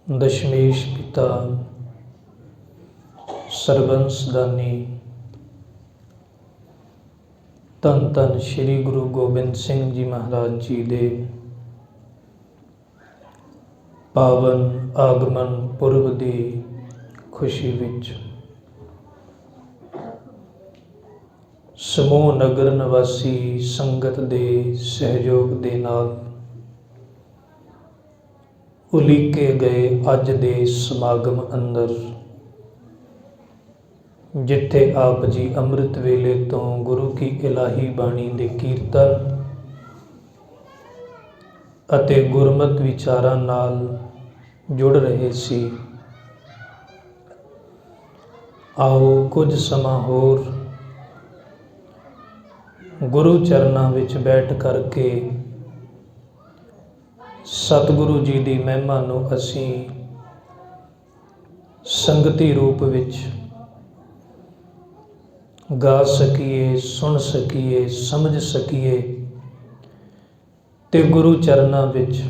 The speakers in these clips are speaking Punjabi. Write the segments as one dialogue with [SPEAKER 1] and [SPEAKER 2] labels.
[SPEAKER 1] ਦਸ਼ਮੇਸ਼ ਪਿਤਾ ਸਰਬੰਸ ਦਾਨੀ ਧੰਨ ਧੰਨ ਸ਼੍ਰੀ ਗੁਰੂ ਗੋਬਿੰਦ ਸਿੰਘ ਜੀ ਮਹਾਰਾਜ ਜੀ ਦੇ ਪਾਵਨ ਆਗਮਨ ਪੁਰਬ ਦੀ ਖੁਸ਼ੀ ਵਿੱਚ ਸਮੂਹ ਨਗਰ ਨਿਵਾਸੀ ਸੰਗਤ ਦੇ ਸਹਿਯੋਗ ਦੇ ਨਾਲ ਉਲੀਕੇ ਗਏ ਅੱਜ ਦੇ ਸਮਾਗਮ ਅੰਦਰ ਜਿੱਥੇ ਆਪ ਜੀ ਅੰਮ੍ਰਿਤ ਵੇਲੇ ਤੋਂ ਗੁਰੂ ਕੀ ਇਲਾਹੀ ਬਾਣੀ ਦੇ ਕੀਰਤਨ ਅਤੇ ਗੁਰਮਤਿ ਵਿਚਾਰਾਂ ਨਾਲ ਜੁੜ ਰਹੇ ਸੀ। ਆਓ ਕੁਝ ਸਮਾਂ ਹੋਰ ਗੁਰੂ ਚਰਨਾਂ ਵਿੱਚ ਬੈਠ ਕਰਕੇ ਸਤਿਗੁਰੂ ਜੀ ਦੀ ਮਹਿਮਾ ਨੂੰ ਅਸੀਂ ਸੰਗਤੀ ਰੂਪ ਵਿੱਚ ਗਾ ਸਕੀਏ, ਸੁਣ ਸਕੀਏ, ਸਮਝ ਸਕੀਏ ਤੇ ਗੁਰੂ ਚਰਨਾਂ ਵਿੱਚ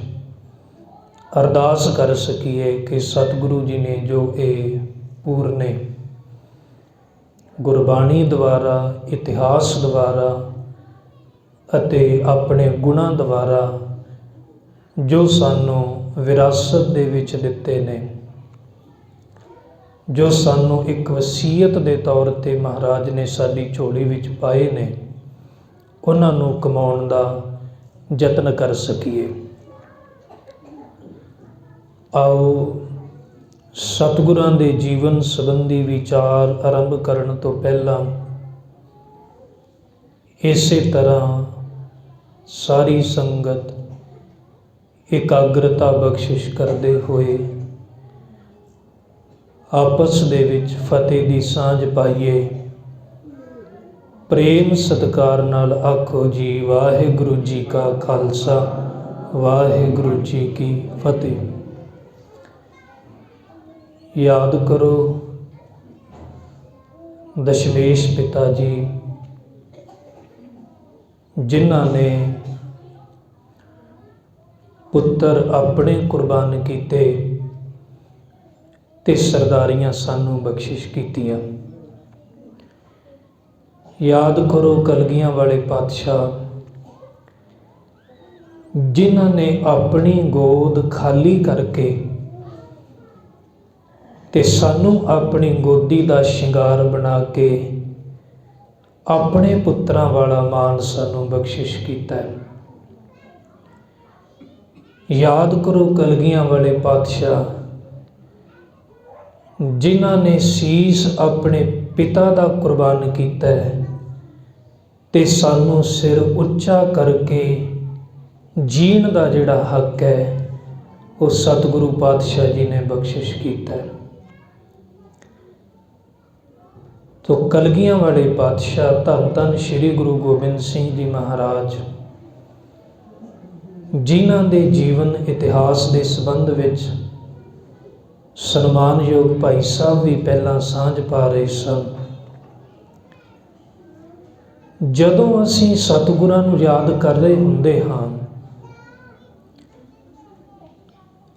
[SPEAKER 1] ਅਰਦਾਸ ਕਰ ਸਕੀਏ ਕਿ ਸਤਿਗੁਰੂ ਜੀ ਨੇ ਜੋ ਇਹ ਪੂਰਨੇ ਗੁਰਬਾਣੀ ਦੁਆਰਾ, ਇਤਿਹਾਸ ਦੁਆਰਾ ਅਤੇ ਆਪਣੇ ਗੁਣਾਂ ਦੁਆਰਾ ਜੋ ਸਾਨੂੰ ਵਿਰਾਸਤ ਦੇ ਵਿੱਚ ਦਿੱਤੇ ਨੇ, ਜੋ ਸਾਨੂੰ ਇੱਕ ਵਸੀਅਤ ਦੇ ਤੌਰ 'ਤੇ ਮਹਾਰਾਜ ਨੇ ਸਾਡੀ ਝੋਲੀ ਵਿੱਚ ਪਾਏ ਨੇ, ਉਹਨਾਂ ਨੂੰ ਕਮਾਉਣ ਦਾ ਯਤਨ ਕਰ ਸਕੀਏ। ਆਓ ਸਤਿਗੁਰਾਂ ਦੇ ਜੀਵਨ ਸੰਬੰਧੀ ਵਿਚਾਰ ਆਰੰਭ ਕਰਨ ਤੋਂ ਪਹਿਲਾਂ ਇਸੇ ਤਰ੍ਹਾਂ ਸਾਰੀ ਸੰਗਤ ਇਕਾਗਰਤਾ ਬਖਸ਼ਿਸ਼ ਕਰਦੇ ਹੋਏ ਆਪਸ ਦੇ ਵਿੱਚ ਫਤਿਹ ਦੀ ਸਾਂਝ ਪਾਈਏ। ਪ੍ਰੇਮ ਸਤਿਕਾਰ ਨਾਲ ਆਖੋ ਜੀ, ਵਾਹਿਗੁਰੂ ਜੀ ਕਾ ਖਾਲਸਾ, ਵਾਹਿਗੁਰੂ ਜੀ ਕੀ ਫਤਿਹ। ਯਾਦ ਕਰੋ ਦਸ਼ਮੇਸ਼ ਪਿਤਾ ਜੀ ਜਿਨ੍ਹਾਂ ਨੇ ਪੁੱਤਰ ਆਪਣੇ ਕੁਰਬਾਨ ਕੀਤੇ ਤੇ ਸਰਦਾਰੀਆਂ ਸਾਨੂੰ ਬਖਸ਼ਿਸ਼ ਕੀਤੀਆਂ। ਯਾਦ ਕਰੋ ਕਲਗੀਆਂ ਵਾਲੇ ਪਾਤਸ਼ਾਹ ਜਿਨ੍ਹਾਂ ਨੇ ਆਪਣੀ ਗੋਦ ਖਾਲੀ ਕਰਕੇ ਤੇ ਸਾਨੂੰ ਆਪਣੀ ਗੋਦੀ ਦਾ ਸ਼ਿੰਗਾਰ ਬਣਾ ਕੇ ਆਪਣੇ ਪੁੱਤਰਾਂ ਵਾਲਾ ਮਾਨ ਸਾਨੂੰ ਬਖਸ਼ਿਸ਼ ਕੀਤਾ ਹੈ। ਯਾਦ ਕਰੋ ਕਲਗੀਆਂ ਵਾਲੇ ਪਾਤਸ਼ਾਹ ਜਿਨ੍ਹਾਂ ਨੇ ਸੀਸ ਆਪਣੇ ਪਿਤਾ ਦਾ ਕੁਰਬਾਨ ਕੀਤਾ ਹੈ ਤੇ ਸਾਨੂੰ ਸਿਰ ਉੱਚਾ ਕਰਕੇ ਜੀਣ ਦਾ ਜਿਹੜਾ ਹੱਕ ਹੈ ਉਹ ਸਤਿਗੁਰੂ ਪਾਤਸ਼ਾਹ ਜੀ ਨੇ ਬਖਸ਼ਿਸ਼ ਕੀਤਾ ਹੈ। ਤੋ ਕਲਗੀਆਂ ਵਾਲੇ ਪਾਤਸ਼ਾਹ ਧੰਨ ਧੰਨ ਸ਼੍ਰੀ ਗੁਰੂ ਗੋਬਿੰਦ ਸਿੰਘ ਜੀ ਮਹਾਰਾਜ ਜਿਨ੍ਹਾਂ ਦੇ ਜੀਵਨ ਇਤਿਹਾਸ ਦੇ ਸੰਬੰਧ ਵਿੱਚ ਸਨਮਾਨਯੋਗ ਭਾਈ ਸਾਹਿਬ ਵੀ ਪਹਿਲਾਂ ਸਾਂਝ ਪਾ ਰਹੇ ਸਨ। ਜਦੋਂ ਅਸੀਂ ਸਤਿਗੁਰਾਂ ਨੂੰ ਯਾਦ ਕਰ ਰਹੇ ਹੁੰਦੇ ਹਾਂ,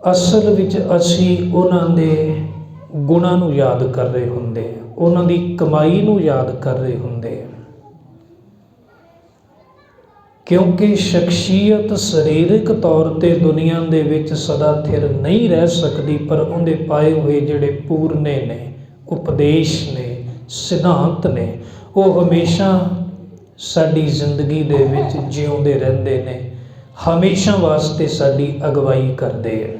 [SPEAKER 1] ਅਸਲ ਵਿੱਚ ਅਸੀਂ ਉਹਨਾਂ ਦੇ ਗੁਣਾਂ ਨੂੰ ਯਾਦ ਕਰ ਰਹੇ ਹੁੰਦੇ ਹਾਂ, ਉਹਨਾਂ ਦੀ ਕਮਾਈ ਨੂੰ ਯਾਦ ਕਰ ਰਹੇ ਹੁੰਦੇ ਹਾਂ, ਕਿਉਂਕਿ ਸ਼ਖਸੀਅਤ ਸਰੀਰਕ ਤੌਰ 'ਤੇ ਦੁਨੀਆ ਦੇ ਵਿੱਚ ਸਦਾ ਥਿਰ ਨਹੀਂ ਰਹਿ ਸਕਦੀ, ਪਰ ਉਹਦੇ ਪਾਏ ਹੋਏ ਜਿਹੜੇ ਪੂਰਨੇ ਨੇ, ਉਪਦੇਸ਼ ਨੇ, ਸਿਧਾਂਤ ਨੇ, ਉਹ ਹਮੇਸ਼ਾ ਸਾਡੀ ਜ਼ਿੰਦਗੀ ਦੇ ਵਿੱਚ ਜਿਉਂਦੇ ਰਹਿੰਦੇ ਨੇ, ਹਮੇਸ਼ਾ ਵਾਸਤੇ ਸਾਡੀ ਅਗਵਾਈ ਕਰਦੇ ਆ।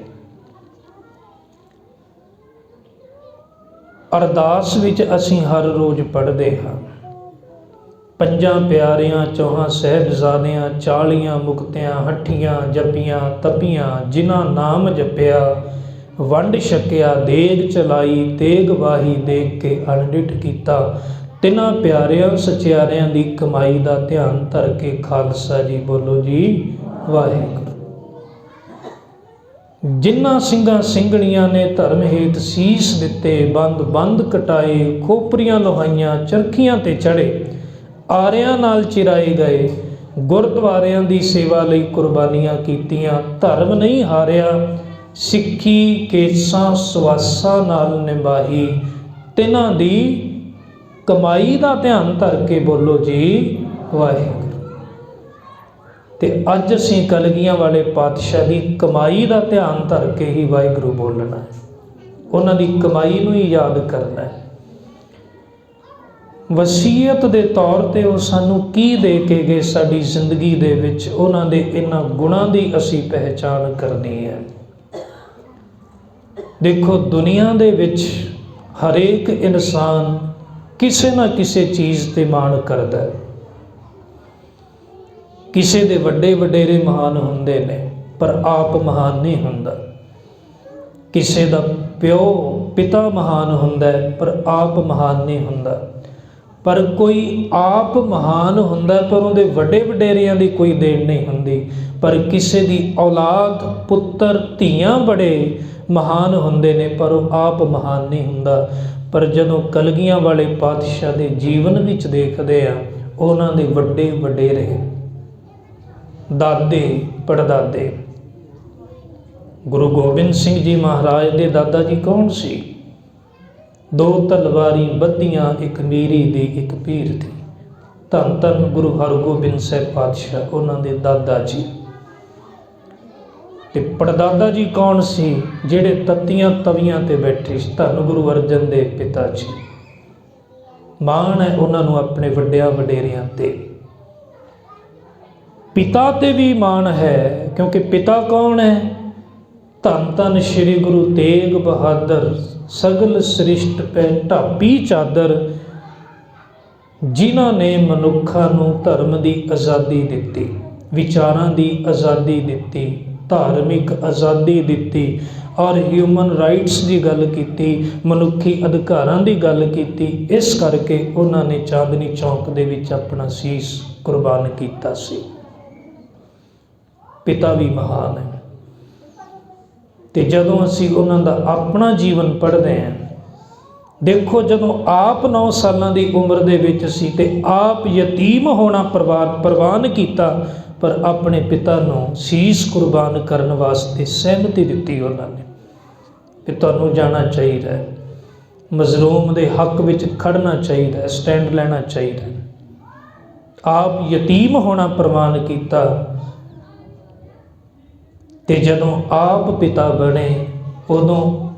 [SPEAKER 1] ਅਰਦਾਸ ਵਿੱਚ ਅਸੀਂ ਹਰ ਰੋਜ਼ ਪੜ੍ਹਦੇ ਹਾਂ, ਪੰਜਾਂ ਪਿਆਰਿਆਂ, ਚੌਹਾਂ ਸਾਹਿਬਜ਼ਾਦਿਆਂ, 40 ਮੁਕਤਿਆਂ, ਹੱਠੀਆਂ ਜਪੀਆਂ ਤਪੀਆਂ, ਜਿਨ੍ਹਾਂ ਨਾਮ ਜਪਿਆ ਵੰਡ ਛਕਿਆ, ਦੇਗ ਚਲਾਈ ਤੇਗ ਵਾਹੀ, ਦੇਖ ਕੇ ਅਣਡਿਠ ਕੀਤਾ। ਤਿੰਨਾਂ ਪਿਆਰਿਆਂ ਸਚਿਆਰਿਆਂ ਦੀ ਕਮਾਈ ਦਾ ਧਿਆਨ ਧਰ ਕੇ ਖਾਲਸਾ ਜੀ ਬੋਲੋ ਜੀ ਵਾਹਿਗੁਰੂ। ਜਿਨ੍ਹਾਂ ਸਿੰਘਾਂ ਸਿੰਘਣੀਆਂ ਨੇ ਧਰਮ ਹੇਤ ਸੀਸ ਦਿੱਤੇ, ਬੰਦ ਬੰਦ ਕਟਾਏ, ਖੋਪਰੀਆਂ ਲੋਹਾਈਆਂ, ਚਰਖੀਆਂ ਤੇ ਚੜੇ, ਆਰਿਆਂ ਨਾਲ ਚਿਰਾਏ ਗਏ, ਗੁਰਦੁਆਰਿਆਂ ਦੀ ਸੇਵਾ ਲਈ ਕੁਰਬਾਨੀਆਂ ਕੀਤੀਆਂ, ਧਰਮ ਨਹੀਂ ਹਾਰਿਆ, ਸਿੱਖੀ ਕੇਸਾਂ ਸਵਾਸਾਂ ਨਾਲ ਨਿਭਾਈ, ਤਿਨਾਂ ਦੀ ਕਮਾਈ ਦਾ ਧਿਆਨ ਧਰ ਕੇ ਬੋਲੋ ਜੀ ਵਾਹਿਗੁਰੂ। ਤੇ ਅੱਜ ਅਸੀਂ ਕਲਗੀਆਂ ਵਾਲੇ ਪਾਤਸ਼ਾਹ ਦੀ ਕਮਾਈ ਦਾ ਧਿਆਨ ਧਰ ਕੇ ਹੀ ਵਾਹਿਗੁਰੂ ਬੋਲਣਾ ਹੈ, ਉਹਨਾਂ ਦੀ ਕਮਾਈ ਨੂੰ ਹੀ ਯਾਦ ਕਰਨਾ ਹੈ। ਵਸੀਅਤ ਦੇ ਤੌਰ ਤੇ ਉਹ ਸਾਨੂੰ ਕੀ ਦੇ ਕੇ ਗਏ ਸਾਡੀ ਜ਼ਿੰਦਗੀ ਦੇ ਵਿੱਚ, ਉਹਨਾਂ ਦੇ ਇਹਨਾਂ ਗੁਣਾਂ ਦੀ ਅਸੀਂ ਪਹਿਚਾਣ ਕਰਨੀ ਹੈ। ਦੇਖੋ, ਦੁਨੀਆ ਦੇ ਵਿੱਚ ਹਰੇਕ ਇਨਸਾਨ ਕਿਸੇ ਨਾ ਕਿਸੇ ਚੀਜ਼ ਤੇ ਮਾਣ ਕਰਦਾ ਹੈ। ਕਿਸੇ ਦੇ ਵੱਡੇ ਵਡੇਰੇ ਮਹਾਨ ਹੁੰਦੇ ਨੇ ਪਰ ਆਪ ਮਹਾਨ ਨਹੀਂ ਹੁੰਦਾ। ਕਿਸੇ ਦਾ ਪਿਤਾ ਮਹਾਨ ਹੁੰਦਾ ਹੈ ਪਰ ਆਪ ਮਹਾਨ ਨਹੀਂ ਹੁੰਦਾ। ਪਰ ਕੋਈ ਆਪ ਮਹਾਨ ਹੁੰਦਾ ਪਰ ਉਹਦੇ ਵੱਡੇ ਵਡੇਰਿਆਂ ਦੀ ਕੋਈ ਦੇਣ ਨਹੀਂ ਹੁੰਦੀ। ਪਰ ਕਿਸੇ ਦੀ ਔਲਾਦ, ਪੁੱਤਰ, ਧੀਆਂ ਬੜੇ ਮਹਾਨ ਹੁੰਦੇ ਨੇ ਪਰ ਉਹ ਆਪ ਮਹਾਨ ਨਹੀਂ ਹੁੰਦਾ। ਪਰ ਜਦੋਂ ਕਲਗੀਆਂ ਵਾਲੇ ਪਾਤਸ਼ਾਹ ਦੇ ਜੀਵਨ ਵਿੱਚ ਦੇਖਦੇ ਆ, ਉਹਨਾਂ ਦੇ ਵੱਡੇ ਵਡੇਰੇ, ਦਾਦੇ ਪੜਦਾਦੇ, ਗੁਰੂ ਗੋਬਿੰਦ ਸਿੰਘ ਜੀ ਮਹਾਰਾਜ ਦੇ ਦਾਦਾ ਜੀ ਕੌਣ ਸੀ? ਦੋ ਤਲਵਾਰੀ ਬੱਧੀਆਂ, ਇੱਕ ਮੀਰੀ ਦੀ ਇੱਕ ਪੀਰ ਦੀ। ਧੰਨ ਧੰਨ ਗੁਰੂ ਹਰਗੋਬਿੰਦ ਸਾਹਿਬ ਪਾਤਸ਼ਾਹ, ਉਹਨਾਂ ਦੇ ਦਾਦਾ ਜੀ। ਤੇ ਪੜਦਾਦਾ ਜੀ ਕੌਣ ਸੀ? ਜਿਹੜੇ ਤੱਤੀਆਂ ਤਵੀਆਂ ਤੇ ਬੈਠੇ ਸੀ, ਧੰਨ ਗੁਰੂ ਅਰਜਨ ਦੇ ਪਿਤਾ ਜੀ। ਮਾਣ ਹੈ ਉਹਨਾਂ ਨੂੰ ਆਪਣੇ ਵੱਡਿਆਂ ਵਡੇਰਿਆਂ ਤੇ। ਪਿਤਾ ਤੇ ਵੀ ਮਾਣ ਹੈ, ਕਿਉਂਕਿ ਪਿਤਾ ਕੌਣ ਹੈ? ਧੰਨ ਧੰਨ ਸ਼੍ਰੀ ਗੁਰੂ ਤੇਗ ਬਹਾਦਰ, ਸਗਲ ਸ੍ਰਿਸ਼ਟ ਪੈ ਢਾਬੀ ਚਾਦਰ, ਜਿਨ੍ਹਾਂ ਨੇ ਮਨੁੱਖਾਂ ਨੂੰ ਧਰਮ ਦੀ ਆਜ਼ਾਦੀ ਦਿੱਤੀ, ਵਿਚਾਰਾਂ ਦੀ ਆਜ਼ਾਦੀ ਦਿੱਤੀ, ਧਾਰਮਿਕ ਆਜ਼ਾਦੀ ਦਿੱਤੀ ਔਰ ਹਿਊਮਨ ਰਾਈਟਸ ਦੀ ਗੱਲ ਕੀਤੀ, ਮਨੁੱਖੀ ਅਧਿਕਾਰਾਂ ਦੀ ਗੱਲ ਕੀਤੀ। ਇਸ ਕਰਕੇ ਉਹਨਾਂ ਨੇ ਚਾਂਦਨੀ ਚੌਂਕ ਦੇ ਵਿੱਚ ਆਪਣਾ ਸੀਸ ਕੁਰਬਾਨ ਕੀਤਾ ਸੀ। ਪਿਤਾ ਵੀ ਮਹਾਨ ਹੈ। ਤੇ ਜਦੋਂ ਅਸੀਂ ਉਹਨਾਂ ਦਾ ਆਪਣਾ ਜੀਵਨ ਪੜ੍ਹਦੇ ਹਾਂ, ਦੇਖੋ, ਜਦੋਂ ਆਪ 9 ਸਾਲਾਂ ਦੀ ਉਮਰ ਦੇ ਵਿੱਚ ਸੀ ਤੇ ਆਪ ਯਤੀਮ ਹੋਣਾ ਪ੍ਰਵਾਨ ਕੀਤਾ, ਪਰ ਆਪਣੇ ਪਿਤਾ ਨੂੰ ਸੀਸ ਕੁਰਬਾਨ ਕਰਨ ਵਾਸਤੇ ਸਹਿਮਤੀ ਦਿੱਤੀ ਉਹਨਾਂ ਨੇ ਕਿ ਤੁਹਾਨੂੰ ਜਾਣਾ ਚਾਹੀਦਾ ਹੈ, ਮਜ਼ਲੂਮ ਦੇ ਹੱਕ ਵਿੱਚ ਖੜਨਾ ਚਾਹੀਦਾ ਹੈ, ਸਟੈਂਡ ਲੈਣਾ ਚਾਹੀਦਾ ਹੈ। ਆਪ ਯਤੀਮ ਹੋਣਾ ਪ੍ਰਵਾਨ ਕੀਤਾ। ਤੇ ਜਦੋਂ ਆਪ ਪਿਤਾ ਬਣੇ, ਉਦੋਂ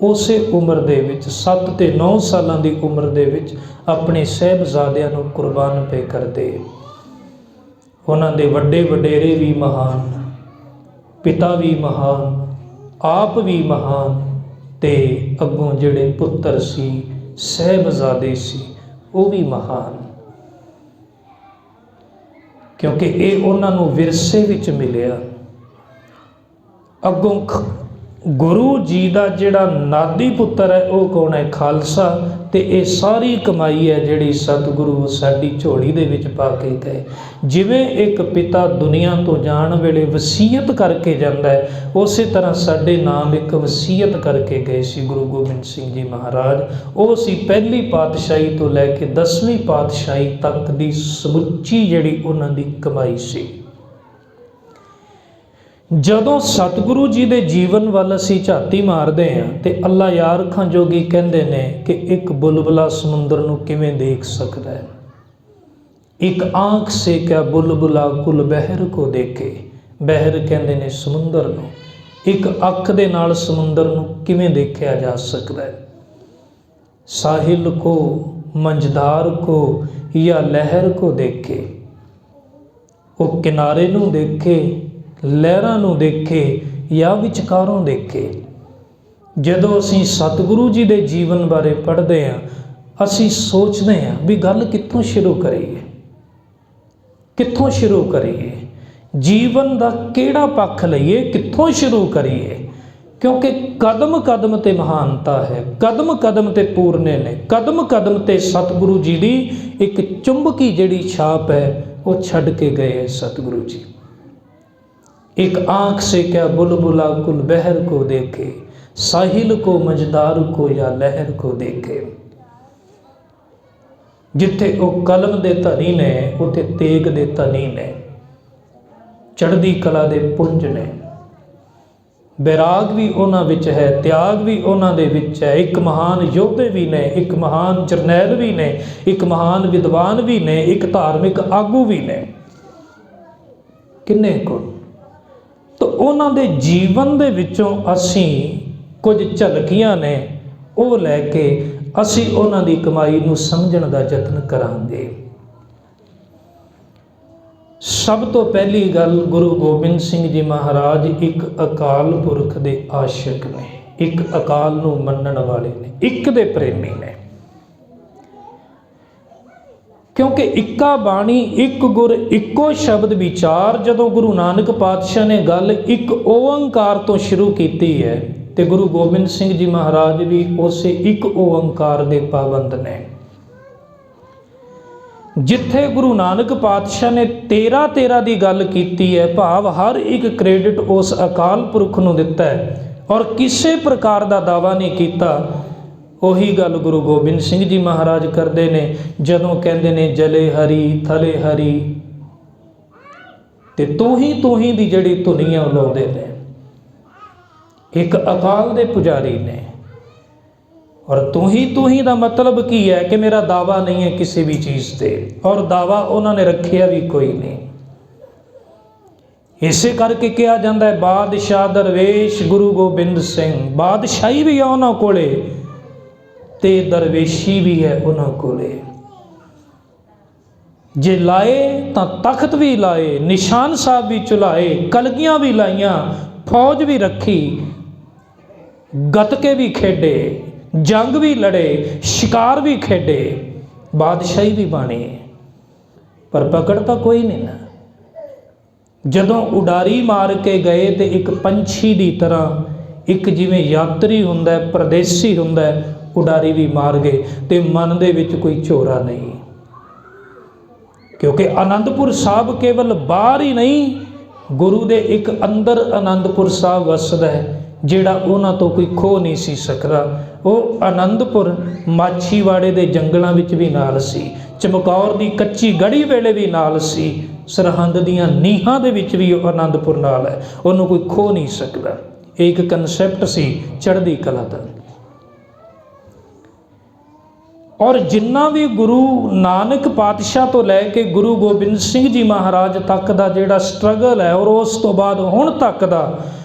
[SPEAKER 1] ਉਸੇ ਉਮਰ ਦੇ ਵਿੱਚ 7 ਤੇ 9 ਸਾਲਾਂ ਦੀ ਉਮਰ ਦੇ ਵਿੱਚ ਆਪਣੇ ਸਾਹਿਬਜ਼ਾਦਿਆਂ ਨੂੰ ਕੁਰਬਾਨ ਪਏ ਕਰਦੇ। ਉਹਨਾਂ ਦੇ ਵੱਡੇ ਵਡੇਰੇ ਵੀ ਮਹਾਨ, ਪਿਤਾ ਵੀ ਮਹਾਨ, ਆਪ ਵੀ ਮਹਾਨ, ਤੇ ਅੱਗੋਂ ਜਿਹੜੇ ਪੁੱਤਰ ਸੀ, ਸਾਹਿਬਜ਼ਾਦੇ ਸੀ, ਉਹ ਵੀ ਮਹਾਨ, ਕਿਉਂਕਿ ਇਹ ਉਹਨਾਂ ਨੂੰ ਵਿਰਸੇ ਵਿੱਚ ਮਿਲਿਆ। ਅੱਗੋਂ ਗੁਰੂ ਜੀ ਦਾ ਜਿਹੜਾ ਨਾਦੀ ਪੁੱਤਰ ਹੈ ਉਹ ਕੌਣ ਹੈ? ਖਾਲਸਾ। ਤੇ ਇਹ ਸਾਰੀ ਕਮਾਈ ਹੈ ਜਿਹੜੀ ਸਤਿਗੁਰੂ ਸਾਡੀ ਝੋਲੀ ਦੇ ਵਿੱਚ ਪਾ ਕੇ ਗਏ। ਜਿਵੇਂ ਇੱਕ ਪਿਤਾ ਦੁਨੀਆ ਤੋਂ ਜਾਣ ਵੇਲੇ ਵਸੀਅਤ ਕਰਕੇ ਜਾਂਦਾ ਹੈ, ਉਸੇ ਤਰ੍ਹਾਂ ਸਾਡੇ ਨਾਮ ਇੱਕ ਵਸੀਅਤ ਕਰਕੇ ਗਏ ਸੀ ਗੁਰੂ ਗੋਬਿੰਦ ਸਿੰਘ ਜੀ ਮਹਾਰਾਜ। ਉਹ ਸੀ ਪਹਿਲੀ ਪਾਤਸ਼ਾਹੀ ਤੋਂ ਲੈ ਕੇ 10ਵੀਂ ਪਾਤਸ਼ਾਹੀ ਤੱਕ ਦੀ ਸਮੁੱਚੀ ਜਿਹੜੀ ਉਹਨਾਂ ਦੀ ਕਮਾਈ ਸੀ। ਜਦੋਂ ਸਤਿਗੁਰੂ ਜੀ ਦੇ ਜੀਵਨ ਵੱਲ ਅਸੀਂ ਝਾਤੀ ਮਾਰਦੇ ਹਾਂ ਤੇ ਅੱਲਾ ਯਾਰ ਖਾਂ ਜੋਗੀ ਕਹਿੰਦੇ ਨੇ ਕਿ ਇੱਕ ਬੁਲਬੁਲਾ ਸਮੁੰਦਰ ਨੂੰ ਕਿਵੇਂ ਦੇਖ ਸਕਦਾ ਹੈ। ਇੱਕ ਆਂਖ ਸੇ ਕਿਆ ਬੁਲਬੁਲਾ ਕੁਲ ਬਹਿਰ ਕੋ ਦੇਖੇ। ਬਹਿਰ ਕਹਿੰਦੇ ਨੇ ਸਮੁੰਦਰ ਨੂੰ। ਇੱਕ ਅੱਖ ਦੇ ਨਾਲ ਸਮੁੰਦਰ ਨੂੰ ਕਿਵੇਂ ਦੇਖਿਆ ਜਾ ਸਕਦਾ ਹੈ? ਸਾਹਿਲ ਕੋ, ਮੰਝਦਾਰ ਕੋ ਜਾਂ ਲਹਿਰ ਕੋ ਦੇਖੇ। ਉਹ ਕਿਨਾਰੇ ਨੂੰ ਦੇਖੇ, ਲਹਿਰਾਂ ਨੂੰ ਦੇਖੇ ਜਾਂ ਵਿਚਕਾਰੋਂ ਦੇਖੇ। ਜਦੋਂ ਅਸੀਂ ਸਤਿਗੁਰੂ ਜੀ ਦੇ ਜੀਵਨ ਬਾਰੇ ਪੜ੍ਹਦੇ ਹਾਂ, ਅਸੀਂ ਸੋਚਦੇ ਹਾਂ ਵੀ ਗੱਲ ਕਿੱਥੋਂ ਸ਼ੁਰੂ ਕਰੀਏ, ਕਿੱਥੋਂ ਸ਼ੁਰੂ ਕਰੀਏ, ਜੀਵਨ ਦਾ ਕਿਹੜਾ ਪੱਖ ਲਈਏ, ਕਿੱਥੋਂ ਸ਼ੁਰੂ ਕਰੀਏ? ਕਿਉਂਕਿ ਕਦਮ ਕਦਮ ਤੇ ਮਹਾਨਤਾ ਹੈ, ਕਦਮ ਕਦਮ ਤੇ ਪੂਰਨੇ ਨੇ, ਕਦਮ ਕਦਮ ਤੇ ਸਤਿਗੁਰੂ ਜੀ ਦੀ ਇੱਕ ਚੁੰਬਕੀ ਜਿਹੜੀ ਛਾਪ ਹੈ ਉਹ ਛੱਡ ਕੇ ਗਏ ਹੈ ਸਤਿਗੁਰੂ ਜੀ। एक आँख से क्या बुलबुला कुल बहर को देखे, साहिल को मझदार को या लहर को देखे। जिथे वो कलम दे धनी ने उथे तेग दे धनी ने, चढ़दी कला दे पुंज ने। ਵੈਰਾਗ ਵੀ ਉਹਨਾਂ ਵਿੱਚ ਹੈ, ਤਿਆਗ ਵੀ ਉਹਨਾਂ ਦੇ ਵਿੱਚ ਹੈ। ਇੱਕ ਮਹਾਨ ਯੋਧੇ ਵੀ ਨੇ, ਇੱਕ ਮਹਾਨ ਜਰਨੈਲ ਵੀ ਨੇ, ਇੱਕ ਮਹਾਨ ਵਿਦਵਾਨ ਵੀ ਨੇ, ਇੱਕ ਧਾਰਮਿਕ ਆਗੂ ਵੀ ਨੇ। ਕਿੰਨੇ ਗੁਣ। ਤਾਂ ਉਹਨਾਂ ਦੇ ਜੀਵਨ ਦੇ ਵਿੱਚੋਂ ਅਸੀਂ ਕੁਝ ਝਲਕੀਆਂ ਨੇ, ਉਹ ਲੈ ਕੇ ਅਸੀਂ ਉਹਨਾਂ ਦੀ ਕਮਾਈ ਨੂੰ ਸਮਝਣ ਦਾ ਯਤਨ ਕਰਾਂਗੇ। ਸਭ ਤੋਂ ਪਹਿਲੀ ਗੱਲ, ਗੁਰੂ ਗੋਬਿੰਦ ਸਿੰਘ ਜੀ ਮਹਾਰਾਜ ਇੱਕ ਅਕਾਲ ਪੁਰਖ ਦੇ ਆਸ਼ਿਕ ਨੇ, ਇੱਕ ਅਕਾਲ ਨੂੰ ਮੰਨਣ ਵਾਲੇ ਨੇ, ਇੱਕ ਦੇ ਪ੍ਰੇਮੀ ਨੇ। ਕਿਉਂਕਿ ਇੱਕਾ ਬਾਣੀ, ਇੱਕ ਗੁਰ, ਇੱਕੋ ਸ਼ਬਦ ਵਿਚਾਰ, ਜਦੋਂ ਗੁਰੂ ਨਾਨਕ ਪਾਤਸ਼ਾਹ ਨੇ ਗੱਲ ਇੱਕ ਓੰਕਾਰ ਤੋਂ ਸ਼ੁਰੂ ਕੀਤੀ ਹੈ, ਤੇ ਗੁਰੂ ਗੋਬਿੰਦ ਸਿੰਘ ਜੀ ਮਹਾਰਾਜ ਵੀ ਉਸੇ ਇੱਕ ਓੰਕਾਰ ਦੇ ਪਾਬੰਦ ਨੇ। ਜਿੱਥੇ ਗੁਰੂ ਨਾਨਕ ਪਾਤਸ਼ਾਹ ਨੇ 13 ਦੀ ਗੱਲ ਕੀਤੀ ਹੈ, ਭਾਵ ਹਰ ਇੱਕ ਕ੍ਰੈਡਿਟ ਉਸ ਅਕਾਲ ਪੁਰਖ ਨੂੰ ਦਿੱਤਾ ਹੈ ਔਰ ਕਿਸੇ ਪ੍ਰਕਾਰ ਦਾ ਦਾਵਾ ਨਹੀਂ ਕੀਤਾ, ਉਹੀ ਗੱਲ ਗੁਰੂ ਗੋਬਿੰਦ ਸਿੰਘ ਜੀ ਮਹਾਰਾਜ ਕਰਦੇ ਨੇ ਜਦੋਂ ਕਹਿੰਦੇ ਨੇ ਜਲੇ ਹਰੀ ਥਲੇ ਹਰੀ, ਤੇ ਤੂੰ ਹੀ ਦੀ ਜਿਹੜੀ ਧੁਨੀਆਂ ਲਾਉਂਦੇ ਨੇ। ਇੱਕ ਅਕਾਲ ਦੇ ਪੁਜਾਰੀ ਨੇ, ਔਰ ਤੂੰ ਹੀ ਦਾ ਮਤਲਬ ਕੀ ਹੈ ਕਿ ਮੇਰਾ ਦਾਵਾ ਨਹੀਂ ਹੈ ਕਿਸੇ ਵੀ ਚੀਜ਼ ਤੇ, ਔਰ ਦਾਵਾ ਉਹਨਾਂ ਨੇ ਰੱਖਿਆ ਵੀ ਕੋਈ ਨਹੀਂ। ਇਸੇ ਕਰਕੇ ਕਿਹਾ ਜਾਂਦਾ ਹੈ ਬਾਦਸ਼ਾਹ ਦਰਵੇਸ਼ ਗੁਰੂ ਗੋਬਿੰਦ ਸਿੰਘ। ਬਾਦਸ਼ਾਹੀ ਵੀ ਆ ਉਹਨਾਂ ਕੋਲੇ ਤੇ ਦਰਵੇਸ਼ੀ ਵੀ ਹੈ ਉਹਨਾਂ ਕੋਲੇ। ਜੇ ਲਾਏ ਤਾਂ ਤਖਤ ਵੀ ਲਾਏ, ਨਿਸ਼ਾਨ ਸਾਹਿਬ ਵੀ ਚੁਲਾਏ, ਕਲਗੀਆਂ ਵੀ ਲਾਈਆਂ, ਫੌਜ ਵੀ ਰੱਖੀ, ਗੱਤਕੇ ਵੀ ਖੇਡੇ, ਜੰਗ ਵੀ ਲੜੇ, ਸ਼ਿਕਾਰ ਵੀ ਖੇਡੇ, ਬਾਦਸ਼ਾਹੀ ਵੀ ਬਾਣੀ, ਪਰ ਪਕੜ ਤਾਂ ਕੋਈ ਨਹੀਂ ਨਾ। ਜਦੋਂ ਉਡਾਰੀ ਮਾਰ ਕੇ ਗਏ ਤੇ ਇੱਕ ਪੰਛੀ ਦੀ ਤਰ੍ਹਾਂ, ਇੱਕ ਜਿਵੇਂ ਯਾਤਰੀ ਹੁੰਦਾ, ਪਰਦੇਸੀ ਹੁੰਦਾ, ਉਡਾਰੀ ਵੀ ਮਾਰ ਗਏ ਤੇ ਮਨ ਦੇ ਵਿੱਚ ਕੋਈ ਝੋਰਾ ਨਹੀਂ। ਕਿਉਂਕਿ ਆਨੰਦਪੁਰ ਸਾਹਿਬ ਕੇਵਲ ਬਾਹਰ ਹੀ ਨਹੀਂ, ਗੁਰੂ ਦੇ ਇੱਕ ਅੰਦਰ ਆਨੰਦਪੁਰ ਸਾਹਿਬ ਵਸਦਾ ਹੈ, ਜਿਹੜਾ ਉਹਨਾਂ ਤੋਂ ਕੋਈ ਖੋ ਨਹੀਂ ਸੀ ਸਕਦਾ। ਉਹ ਆਨੰਦਪੁਰ ਮਾਛੀਵਾੜੇ ਦੇ ਜੰਗਲਾਂ ਵਿੱਚ ਵੀ ਨਾਲ ਸੀ, ਚਮਕੌਰ ਦੀ ਕੱਚੀ ਗੜੀ ਵੇਲੇ ਵੀ ਨਾਲ ਸੀ, ਸਰਹੰਦ ਦੀਆਂ ਨੀਹਾਂ ਦੇ ਵਿੱਚ ਵੀ ਉਹ ਆਨੰਦਪੁਰ ਨਾਲ ਹੈ, ਉਹਨੂੰ ਕੋਈ ਖੋ ਨਹੀਂ ਸਕਦਾ। ਇਹ ਇੱਕ ਕਨਸੈਪਟ ਸੀ ਚੜ੍ਹਦੀ ਕਲਾ ਦਾ। ਔਰ ਜਿੰਨਾ ਵੀ ਗੁਰੂ ਨਾਨਕ ਪਾਤਸ਼ਾਹ ਤੋਂ ਲੈ ਕੇ ਗੁਰੂ ਗੋਬਿੰਦ ਸਿੰਘ ਜੀ ਮਹਾਰਾਜ ਤੱਕ ਦਾ ਜਿਹੜਾ ਸਟਰਗਲ ਹੈ, ਔਰ ਉਸ ਤੋਂ ਬਾਅਦ ਹੁਣ ਤੱਕ ਦਾ,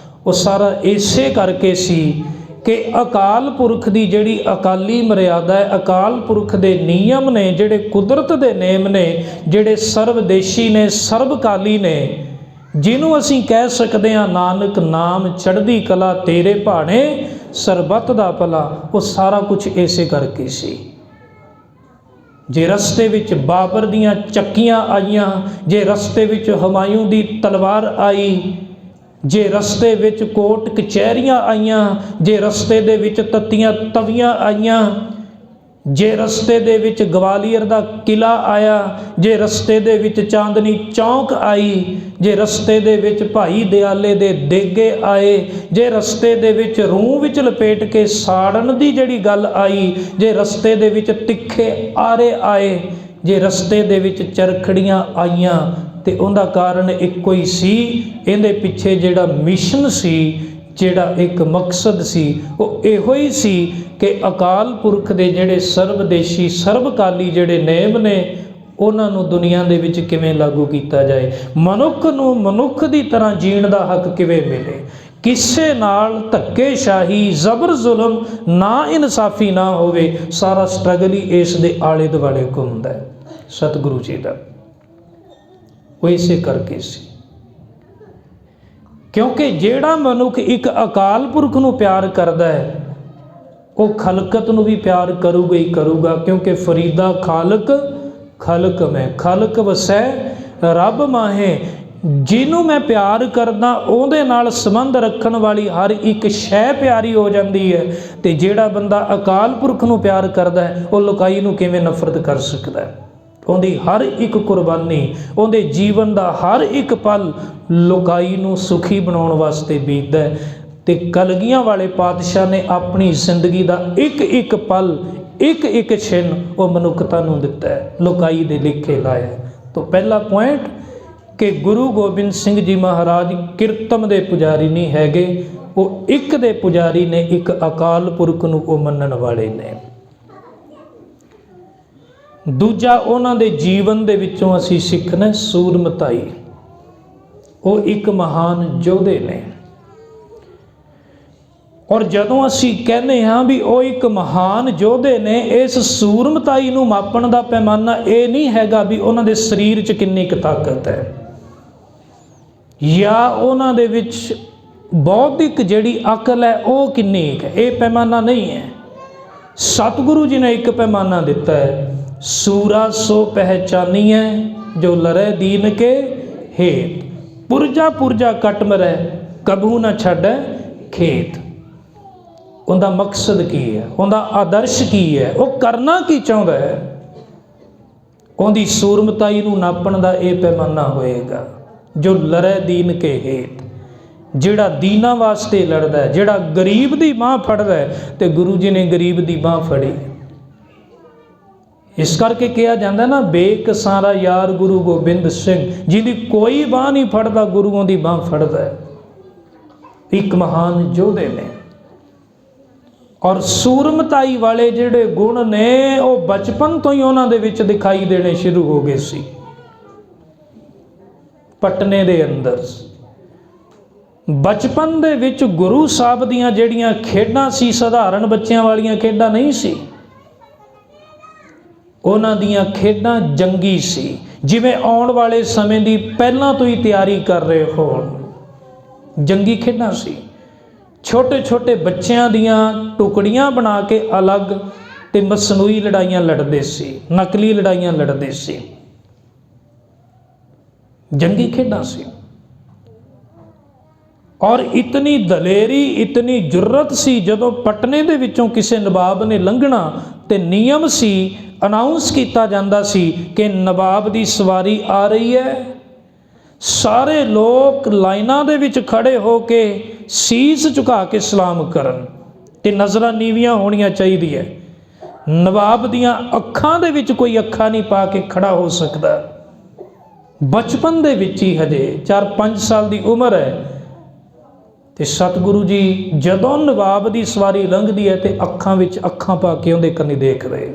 [SPEAKER 1] ਉਹ ਸਾਰਾ ਇਸੇ ਕਰਕੇ ਸੀ ਕਿ ਅਕਾਲ ਪੁਰਖ ਦੀ ਜਿਹੜੀ ਅਕਾਲੀ ਮਰਿਆਦਾ ਹੈ, ਅਕਾਲ ਪੁਰਖ ਦੇ ਨਿਯਮ ਨੇ, ਜਿਹੜੇ ਕੁਦਰਤ ਦੇ ਨੇਮ ਨੇ, ਜਿਹੜੇ ਸਰਵਦੇਸ਼ੀ ਨੇ, ਸਰਬਕਾਲੀ ਨੇ, ਜਿਹਨੂੰ ਅਸੀਂ ਕਹਿ ਸਕਦੇ ਹਾਂ ਨਾਨਕ ਨਾਮ ਚੜ੍ਹਦੀ ਕਲਾ ਤੇਰੇ ਭਾਣੇ ਸਰਬੱਤ ਦਾ ਭਲਾ, ਉਹ ਸਾਰਾ ਕੁਝ ਇਸੇ ਕਰਕੇ ਸੀ। ਜੇ ਰਸਤੇ ਵਿੱਚ ਬਾਬਰ ਦੀਆਂ ਚੱਕੀਆਂ ਆਈਆਂ, ਜੇ ਰਸਤੇ ਵਿੱਚ ਹਮਾਯੂੰ ਦੀ ਤਲਵਾਰ ਆਈ, ਜੇ ਰਸਤੇ ਵਿੱਚ ਕੋਟ ਕਚਹਿਰੀਆਂ ਆਈਆਂ, ਜੇ ਰਸਤੇ ਦੇ ਵਿੱਚ ਤੱਤੀਆਂ ਤਵੀਆਂ ਆਈਆਂ, ਜੇ ਰਸਤੇ ਦੇ ਵਿੱਚ ਗਵਾਲੀਅਰ ਦਾ ਕਿਲਾ ਆਇਆ, ਜੇ ਰਸਤੇ ਦੇ ਵਿੱਚ ਚਾਂਦਨੀ ਚੌਂਕ ਆਈ, ਜੇ ਰਸਤੇ ਦੇ ਵਿੱਚ ਭਾਈ ਦਿਆਲੇ ਦੇ ਦੇਗੇ ਆਏ, ਜੇ ਰਸਤੇ ਦੇ ਵਿੱਚ ਰੂਹ ਵਿੱਚ ਲਪੇਟ ਕੇ ਸਾੜਨ ਦੀ ਜਿਹੜੀ ਗੱਲ ਆਈ, ਜੇ ਰਸਤੇ ਦੇ ਵਿੱਚ ਤਿੱਖੇ ਆਰੇ ਆਏ, ਜੇ ਰਸਤੇ ਦੇ ਵਿੱਚ ਚਰਖੜੀਆਂ ਆਈਆਂ, ਤੇ ਉਹਦਾ ਕਾਰਨ ਇੱਕੋ ਹੀ ਸੀ। ਇਹਦੇ ਪਿੱਛੇ ਜਿਹੜਾ ਮਿਸ਼ਨ ਸੀ, ਜਿਹੜਾ ਇੱਕ ਮਕਸਦ ਸੀ, ਉਹ ਇਹੋ ਹੀ ਸੀ ਕਿ ਅਕਾਲ ਪੁਰਖ ਦੇ ਜਿਹੜੇ ਸਰਵਦੇਸ਼ੀ ਸਰਬਕਾਲੀ ਜਿਹੜੇ ਨੇਮ ਨੇ, ਉਹਨਾਂ ਨੂੰ ਦੁਨੀਆ ਦੇ ਵਿੱਚ ਕਿਵੇਂ ਲਾਗੂ ਕੀਤਾ ਜਾਏ, ਮਨੁੱਖ ਨੂੰ ਮਨੁੱਖ ਦੀ ਤਰ੍ਹਾਂ ਜੀਣ ਦਾ ਹੱਕ ਕਿਵੇਂ ਮਿਲੇ, ਕਿਸੇ ਨਾਲ ਧੱਕੇਸ਼ਾਹੀ, ਜ਼ਬਰ ਜ਼ੁਲਮ, ਨਾ ਇਨਸਾਫੀ ਨਾ ਹੋਵੇ। ਸਾਰਾ ਸਟਰਗਲ ਹੀ ਇਸ ਦੇ ਆਲੇ ਦੁਆਲੇ ਘੁੰਮਦਾ ਹੈ ਸਤਿਗੁਰੂ ਜੀ ਦਾ। ਉਹ ਇਸੇ ਕਰਕੇ ਸੀ, ਕਿਉਂਕਿ ਜਿਹੜਾ ਮਨੁੱਖ ਇੱਕ ਅਕਾਲ ਪੁਰਖ ਨੂੰ ਪਿਆਰ ਕਰਦਾ ਹੈ, ਉਹ ਖਲਕਤ ਨੂੰ ਵੀ ਪਿਆਰ ਕਰੂਗਾ ਹੀ ਕਰੂਗਾ। ਕਿਉਂਕਿ ਫਰੀਦਾ ਖਾਲਕ ਖਲਕ ਮੈਂ, ਖਲਕ ਵਸੈ ਰੱਬ ਮਾਹੇ। ਜਿਹਨੂੰ ਮੈਂ ਪਿਆਰ ਕਰਦਾ, ਉਹਦੇ ਨਾਲ ਸੰਬੰਧ ਰੱਖਣ ਵਾਲੀ ਹਰ ਇੱਕ ਸ਼ੈ ਪਿਆਰੀ ਹੋ ਜਾਂਦੀ ਹੈ। ਤੇ ਜਿਹੜਾ ਬੰਦਾ ਅਕਾਲ ਪੁਰਖ ਨੂੰ ਪਿਆਰ ਕਰਦਾ ਹੈ, ਉਹ ਲੋਕਾਈ ਨੂੰ ਕਿਵੇਂ ਨਫ਼ਰਤ ਕਰ ਸਕਦਾ ਹੈ। ਉਹਦੀ ਹਰ ਇੱਕ ਕੁਰਬਾਨੀ, ਉਹਦੇ ਜੀਵਨ ਦਾ ਹਰ ਇੱਕ ਪਲ ਲੋਕਾਈ ਨੂੰ ਸੁਖੀ ਬਣਾਉਣ ਵਾਸਤੇ ਬੀਤਦਾ ਹੈ। ਤੇ ਕਲਗੀਆਂ ਵਾਲੇ ਪਾਤਸ਼ਾਹ ਨੇ ਆਪਣੀ ਜ਼ਿੰਦਗੀ ਦਾ ਇੱਕ ਇੱਕ ਪਲ, ਇੱਕ ਇੱਕ ਛਿਨ ਉਹ ਮਨੁੱਖਤਾ ਨੂੰ ਦਿੱਤਾ ਹੈ, ਲੋਕਾਈ ਦੇ ਲੇਖੇ ਲਾਇਆ। ਤਾਂ ਪਹਿਲਾ ਪੁਆਇੰਟ कि गुरु गोबिंद सिंह जी महाराज किरतम दे पुजारी नहीं हैगे, वो एक दे पुजारी ने, एक अकाल पुरख नूं वो मनण वाले ने। दूजा उन्हां दे जीवन दे विचों असीं सिੱਖਣਾ सूरमताई, वो एक महान योधे ने। और जदों असीं कहने हाँ भी वो एक महान योधे ने, इस सूरमताई नूं मापण दा पैमाना ये नहीं हैगा भी उन्हां दे शरीर च किन्नी क ताकत है या उन्हां दे विच बौद्धिक जिहड़ी अकल है वो किन्नी है, ये पैमाना नहीं है। सतगुरु जी ने एक पैमाना दिता है, सूरा सो पहचानिए जो लरै दीन के हेत, पुरजा पुरजा कट मरै कबू न छड्डै खेत। उनका मकसद की है, उनका आदर्श की है, वो करना की चाहता है, उनकी सूरमताई नूं नापण दा ये पैमाना होएगा। जो लरै दीन के हेत, जिहड़ा दीना वास्ते लड़दा है, जिहड़ा गरीब दी बांह फड़दा है, ते गुरु जी ने गरीब दी बांह फड़ी। इस करके कहा जाता ना, बेकसारा यार गुरु गोबिंद सिंह, जिहदी कोई बांह नहीं फड़दा, गुरुओं की बांह फड़दा है। एक महान योधे ने। और सूरमताई वाले जिहड़े गुण ने वो बचपन तो ही उन्हां दे विच दिखाई देने शुरू हो गए सी। पटने दे अंदर बचपन दे विच गुरु साहब दीयां जिहड़ियां खेडां सी, सधारण बच्चियां वालियां खेडां नहीं सी, उन्हां दीयां खेडां जंगी सी, जिवें आउण वाले समय दी पहलां तो ही तैयारी कर रहे होण। जंगी खेडां सी, छोटे छोटे बच्चों दियां टुकड़ियां बना के अलग ते मसनूई लड़ाइयां लड़ते सी, नकली लड़ाइयां लड़ते सी, जंगी खेडां सी। और इतनी दलेरी, इतनी जुर्रत सी, जदों पटने दे विचों किसी नवाब ने लंघना ते नियम सी, अनाउंस किया जाता सी कि नवाब दी सवारी आ रही है। सारे लोग लाइनां दे विच खड़े हो के सीस झुका के सलाम करन ते नज़रां नीवियां होणियां चाहिए। नवाब दियां अखां दे विच कोई अखा नहीं पा के खड़ा हो सकता। बचपन दे विच ही हजे 4-5 साल की उम्र है ते सतगुरु जी जदों नवाब की सवारी लंघदी है ते अखां विच अखां पा के उहदे कन्नी देख रहे,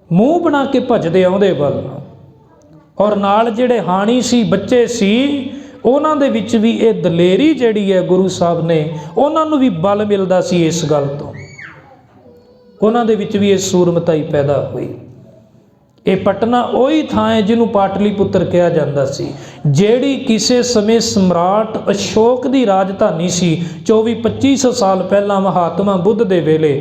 [SPEAKER 1] मूँह बना के भजदे आउंदे वल। और नाल जिहड़े हाणी सी, बच्चे सी, उन्हां दे विच भी ये दलेरी जिहड़ी है गुरु साहब ने, उन्हां नूं भी बल मिलदा सी इस गल तो, उन्हां दे विच भी ये सूरमताई पैदा हुई। ये पटना उही थां है जिन्हों पाटलीपुत्र कहा जाता सी, जिहड़ी किसी समय सम्राट अशोक की राजधानी सी 24-25 साल पहला महात्मा बुद्ध के वेले।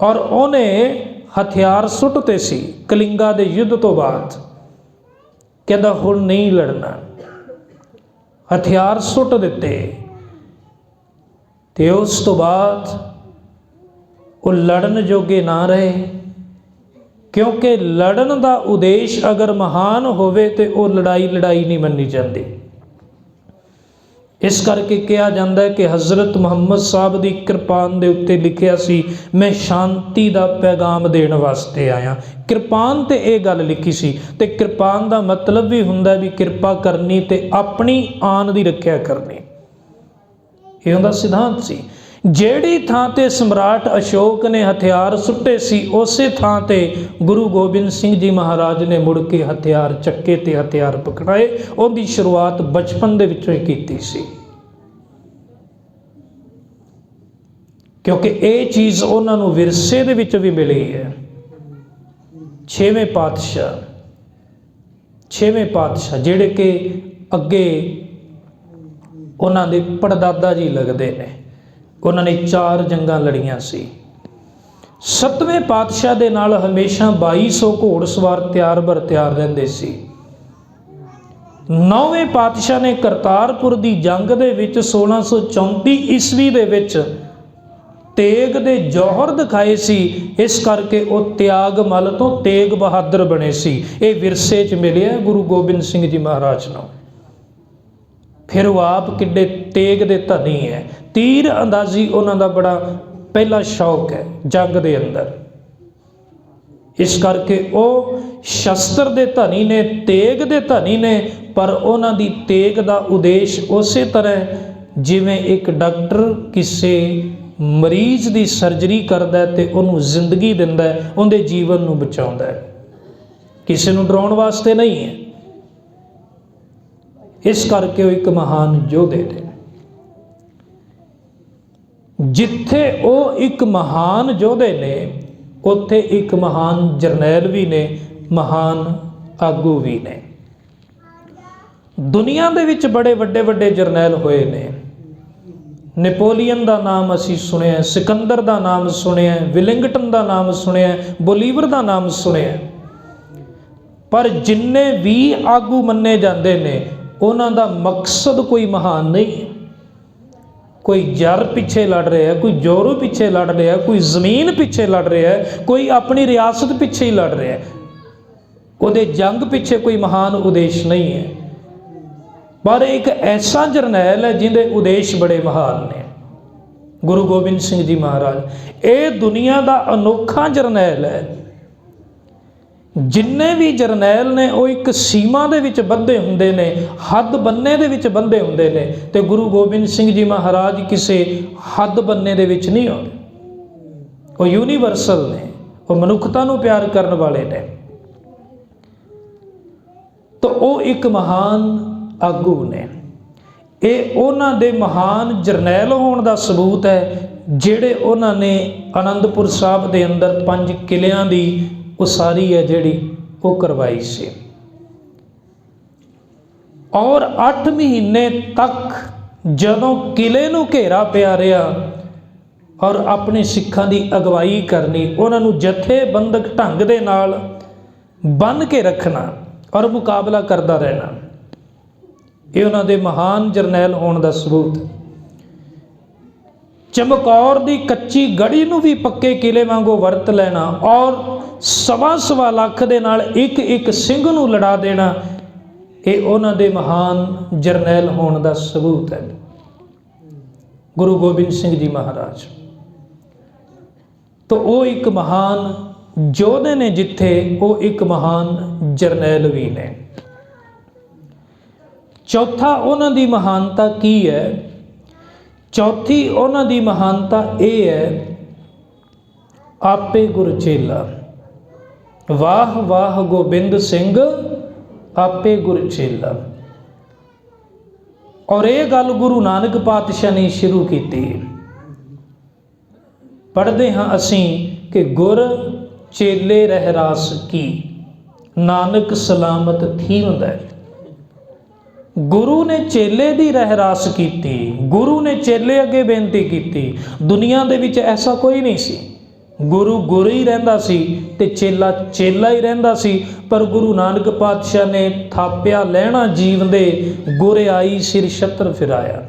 [SPEAKER 1] और उन्हें हथियार सुटते सी कलिंगा के युद्ध तो बाद, कहता हुण नहीं लड़ना, हथियार सुट दिते ते उस तो बाद वो लड़न जोगे ना रहे, क्योंकि लड़न का उद्देश अगर महान होवे तो वो लड़ाई नहीं मन्नी जाती। इस करके कहा जाता है कि हज़रत मुहम्मद साहब की कृपान के उत्ते लिखिया सी, मैं शांति का पैगाम देने वास्ते आया। कृपान ते ये गल लिखी सी, ते कृपान का मतलब भी हुंदा भी कृपा करनी ते अपनी आन की रख्या करनी, ये उनका सिद्धांत सी। जेड़ी थां ते सम्राट अशोक ने हथियार सुट्टे सी, उस थां ते गुरु गोबिंद सिंह जी महाराज ने मुड़ के हथियार चक्के ते हथियार पकड़ाए। उनकी शुरुआत बचपन दे विचों ही कीती सी, क्योंकि ये चीज़ उन्होंने विरसे दे विच भी मिली है। छेवें पातशाह जिहड़े कि अगे उन्होंने पड़दादा जी लगते हैं, उन्होंने 4 जंगां लड़ियां सी। 7वें पातशाह दे नाल हमेशा 2200 घोड़सवार तैयार बर तैयार रहंदे सी। 9वें पातशाह ने करतारपुर की जंग दे विच 1634 ईस्वी दे विच तेग दे जौहर दिखाए सी, इस करके वो त्याग मल तो तेग बहादुर बने सी। ये विरसे च मिले गुरु गोबिंद सिंह जी महाराज नूं। फिर वो आप किड्डे तेग दे धनी है, तीर अंदाजी उन्हों का बड़ा पहला शौक है जंग दे अंदर। इस करके वो शस्त्र दे धनी ने, तेग दे धनी ने, पर उन्हां दी तेग दा उद्देश उस तरह जिवें एक डॉक्टर किसी मरीज की सर्जरी करता है तो उन्होंने जिंदगी दिंदा है, उनके जीवन को बचाउंदा है, किसी को डराउण वास्ते नहीं है। इस करके वो एक महान योधे ने। जिथे वो एक महान योधे ने उत्थे एक महान जरनैल भी ने, महान आगू भी ने। दुनिया दे विच बड़े वड्डे वड्डे जरनैल होए ने। नेपोलियन का नाम असी सुनिया, सिकंदर का नाम सुनिया, विलिंगटन का नाम सुनिया, बोलीवर का नाम सुनिया, पर जिन्ने भी आगू मन्ने जाते हैं उन्हां दा मकसद कोई महान नहीं है। कोई जर पिछे लड़ रहा है, कोई जोरों पिछे लड़ रहा है, कोई जमीन पिछे लड़ रहा है, कोई अपनी रियासत पिछे ही लड़ रहा है, उहदे जंग पिछे कोई महान उद्देश्य नहीं है। पर एक ऐसा जरनैल है जिंदे उद्देश्य बड़े महान ने, गुरु गोबिंद सिंह जी महाराज। ये दुनिया का अनोखा जरनैल है। जिन्ने भी जरनैल ने वो एक सीमा दे विच बंधे हुंदे ने, हद बन्ने दे विच बंधे हुंदे ने, ते गुरु गोबिंद सिंह जी महाराज किसी हद बन्ने दे विच नहीं होंदे। वो यूनीवर्सल ने, वो मनुखता नूं प्यार करने वाले ने। तो वो एक महान आगू ने। ये उन्हां दे महान जरनैल होने का सबूत है जिहड़े उन्होंने आनंदपुर साहब के अंदर 5 किलियां की उसारी है जिहड़ी वो करवाई सी, और 8 महीने तक जदों किले नूं घेरा पिया रहा और अपने सिखां की अगवाई करनी, उन्होंने जथेबंदक ढंग दे नाल बन के रखना और मुकाबला करता रहना, ये उन्होंने महान जरनैल होने का सबूत। चमकौर की कच्ची गढ़ी नूं भी पक्के किले वांगू वरत लेना और 1.25 लाख दे नाल एक एक सिंह नूं लड़ा देना, ये उन्होंने महान जरनैल होने का सबूत है। गुरु गोबिंद सिंह जी महाराज तो वो एक महान योधे ने, जिथे वो एक महान जरनैल भी ने। चौथा उन्हां दी महानता की है? चौथी उन्हां दी महानता ये है, आपे गुर चेला। वाह वाह गोबिंद सिंह आपे गुर चेला। और ये गल गुरु नानक पातशाह ने शुरू की। पढ़ते हाँ असी कि गुर चेले रहरास की, नानक सलामत थी हुंदा है। गुरु ने चेले दी रहरास की, गुरु ने चेले अगे बेनती की। दुनिया दे विच ऐसा कोई नहीं सी। गुरु गुरु ही रहिंदा सी ते चेला चेला ही रहिंदा सी, पर गुरु नानक पातशाह ने थापिया लहना जीव दे, गुर आई सिर छत्र फिराया।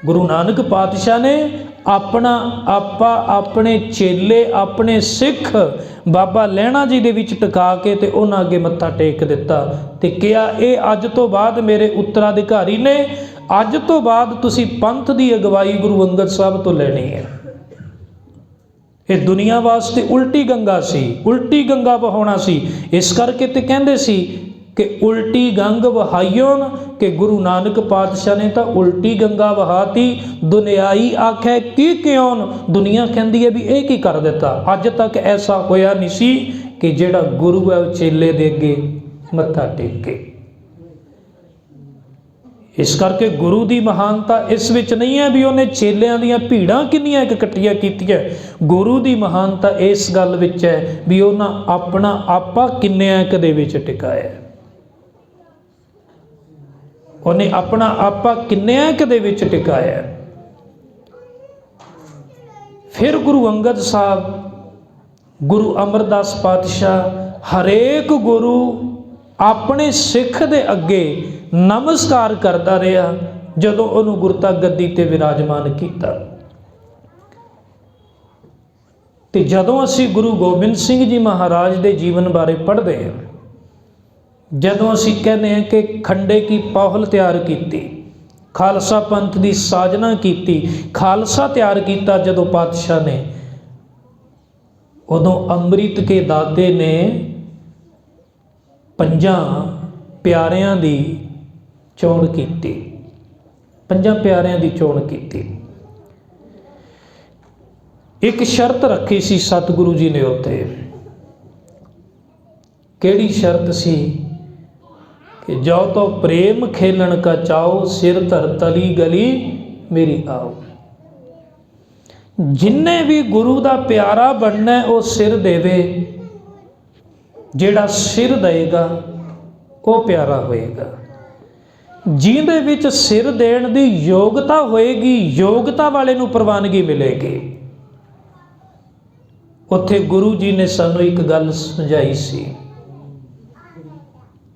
[SPEAKER 1] गुरु नानक पातशाह ने अपना आपा, अपने चेले, अपने सिख बाबा लहणा जी दे विच टका के ते उन्हां अगे मत्था टेक दिता ते कहा, ये अज तो बाद मेरे उत्तराधिकारी ने, अज तो बाद तुसी पंथ की अगवाई गुरु अंगद साहब तो लेनी है। ये दुनिया वास्ते उल्टी गंगा सी, उल्टी गंगा वहाउणा सी। इस करके ते कहंदे सी कि उल्टी गंग वहाइयों, कि गुरु नानक पातशाह ने तो उल्टी गंगा वहाती, दुनियाई आखे की क्यों। दुनिया कहती है भी ये की कर दिता। अज तक ऐसा होया नहीं सी कि जेड़ा गुरु है वो चेले दे अगे मत्था टेके। इस करके गुरु की महानता इस विच नहीं है भी उन्हें चेलियां दीयां भीड़ां किन्नियां इकट्ठियां कीतियां। गुरु की महानता इस गल विच है भी उन्हां अपना आपा किन्नियां इक दे विच टिकाया। उन्हें अपना आपा किन्नियां इक दे विच टिकाया। फिर गुरु अंगद साहब, गुरु अमरदास पातशाह, हरेक गुरु अपने सिख दे अगे नमस्कार करता रहा जदों उन्होंने गुरता गद्दी ते विराजमान किया। ते जदों असी गुरु गोबिंद सिंह जी महाराज के जीवन बारे पढ़ते हैं, जदों असी कहते हैं कि खंडे की पहल तैयार की, खालसा पंथ की साजना की, खालसा तैयार किया जदों पातशाह ने, उदों अमृत के दाते ने 5 प्यारियां दी चोण कीती, 5 प्यारियां दी चोण कीती। एक शर्त रखी सी सतगुरु जी ने उत्थे। केड़ी शर्त सी कि जो तो प्रेम खेलन का चाओ, सिर धर तली गली मेरी आओ। जिन्ने भी गुरु दा प्यारा बनना वो सिर देवे, जेड़ा सिर देगा वो प्यारा होएगा। जिंदे विच सिर देण दी योग्यता होएगी, योग्यता वाले नूं प्रवानगी मिलेगी। उत्थे गुरु जी ने सानू एक गल समझाई सी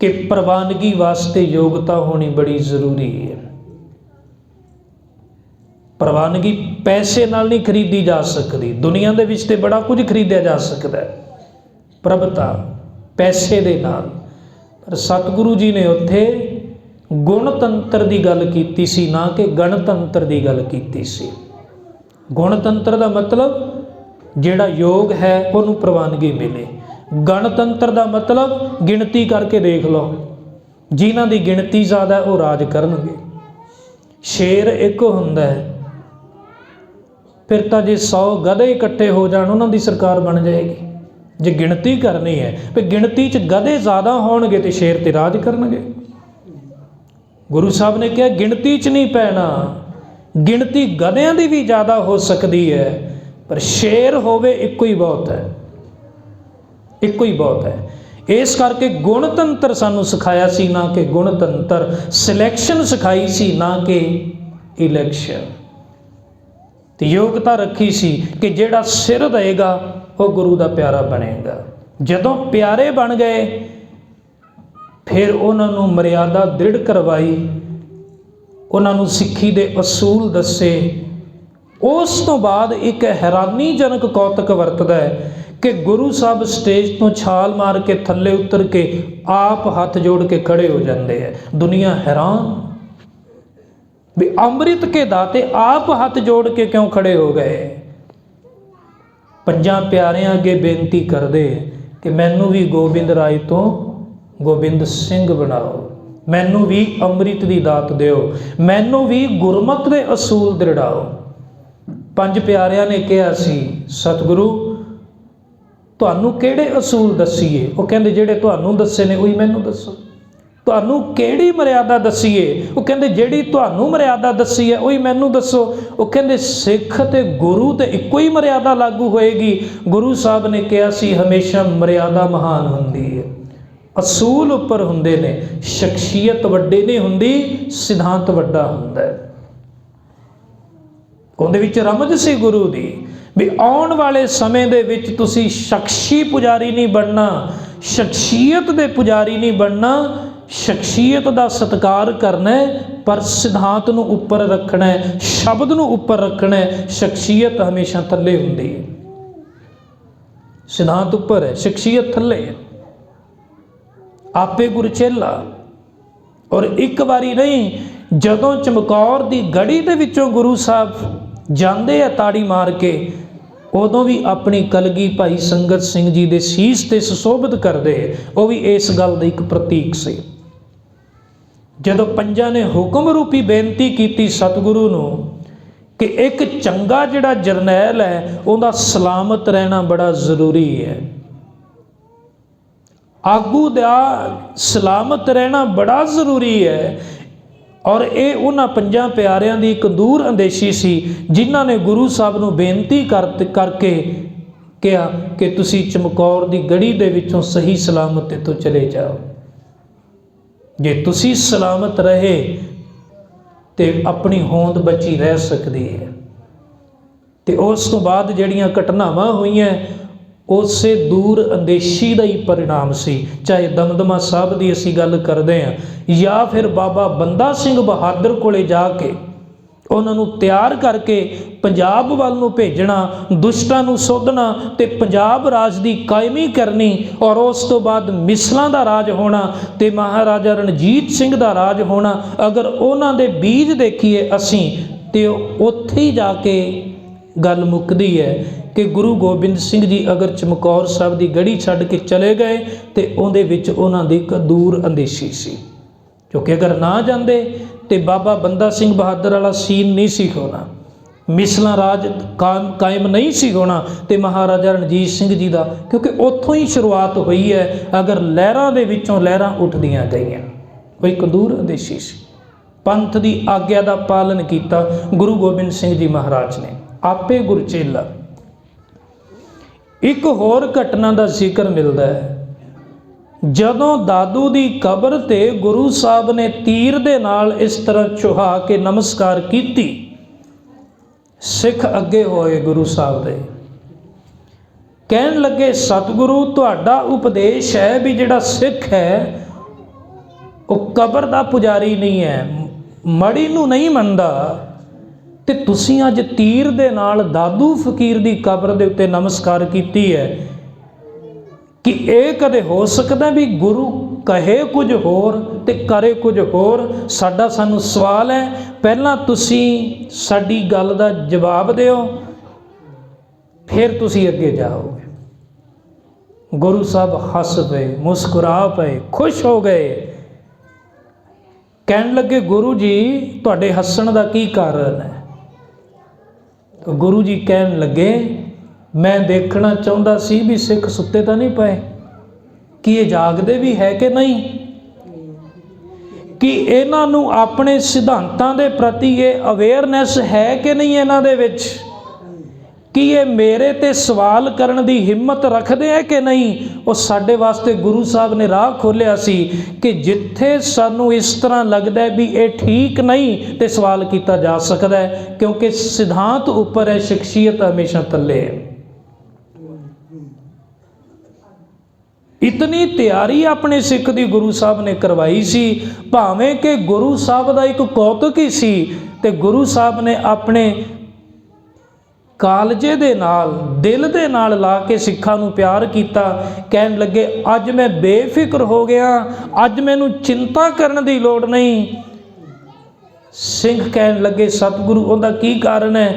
[SPEAKER 1] कि प्रवानगी वास्ते योग्यता होनी बड़ी जरूरी है। प्रवानगी पैसे नाल नहीं खरीदी जा सकती। दुनिया दे विच ते बड़ा कुछ खरीदिया जा सकता है, प्रभता पैसे दे नाल। पर सतगुरु जी ने उत्थे गुणतंत्र की गल कीती सी, ना कि गणतंत्र की गल कीती सी। गुणतंत्र का मतलब जिहड़ा योग है उन्होंने प्रवानगी मिले। गणतंत्र का मतलब गिणती करके देख लो, जिन्हां दी गिणती ज़्यादा है वो राज करनगे। शेर एक हुंदा है, फिर तो जे 100 गधे इकट्ठे हो जाण उन्हां दी सरकार बन जाएगी। जे गिणती करनी है फिर गिणती च गधे ज़्यादा होणगे तो शेर ते राज करनगे। गुरु साहब ने कहा गिणती च नहीं पैना, गिणती गधियां दी भी ज़्यादा हो सकती है, पर शेर होवे इको ही बहुत है, इको ही बहुत है। इस करके गुणतंत्र सानू सिखाया सी, ना कि गुणतंत्र। सिलैक्शन सिखाई सी, ना कि इलैक्शन। तो योग्यता रखी सी कि जेड़ा सिर देगा वो गुरु का प्यारा बनेगा। जदों प्यारे बन गए फिर उन्होंने मर्यादा दृढ़ करवाई, उन्होंने सिक्खी दे असूल दसे। उस तो बाद एक हैरानीजनक कौतक वरतदा है कि गुरु साहब स्टेज तो छाल मार के थले उतर के आप हाथ जोड़ के खड़े हो जाते हैं। दुनिया हैरान भी अमृत के दाते आप हाथ जोड़ के क्यों खड़े हो गए। 5 प्यारियां अगे बेनती करदे कि मैनू भी गोबिंद राय तो गोबिंद सिंह बनाओ, मैनू भी अमृत की दात दिओ, मैनू भी गुरमत के असूल दृढ़ाओ। 5 प्यारियां ने कहा सी सतगुरु तुहानू किहड़े असूल दसीए। वो कहंदे जिहड़े तुहानू दसे ने उही मैनू दसो। तुहानू किहड़ी मर्यादा दसीए। वो कहंदे जिहड़ी तुहानू मर्यादा दसी है उही मैनू दसो। वो कहंदे सिख ते गुरु ते इक्को ही मर्यादा लागू होएगी। गुरु साहब ने कहा सी हमेशा मर्यादा महान हुंदी है, असूल उपर हुंदे ने, शख्सियत वड्डी नहीं हुंदी, सिद्धांत वड्डा हुंदा है। उहदे विच रमज सी गुरु दी भी आउण वाले समय दे विच तुसी शख्सी पुजारी नहीं बनना, शख्सियत दे पुजारी नहीं बनना। शख्सियत का सत्कार करना है पर सिद्धांत नूं उपर रखना है, शब्द नूं उपर रखना है। शख्सियत हमेशा थल्ले हुंदी है, सिद्धांत उपर है, शख्सियत थल्ले है। आपे गुरचेला। और एक बारी नहीं, जदों चमकौर की गढ़ी दे विचों गुरु साहब जाते हैं ताड़ी मार के, उदों भी अपनी कलगी भाई संगत सिंह जी के सीस ते सुशोभित करते। वो भी इस गल का एक प्रतीक से जदों 5 ने हुक्म रूपी बेनती की सतगुरु नूं कि एक चंगा जिहड़ा जरनैल है उहदा सलामत रहना बड़ा जरूरी है, आगू दा सलामत रहना बड़ा जरूरी है। और ये उन्हां 5 प्यारियां दी एक दूर अंदेशी सी जिन्हां ने गुरु साहब नूं बेनती करके कहा कि तुसी चमकौर दी गढ़ी दे विचों सही सलामत तो चले जाओ। जे तुसी सलामत रहे तो अपनी होंद बची रह सकती है। तो उस तो बाद जड़ियाँ घटनावां हुईयां उसे दूर अंदेशी का ही परिणाम सी। चाहे दमदमा साहब की असी गल करते हैं या फिर बाबा बंदा सिंह बहादुर कोले जाके उन्होंने तैयार करके पंजाब वाल नूं भेजना, दुष्टां नूं सोधना ते पंजाब राज की कायमी करनी। और उस तो बाद मिसलों का राज होना ते महाराजा रणजीत सिंह का राज होना। अगर उन्हां दे बीज देखीए असी तो उत्थे ही जाके गल मुकदी है कि गुरु गोबिंद सिंह जी अगर चमकौर साहब की गढ़ी छड्ड के चले गए तो उहदे विच उन्हां दी एक दूर अंदेशी सी, क्योंकि अगर ना जाते तो बाबा बंदा सिंह बहादुर वाला सीन नहीं सी होना, मिसला राज कायम नहीं सी होना, तो महाराजा रणजीत सिंह जी का, क्योंकि उत्थों ही शुरुआत हुई है। अगर लहरां दे विचों लहरां उठदियां गईयां, वो एक दूर अंदेशी सी। पंथ की आग्या का पालन किया गुरु गोबिंद सिंह जी महाराज ने, आपे गुरचेला। एक होर घटना का जिक्र मिलता है, जदों दादू की कबर ते गुरु साहब ने तीर दे नाल इस तरह चुहा के नमस्कार की, सिख अगे होए गुरु साहब दे, कहन लगे सतगुरु तुहाडा उपदेश है भी जिहड़ा सिख है वो कबर का पुजारी नहीं है, मड़ी नूं नहीं मनदा, ते तुसीं अज तीर दे नाल दादू फकीर दी कबर दे उत्ते नमस्कार कीती है, कि ये कदे हो सकदा भी गुरु कहे कुछ होर ते करे कुछ होर। साडा सानू सवाल है, पहलां तुसीं साडी गल दा जवाब दिओ, फिर तुसीं अगे जाओगे। गुरु साहब हस पे, मुस्कुरा पे, खुश हो गए, कहन लगे गुरु जी तुहाडे हसण दा की कारण है? तो गुरु जी कहन लगे मैं देखना चाहता सी भी सिख सुते तो नहीं पाए, कि ये जागदे भी है कि नहीं, कि इन्हां नूं अपने सिद्धांतां दे प्रति ये अवेयरनैस है कि नहीं इन्हां दे विच, कि ये मेरे ते सवाल करन दी हिम्मत रखते हैं कि नहीं। और साडे वास्ते गुरु साहब ने राह खोलिया सी कि जिथे सानू इस तरह लगता है भी ये ठीक नहीं तो सवाल किया जा सकता है, क्योंकि सिद्धांत उपर है, शख्सियत हमेशा थले है। इतनी तैयारी अपने सिख दी गुरु साहब ने करवाई सी, भावें कि गुरु साहब का एक कौतुक ही सी, ते गुरु साहब ने अपने कालजे दे नाल दिल दे नाल ला के सिखां नूं प्यार किया। कहन लगे अज मैं बेफिक्र हो गया, अज मैनू चिंता करने की लोड़ नहीं। सिंह कहन लगे सतगुरु उहदा की कारण है,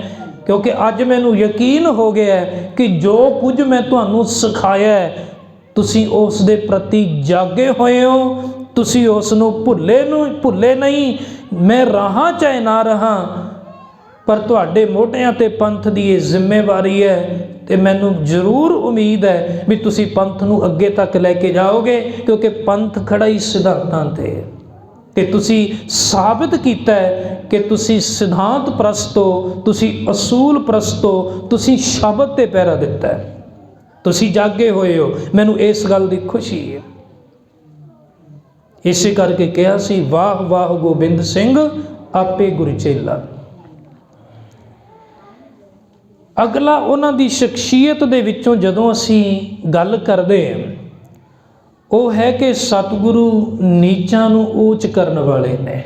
[SPEAKER 1] क्योंकि अज मैनू यकीन हो गया है कि जो कुछ मैं तुहानू सिखाया है तुसी उस दे प्रति जागे होए हो, तुसी उस नूं भुले नहीं। मैं रहा चाहे ना रहा, पर तुहाडे मोढियां ते पंथ दी ये जिम्मेवारी है, ते मैनू जरूर उम्मीद है भी तुसी पंथ नूं अगे तक लैके जाओगे, क्योंकि पंथ खड़ा ही सिद्धांतां ते है। ते तुसी साबित कीता है कि तुसी सिद्धांत प्रस्त हो, तुसी असूल प्रस्त हो, तुसी शब्द ते पैरा दिता है, तुसी जागे होए हो। मैनू इस गल दी खुशी है, इसे करके कहा सी वाह वाह गोबिंद सिंह आपे गुरचेला। अगला उन्हां दी शख्सियत दे विचों जदों असीं गल करदे हां, वो है कि सतगुरु नीचां नूं ऊच करन वाले ने।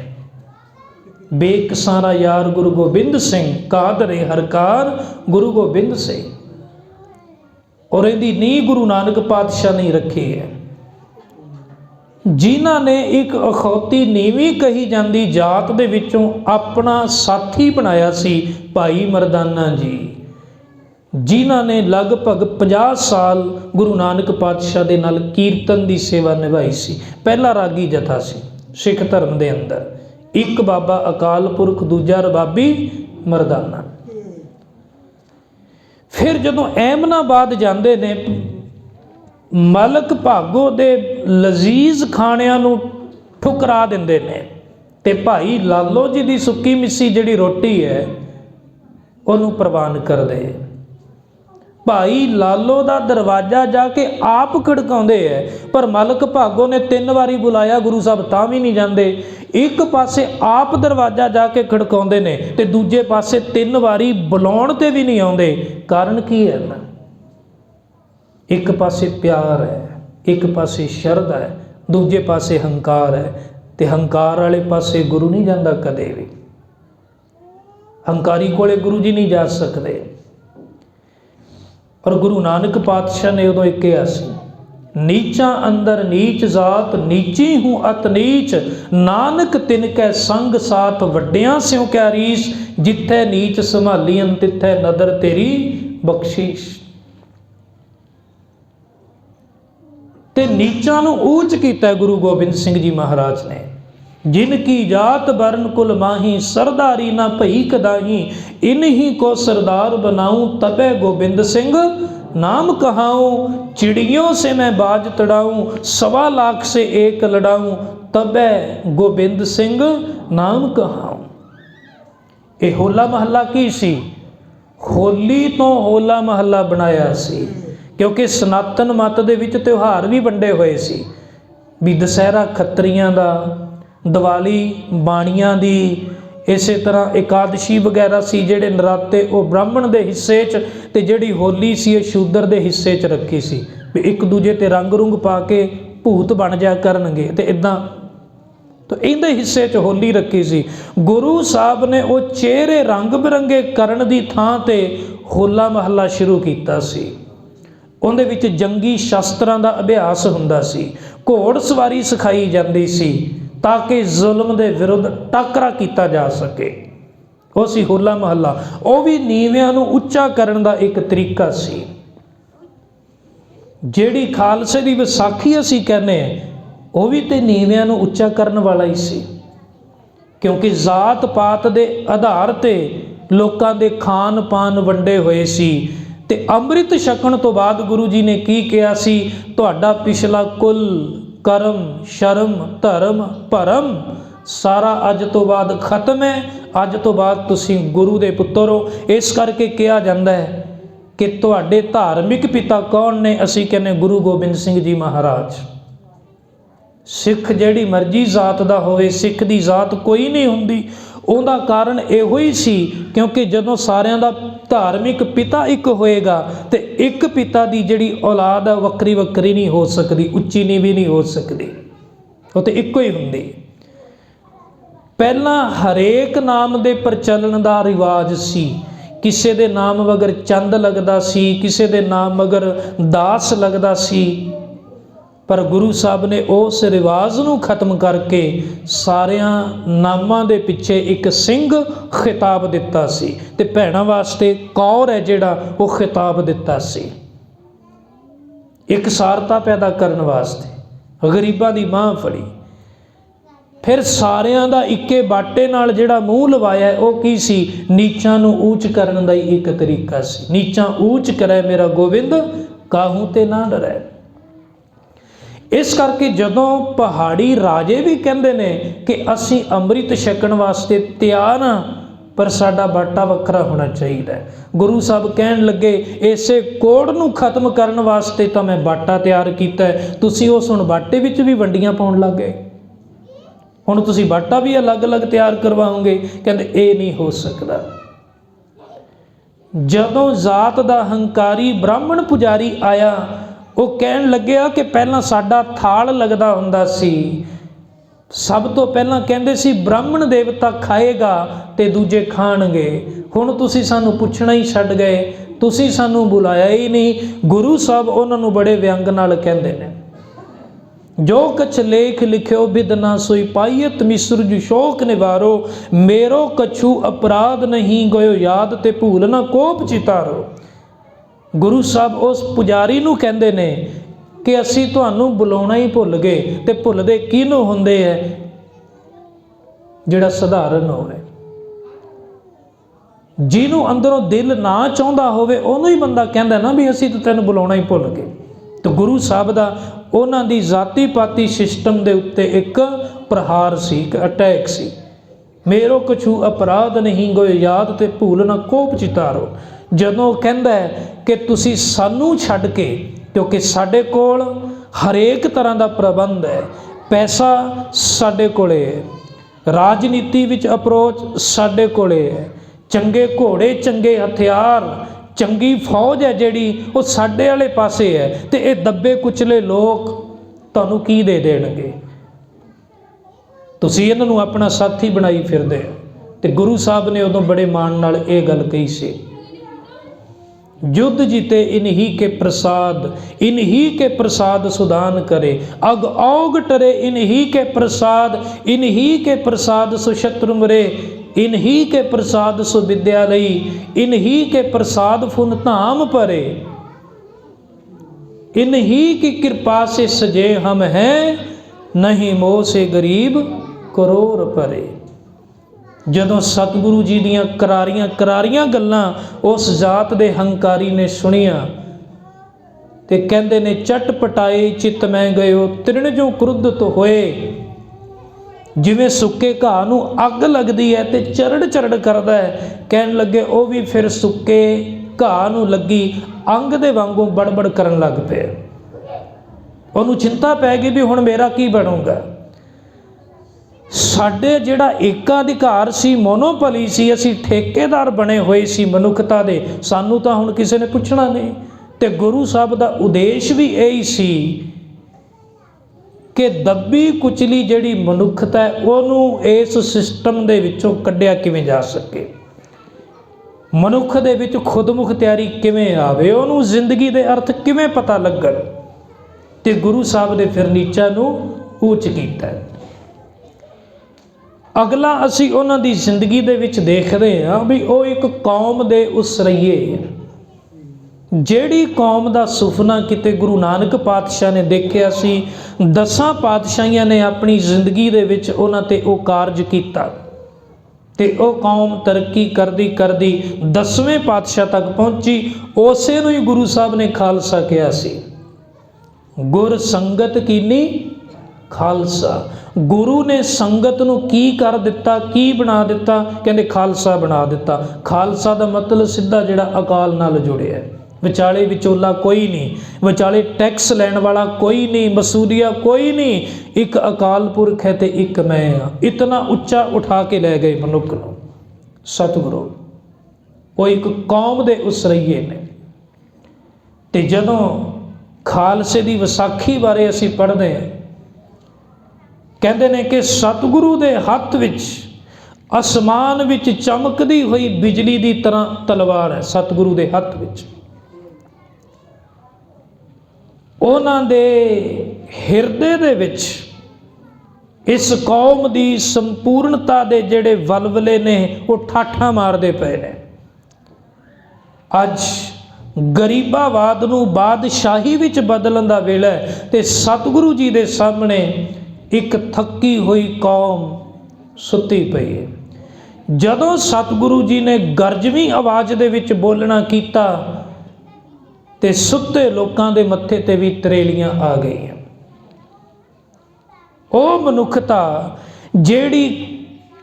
[SPEAKER 1] बेकसारा यार गुरु गोबिंद सिंह, कादरे हरकार गुरु गोबिंद सिंह, और इहदी नींह गुरु नानक पातशाह ने रखी है, जिन्हां ने एक अखौती नीवी कही जाती जात दे विचों अपना साथी बनाया सी भाई मरदाना जी, जिन्हां ने लगभग 50 साल गुरु नानक पातशाह दे नाल कीर्तन की सेवा निभाई सी। पहला रागी जथा सी सिख धर्म दे अंदर, एक बाबा अकाल पुरख, दूजा रबाबी मरदाना। फिर जदों एमनाबाद जाते ने, मलक भागो दे लजीज खाणियां नूं ठुकरा दिंदे ने, ते भाई लालो जी की सुक्की मिस्सी जिहड़ी रोटी है उहनूं प्रवान करदे। भाई लालो दा दरवाजा जाके आप खड़काउंदे है, पर मलक भागो ने 3 वारी बुलाया, गुरु साहब तां भी नहीं जाते। एक पासे आप दरवाजा जाके खड़काउंदे ने ते दूजे पासे 3 वारी बुलाउण ते भी नहीं आउंदे। कारण की है ना? एक पासे प्यार है, एक पासे शरधा है, दूजे पासे हंकार है, ते हंकार वाले पासे गुरु नहीं जाता कदे भी। हंकारी कोले गुरु जी नहीं जा सकते। और गुरु नानक पातशाह ने उदों एक कहा सी, नीचा अंदर नीच जात, नीची हूँ अत नीच, नानक तिनकै संग साथ वड्डियां स्यों क्या रीस, जिथे नीच संभालीअन तिथे नदर तेरी ਬਖਸ਼ਿਸ਼। ਤੇ ਨੀਚਾਂ ਨੂੰ ਊਚ ਕੀਤਾ ਗੁਰੂ ਗੋਬਿੰਦ ਸਿੰਘ ਜੀ ਮਹਾਰਾਜ ਨੇ। जिन की जात वर्ण कुल माही, सरदारी ना भई कदाही, इन्हीं को सरदार बनाऊं, तबे गोबिंद सिंह नाम कहाऊं। चिड़ियों से मैं बाज तड़ाऊं, 1.25 लाख से एक लड़ाऊं, तबे गोबिंद सिंह नाम कहाऊं। ये होला महला की सी? होली तो होला महला बनाया सी, क्योंकि सनातन मत दे विच त्योहार भी वंडे होए सी भी दशहरा खत्रियां दा, दिवाली बाणियां दी, इसे तरह एकादशी वगैरह सी जेड़े नराते वो ब्राह्मण दे हिस्से च, ते जेड़ी होली सी शूदर दे हिस्से च रखी सी भी एक दूजे ते रंग रुंग पा के भूत बन जा करनगे, ते इदां तो इहदे हिस्से च होली रखी सी। गुरु साहब ने वो चेहरे रंग बिरंगे करन दी थां ते होला महला शुरू कीता सी। उहदे विच जंगी शस्त्रां दा अभ्यास हुंदा सी, घोड़ सवारी सिखाई जांदी सी ताकि जुल्म के विरुद्ध टाकरा किया जा सके। वो सी होला महला। वह भी नीवियां नूं उच्चा करन दा एक तरीका सी। जिहड़ी खालसे दी विसाखी असीं कहने वो भी तो नीवियां नूं उच्चा करन वाला ही सी, क्योंकि जात पात दे आधार ते लोकां दे खान पान वंडे होए सी। ते अमृत छकण तो बाद गुरु जी ने की कहा सी, तुहाडा पिछला कुल करम शर्म धर्म भरम सारा अज तो बाद खत्म है, अज तो बाद तुसी गुरु दे पुत्तर हो। इस करके कहा जाता है कि तुहाडे धार्मिक पिता कौन ने? असी कहने गुरु गोबिंद सिंह जी महाराज। सिख जिहड़ी मर्जी जात दा होवे, सिख दी जात कोई नहीं हुंदी। उहदा कारण इहो ही सी क्योंकि जदों सारियां दा धार्मिक पिता एक होएगा तो एक पिता की जिहड़ी औलाद है वक्री वक्री नहीं हो सकती, उच्ची नीवी नहीं हो सकती, वो तो इक्को ही हुंदी। पहला हरेक नाम दे प्रचलन दा रिवाज सी। किसे दे नाम मगर चंद लगदा सी, किसे दे नाम मगर दास लगदा सी, पर गुरु साहब ने उस रिवाज नूं खत्म करके सारियां नामां दे पिछे एक सिंह खिताब दिता सी, ते भैणां वास्ते कौर है जिहड़ा वो खिताब दिता सी। एक सारता पैदा करन वास्ते गरीबां दी बांह फड़ी। फिर सारियां दा इक्के बाटे नाल जिहड़ा मूँह लवाया वो की सी? नीचां नूं ऊच करन दा ही एक तरीका सी। नीचां ऊच करे मेरा गोबिंद, काहू ते ना डरै। इस करके जदों पहाड़ी राजे भी कहते हैं कि असी अमृत छकण वास्ते तैयार हाँ, पर साडा बाटा वखरा होना चाहिए। गुरु साहब कहन लगे इसे कोड़ नूं खत्म करन वास्ते तो मैं बाटा तैयार किया है, तुसी उस हुण बाटे विच भी वंडियां पाउण लग गए, हुण तुसी बाटा भी अलग अलग तैयार करवाओगे। कहते ये नहीं हो सकता। जदों जात दा हंकारी ब्राह्मण पुजारी आया, वो कहन लग्या कि पहला साडा थाल लगदा हुंदा सी, सब तो पहला कहंदे सी ब्राह्मण देवता खाएगा ते दूजे खाणगे। हुण तुसी सानू पुछना ही छड्ड गए, तुसी सानू बुलाया ही नहीं। गुरु साहब उन्हां नूं बड़े व्यंग नाल कहंदे ने, जो कछ लेख लिखियो बिद ना सोई पाइयत, मिस्र जु शोक निवारो, मेरो कछु अपराध नहीं गयो याद, ते भूल ना कोप चितारो। गुरु साहब उस पुजारी नूं कहंदे ने कि असी तुहानूं बुलाउणा ही भुल गए, ते भुलदे किहनूं हुंदे है? जिहड़ा सधारण होवे, जिहनूं अंदरों दिल ना चाहुंदा होवे उहनूं ही बंदा कहंदा ना भी असी तो तैनूं बुलाउणा ही भुल गए। तो गुरु साहब दा उन्हां दी जाति पाती सिस्टम दे उत्ते एक प्रहार सी, एक अटैक सी। मेरो कछु अपराध नहीं गयो याद, ते भूल ना कोप चितारो। जदों कहंदा है कि तुसी सानू छड्ड के, क्योंकि साडे कोल हरेक तरह का प्रबंध है, पैसा साडे कोले है, राजनीति विच अप्रोच साडे कोले है, चंगे घोड़े चंगे हथियार चंगी फौज है जिहड़ी वो साडे वाले पासे है, तो ये दबे कुचले लोग तुहानूं की दे देणगे? तुसीं इन्हां नूं अपना साथी बनाई फिरदे हो। ते गुरु साहब ने उदों बड़े मान नाल ये गल कही सी, युद्ध जीते इन्हीं के प्रसाद, इन्हीं के प्रसाद सुदान करे, अग औग टरे इन्हीं के प्रसाद, इन्हीं के प्रसाद सुशत्रु मरे। इन्हीं के प्रसाद सो विद्यालयी, इन्हीं के प्रसाद फुन धाम परे, इन्हीं की कृपा से सजे हम हैं, नहीं मोह से गरीब करोड़ परे। ਜਦੋਂ ਸਤਿਗੁਰੂ ਜੀ ਦੀਆਂ ਕਰਾਰੀਆਂ ਗੱਲਾਂ ਉਸ ਜਾਤ ਦੇ ਹੰਕਾਰੀ ਨੇ ਸੁਣੀਆਂ ਤੇ ਕਹਿੰਦੇ ਨੇ ਚਟ ਪਟਾਏ ਚਿੱਤ ਮੈਂ ਗਇਓ ਤ੍ਰਿਣ ਜੋ ਕ੍ਰੁੱਧਤ ਹੋਏ। ਜਿਵੇਂ ਸੁੱਕੇ ਘਾਹ ਨੂੰ ਅੱਗ ਲੱਗਦੀ ਹੈ ਤੇ ਚਰੜ ਕਰਦਾ ਹੈ, ਕਹਿਣ ਲੱਗੇ ਉਹ ਵੀ ਫਿਰ ਸੁੱਕੇ ਘਾਹ ਨੂੰ ਲੱਗੀ ਅੰਗ ਦੇ ਵਾਂਗੂ ਬੜਬੜ ਕਰਨ ਲੱਗ ਪਏ। ਉਹਨੂੰ ਚਿੰਤਾ ਪੈ ਗਈ ਵੀ ਹੁਣ ਮੇਰਾ ਕੀ ਬਣੂਗਾ। ਸਾਡੇ ਜਿਹੜਾ ਏਕਾਧਿਕਾਰ ਸੀ, ਮੋਨੋਪੋਲੀ ਸੀ, ਅਸੀਂ ਠੇਕੇਦਾਰ ਬਣੇ ਹੋਏ ਸੀ ਮਨੁੱਖਤਾ ਦੇ, ਸਾਨੂੰ ਤਾਂ ਹੁਣ ਕਿਸੇ ਨੇ ਪੁੱਛਣਾ ਨਹੀਂ। ਤੇ ਗੁਰੂ ਸਾਹਿਬ ਦਾ ਉਦੇਸ਼ ਵੀ ਇਹੀ ਸੀ ਕਿ ਦੱਬੀ ਕੁਚਲੀ ਜਿਹੜੀ ਮਨੁੱਖਤਾ ਹੈ ਉਹਨੂੰ ਇਸ ਸਿਸਟਮ ਦੇ ਵਿੱਚੋਂ ਕੱਢਿਆ ਕਿਵੇਂ ਜਾ ਸਕੇ, ਮਨੁੱਖ ਦੇ ਵਿੱਚ ਖੁਦਮੁਖਤਿਆਰੀ ਕਿਵੇਂ ਆਵੇ, ਉਹਨੂੰ ਜ਼ਿੰਦਗੀ ਦੇ ਅਰਥ ਕਿਵੇਂ ਪਤਾ ਲੱਗਣ। ਤੇ ਗੁਰੂ ਸਾਹਿਬ ਦੇ ਫਿਰ ਨੀਚਾਂ ਨੂੰ ਉੱਚ ਕੀਤਾ। ਅਗਲਾ ਅਸੀਂ ਉਹਨਾਂ ਦੀ ਜ਼ਿੰਦਗੀ ਦੇ ਵਿੱਚ ਦੇਖਦੇ ਹਾਂ ਵੀ ਉਹ ਇੱਕ ਕੌਮ ਦੇ ਉਸਰਈਏ, ਜਿਹੜੀ ਕੌਮ ਦਾ ਸੁਪਨਾ ਕਿਤੇ ਗੁਰੂ ਨਾਨਕ ਪਾਤਸ਼ਾਹ ਨੇ ਦੇਖਿਆ ਸੀ, 10 ਪਾਤਸ਼ਾਹੀਆਂ ਨੇ ਆਪਣੀ ਜ਼ਿੰਦਗੀ ਦੇ ਵਿੱਚ ਉਹਨਾਂ ਤੇ ਉਹ ਕਾਰਜ ਕੀਤਾ ਤੇ ਉਹ ਕੌਮ ਤਰੱਕੀ ਕਰਦੀ 10ਵੇਂ ਪਾਤਸ਼ਾਹ ਤੱਕ ਪਹੁੰਚੀ। ਉਸੇ ਨੂੰ ਹੀ ਗੁਰੂ ਸਾਹਿਬ ਨੇ ਖਾਲਸਾ ਕਿਹਾ ਸੀ। ਗੁਰ ਸੰਗਤ ਕੀਨੀ ਖਾਲਸਾ। ਗੁਰੂ ਨੇ ਸੰਗਤ ਨੂੰ ਕੀ ਕਰ ਦਿੱਤਾ, ਕੀ ਬਣਾ ਦਿੱਤਾ? ਕਹਿੰਦੇ ਖਾਲਸਾ ਬਣਾ ਦਿੱਤਾ। ਖਾਲਸਾ ਦਾ ਮਤਲਬ ਸਿੱਧਾ ਜਿਹੜਾ ਅਕਾਲ ਨਾਲ ਜੁੜਿਆ, ਵਿਚਾਲੇ ਵਿਚੋਲਾ ਕੋਈ ਨਹੀਂ, ਵਿਚਾਲੇ ਟੈਕਸ ਲੈਣ ਵਾਲਾ ਕੋਈ ਨਹੀਂ, ਮਸੂਲੀਆ ਕੋਈ ਨਹੀਂ, ਇੱਕ ਅਕਾਲ ਪੁਰਖ ਹੈ ਤੇ ਇੱਕ ਮੈਂ ਹਾਂ। ਇਤਨਾ ਉੱਚਾ ਉਠਾ ਕੇ ਲੈ ਗਏ ਮਨੁੱਖ ਨੂੰ ਸਤਿਗੁਰੂ। ਉਹ ਇੱਕ ਕੌਮ ਦੇ ਉਸਰਈਏ ਨੇ। ਤੇ ਜਦੋਂ ਖਾਲਸੇ ਦੀ ਵਿਸਾਖੀ ਬਾਰੇ ਅਸੀਂ ਪੜ੍ਹਦੇ ਹਾਂ, ਕਹਿੰਦੇ ਨੇ ਕਿ ਸਤਿਗੁਰੂ ਦੇ ਹੱਥ ਵਿੱਚ ਅਸਮਾਨ ਵਿੱਚ ਚਮਕਦੀ ਹੋਈ ਬਿਜਲੀ ਦੀ ਤਰ੍ਹਾਂ ਤਲਵਾਰ ਹੈ। ਸਤਿਗੁਰੂ ਦੇ ਹੱਥ ਵਿੱਚ ਉਹਨਾਂ ਦੇ ਹਿਰਦੇ ਦੇ ਵਿੱਚ ਇਸ ਕੌਮ ਦੀ ਸੰਪੂਰਨਤਾ ਦੇ ਜਿਹੜੇ ਵਲਵਲੇ ਨੇ ਉਹ ਠਾਠਾਂ ਮਾਰਦੇ ਪਏ ਨੇ। ਅੱਜ ਗਰੀਬਾਵਾਦ ਨੂੰ ਬਾਦਸ਼ਾਹੀ ਵਿੱਚ ਬਦਲਣ ਦਾ ਵੇਲਾ ਹੈ ਤੇ ਸਤਿਗੁਰੂ ਜੀ ਦੇ ਸਾਹਮਣੇ ਇੱਕ ਥੱਕੀ ਹੋਈ ਕੌਮ ਸੁੱਤੀ ਪਈ ਹੈ। ਜਦੋਂ ਸਤਿਗੁਰੂ ਜੀ ਨੇ ਗਰਜਵੀਂ ਆਵਾਜ਼ ਦੇ ਵਿੱਚ ਬੋਲਣਾ ਕੀਤਾ ਤੇ ਸੁੱਤੇ ਲੋਕਾਂ ਦੇ ਮੱਥੇ ਤੇ ਵੀ ਤਰੇਲੀਆਂ ਆ ਗਈਆਂ। ਉਹ ਮਨੁੱਖਤਾ ਜਿਹੜੀ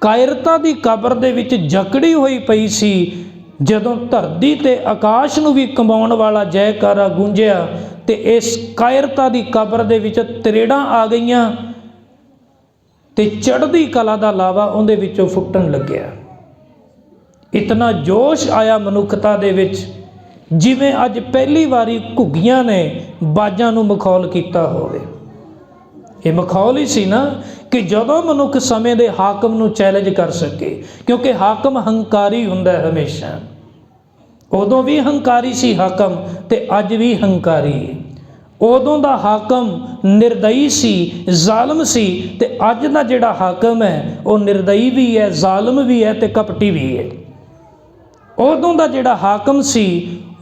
[SPEAKER 1] ਕਾਇਰਤਾ ਦੀ ਕਬਰ ਦੇ ਵਿੱਚ ਜਕੜੀ ਹੋਈ ਪਈ ਸੀ, ਜਦੋਂ ਧਰਤੀ ਤੇ ਆਕਾਸ਼ ਨੂੰ ਵੀ ਕੰਬਾਉਣ ਵਾਲਾ ਜੈਕਾਰਾ ਗੂੰਜਿਆ ਤੇ ਇਸ ਕਾਇਰਤਾ ਦੀ ਕਬਰ ਦੇ ਵਿੱਚ ਤਰੇੜਾਂ ਆ ਗਈਆਂ ਤੇ ਚੜ੍ਹਦੀ ਕਲਾ ਦਾ ਲਾਵਾ ਉਹਦੇ ਵਿੱਚੋਂ ਫੁੱਟਣ ਲੱਗਿਆ। ਇਤਨਾ ਜੋਸ਼ ਆਇਆ ਮਨੁੱਖਤਾ ਦੇ ਵਿੱਚ, ਜਿਵੇਂ ਅੱਜ ਪਹਿਲੀ ਵਾਰੀ ਘੁੱਗੀਆਂ ਨੇ ਬਾਜਾਂ ਨੂੰ ਮਖੌਲ ਕੀਤਾ ਹੋਵੇ। ਇਹ ਮਖੌਲ ਹੀ ਸੀ ਨਾ ਕਿ ਜਦੋਂ ਮਨੁੱਖ ਸਮੇਂ ਦੇ ਹਾਕਮ ਨੂੰ ਚੈਲੰਜ ਕਰ ਸਕੇ, ਕਿਉਂਕਿ ਹਾਕਮ ਹੰਕਾਰੀ ਹੁੰਦਾ ਹਮੇਸ਼ਾ। ਉਦੋਂ ਵੀ ਹੰਕਾਰੀ ਸੀ ਹਾਕਮ ਤੇ ਅੱਜ ਵੀ ਹੰਕਾਰੀ ਹੈ। ਉਦੋਂ ਦਾ ਹਾਕਮ ਨਿਰਦਈ ਸੀ, ਜ਼ਾਲਮ ਸੀ, ਤੇ ਅੱਜ ਦਾ ਜਿਹੜਾ ਹਾਕਮ ਹੈ ਉਹ ਨਿਰਦਈ ਵੀ ਹੈ, ਜ਼ਾਲਮ ਵੀ ਹੈ ਤੇ ਕਪਟੀ ਵੀ ਹੈ। ਉਦੋਂ ਦਾ ਜਿਹੜਾ ਹਾਕਮ ਸੀ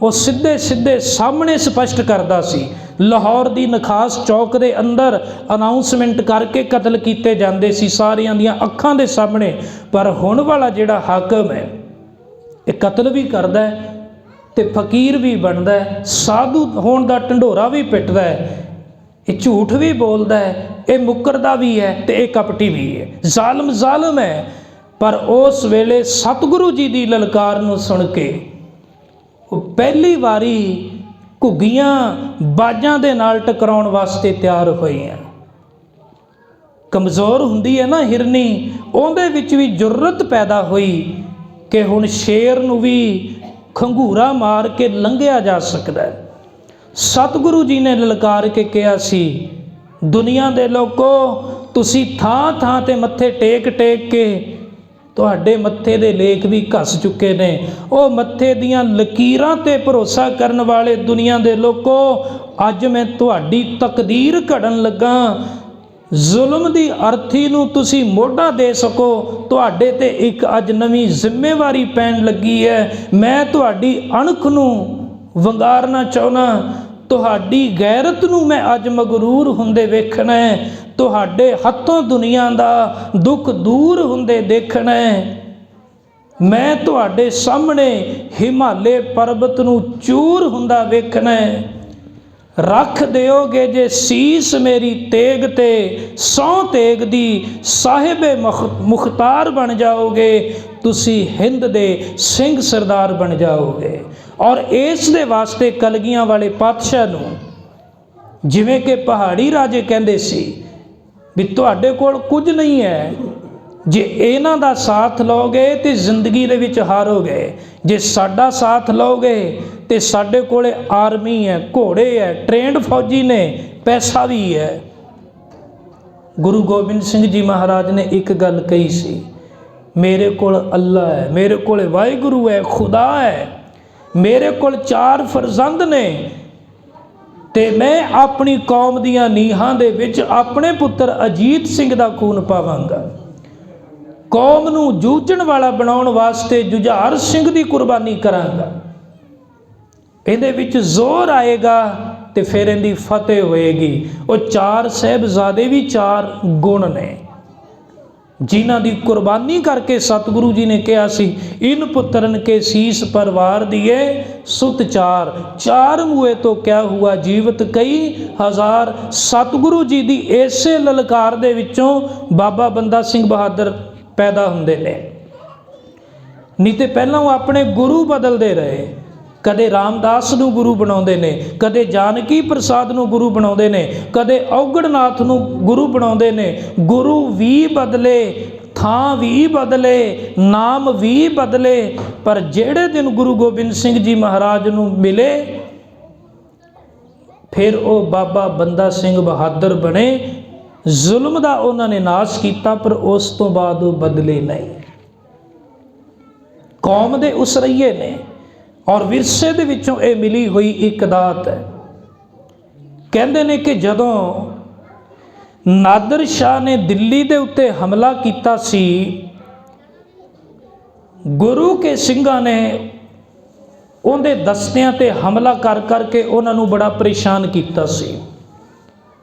[SPEAKER 1] ਉਹ ਸਿੱਧੇ ਸਾਹਮਣੇ ਸਪਸ਼ਟ ਕਰਦਾ ਸੀ। ਲਾਹੌਰ ਦੀ ਨਖਾਸ ਚੌਕ ਦੇ ਅੰਦਰ ਅਨਾਉਂਸਮੈਂਟ ਕਰਕੇ ਕਤਲ ਕੀਤੇ ਜਾਂਦੇ ਸੀ ਸਾਰਿਆਂ ਦੀਆਂ ਅੱਖਾਂ ਦੇ ਸਾਹਮਣੇ। ਪਰ ਹੁਣ ਵਾਲਾ ਜਿਹੜਾ ਹਾਕਮ ਹੈ ਇਹ ਕਤਲ ਵੀ ਕਰਦਾ ਹੈ ਤੇ ਫਕੀਰ ਵੀ ਬਣਦਾ ਹੈ, ਸਾਧੂ ਹੋਣ ਦਾ ਢੰਡੋਰਾ ਵੀ ਪਿੱਟਦਾ ਹੈ, ਇਹ ਝੂਠ ਵੀ ਬੋਲਦਾ ਹੈ, ਇਹ ਮੁੱਕਰਦਾ ਵੀ ਹੈ ਤੇ ਇਹ ਕਪਟੀ ਵੀ ਹੈ। ਜ਼ਾਲਮ ਹੈ। ਪਰ ਉਸ ਵੇਲੇ ਸਤਿਗੁਰੂ ਜੀ ਦੀ ਲਲਕਾਰ ਨੂੰ ਸੁਣ ਕੇ ਉਹ ਪਹਿਲੀ ਵਾਰੀ ਘੁੱਗੀਆਂ ਬਾਜਾਂ ਦੇ ਨਾਲ ਟਕਰਾਉਣ ਵਾਸਤੇ ਤਿਆਰ ਹੋਈਆਂ। ਕਮਜ਼ੋਰ ਹੁੰਦੀ ਹੈ ਨਾ ਹਿਰਨੀ, ਉਹਦੇ ਵਿੱਚ ਵੀ ਜੁਰਤ ਪੈਦਾ ਹੋਈ ਕਿ ਹੁਣ ਸ਼ੇਰ ਨੂੰ ਵੀ ਖੰਘੂਰਾ ਮਾਰ ਕੇ ਲੰਘਿਆ ਜਾ ਸਕਦਾ ਹੈ। ਸਤਿਗੁਰੂ ਜੀ ਨੇ ਲਲਕਾਰ ਕੇ ਕਿਹਾ ਸੀ, ਦੁਨੀਆ ਦੇ ਲੋਕੋ, ਤੁਸੀਂ ਥਾਂ ਤੇ ਮੱਥੇ ਟੇਕ ਕੇ ਤੁਹਾਡੇ ਮੱਥੇ ਦੇ ਲੇਖ ਵੀ ਘਸ ਚੁੱਕੇ ਨੇ। ਉਹ ਮੱਥੇ ਦੀਆਂ ਲਕੀਰਾਂ ਤੇ ਭਰੋਸਾ ਕਰਨ ਵਾਲੇ ਦੁਨੀਆ ਦੇ ਲੋਕੋ, ਅੱਜ ਮੈਂ ਤੁਹਾਡੀ ਤਕਦੀਰ ਘੜਨ ਲੱਗਾ ਜ਼ੁਲਮ ਦੀ ਅਰਥੀ ਨੂੰ ਤੁਸੀਂ ਮੋਢਾ ਦੇ ਸਕੋ। ਤੁਹਾਡੇ ਤੇ ਇੱਕ ਅੱਜ ਨਵੀਂ ਜ਼ਿੰਮੇਵਾਰੀ ਪੈਣ ਲੱਗੀ ਹੈ। ਮੈਂ ਤੁਹਾਡੀ ਅਣਖ ਨੂੰ ਵੰਗਾਰਨਾ ਚਾਹੁੰਦਾ, ਤੁਹਾਡੀ ਗੈਰਤ ਨੂੰ ਮੈਂ ਅੱਜ ਮਗਰੂਰ ਹੁੰਦੇ ਵੇਖਣਾ ਹੈ, ਤੁਹਾਡੇ ਹੱਥੋਂ ਦੁਨੀਆ ਦਾ ਦੁੱਖ ਦੂਰ ਹੁੰਦੇ ਦੇਖਣਾ ਹੈ। ਮੈਂ ਤੁਹਾਡੇ ਸਾਹਮਣੇ ਹਿਮਾਲੇ ਪਰਬਤ ਨੂੰ ਚੂਰ ਹੁੰਦਾ ਵੇਖਣਾ ਹੈ। ਰੱਖ ਦਿਓਗੇ ਜੇ ਸੀਸ ਮੇਰੀ ਤੇਗ ਤੇ, ਸਹੁੰ ਤੇਗ ਦੀ ਸਾਹਿਬੇ ਮੁਖਤਾਰ ਬਣ ਜਾਓਗੇ, ਤੁਸੀਂ ਹਿੰਦ ਦੇ ਸਿੰਘ ਸਰਦਾਰ ਬਣ ਜਾਓਗੇ। ਔਰ ਇਸ ਦੇ ਵਾਸਤੇ ਕਲਗੀਆਂ ਵਾਲੇ ਪਾਤਸ਼ਾਹ ਨੂੰ, ਜਿਵੇਂ ਕਿ ਪਹਾੜੀ ਰਾਜੇ ਕਹਿੰਦੇ ਸੀ ਵੀ ਤੁਹਾਡੇ ਕੋਲ ਕੁਝ ਨਹੀਂ ਹੈ, ਜੇ ਇਹਨਾਂ ਦਾ ਸਾਥ ਲਓਗੇ ਤੇ ਜ਼ਿੰਦਗੀ ਦੇ ਵਿੱਚ ਹਾਰੋਗੇ, ਜੇ ਸਾਡਾ ਸਾਥ ਲਓਗੇ ਤੇ ਸਾਡੇ ਕੋਲੇ ਆਰਮੀ ਹੈ, ਘੋੜੇ ਹੈ, ਟ੍ਰੇਨਡ ਫੌਜੀ ਨੇ, ਪੈਸਾ ਵੀ ਹੈ। ਗੁਰੂ ਗੋਬਿੰਦ ਸਿੰਘ ਜੀ ਮਹਾਰਾਜ ਨੇ ਇੱਕ ਗੱਲ ਕਹੀ ਸੀ, ਮੇਰੇ ਕੋਲ ਅੱਲਾ ਹੈ, ਮੇਰੇ ਕੋਲ ਵਾਹਿਗੁਰੂ ਹੈ, ਖੁਦਾ ਹੈ, ਮੇਰੇ ਕੋਲ 4 ਫਰਜ਼ੰਦ ਨੇ ਤੇ ਮੈਂ ਆਪਣੀ ਕੌਮ ਦੀਆਂ ਨੀਹਾਂ ਦੇ ਵਿੱਚ ਆਪਣੇ ਪੁੱਤਰ ਅਜੀਤ ਸਿੰਘ ਦਾ ਖੂਨ ਪਾਵਾਂਗਾ। ਕੌਮ ਨੂੰ ਜੂਝਣ ਵਾਲਾ ਬਣਾਉਣ ਵਾਸਤੇ ਜੁਝਾਰ ਸਿੰਘ ਦੀ ਕੁਰਬਾਨੀ ਕਰਾਂਗਾ। ਇਹਦੇ ਵਿੱਚ ਜ਼ੋਰ ਆਏਗਾ ਤੇ ਫਿਰ ਇਹਦੀ ਫਤਿਹ ਹੋਏਗੀ। ਉਹ 4 ਸਾਹਿਬਜ਼ਾਦੇ ਵੀ 4 ਗੁਣ ਨੇ ਜਿਨ੍ਹਾਂ ਦੀ ਕੁਰਬਾਨੀ ਕਰਕੇ ਸਤਿਗੁਰੂ ਜੀ ਨੇ ਕਿਹਾ ਸੀ, ਇਨ ਪੁੱਤਰਨ ਕੇ ਸੀਸ ਪਰਵਾਰ ਦੀਏ ਸੁਤ 4 ਮੂਏ ਤੋਂ ਕਿਆ ਹੁਆ ਜੀਵਤ ਕਈ ਹਜ਼ਾਰ। ਸਤਿਗੁਰੂ ਜੀ ਦੀ ਇਸੇ ਲਲਕਾਰ ਦੇ ਵਿੱਚੋਂ ਬਾਬਾ ਬੰਦਾ ਸਿੰਘ ਬਹਾਦਰ ਪੈਦਾ ਹੁੰਦੇ ਨੇ। ਨਹੀਂ ਤੇ ਪਹਿਲਾਂ ਉਹ ਆਪਣੇ ਗੁਰੂ ਬਦਲਦੇ ਰਹੇ, ਕਦੇ ਰਾਮਦਾਸ ਨੂੰ ਗੁਰੂ ਬਣਾਉਂਦੇ ਨੇ, ਕਦੇ ਜਾਨਕੀ ਪ੍ਰਸਾਦ ਨੂੰ ਗੁਰੂ ਬਣਾਉਂਦੇ ਨੇ, ਕਦੇ ਔਗੜਨਾਥ ਨੂੰ ਗੁਰੂ ਬਣਾਉਂਦੇ ਨੇ। ਗੁਰੂ ਵੀ ਬਦਲੇ, ਥਾਂ ਵੀ ਬਦਲੇ, ਨਾਮ ਵੀ ਬਦਲੇ, ਪਰ ਜਿਹੜੇ ਦਿਨ ਗੁਰੂ ਗੋਬਿੰਦ ਸਿੰਘ ਜੀ ਮਹਾਰਾਜ ਨੂੰ ਮਿਲੇ ਫਿਰ ਉਹ ਬਾਬਾ ਬੰਦਾ ਸਿੰਘ ਬਹਾਦਰ ਬਣੇ। ਜ਼ੁਲਮ ਦਾ ਉਹਨਾਂ ਨੇ ਨਾਸ਼ ਕੀਤਾ, ਪਰ ਉਸ ਤੋਂ ਬਾਅਦ ਉਹ ਬਦਲੇ ਨਹੀਂ। ਕੌਮ ਦੇ ਉਸਰਈਏ ਨੇ ਔਰ ਵਿਰਸੇ ਦੇ ਵਿੱਚੋਂ ਇਹ ਮਿਲੀ ਹੋਈ ਇੱਕ ਦਾਤ ਹੈ। ਕਹਿੰਦੇ ਨੇ ਕਿ ਜਦੋਂ ਨਾਦਰ ਸ਼ਾਹ ਨੇ ਦਿੱਲੀ ਦੇ ਉੱਤੇ ਹਮਲਾ ਕੀਤਾ ਸੀ, ਗੁਰੂ ਕੇ ਸਿੰਘਾਂ ਨੇ ਉਹਦੇ ਦਸਤਿਆਂ ਤੇ ਹਮਲਾ ਕਰ ਕਰਕੇ ਉਹਨਾਂ ਨੂੰ ਬੜਾ ਪਰੇਸ਼ਾਨ ਕੀਤਾ ਸੀ।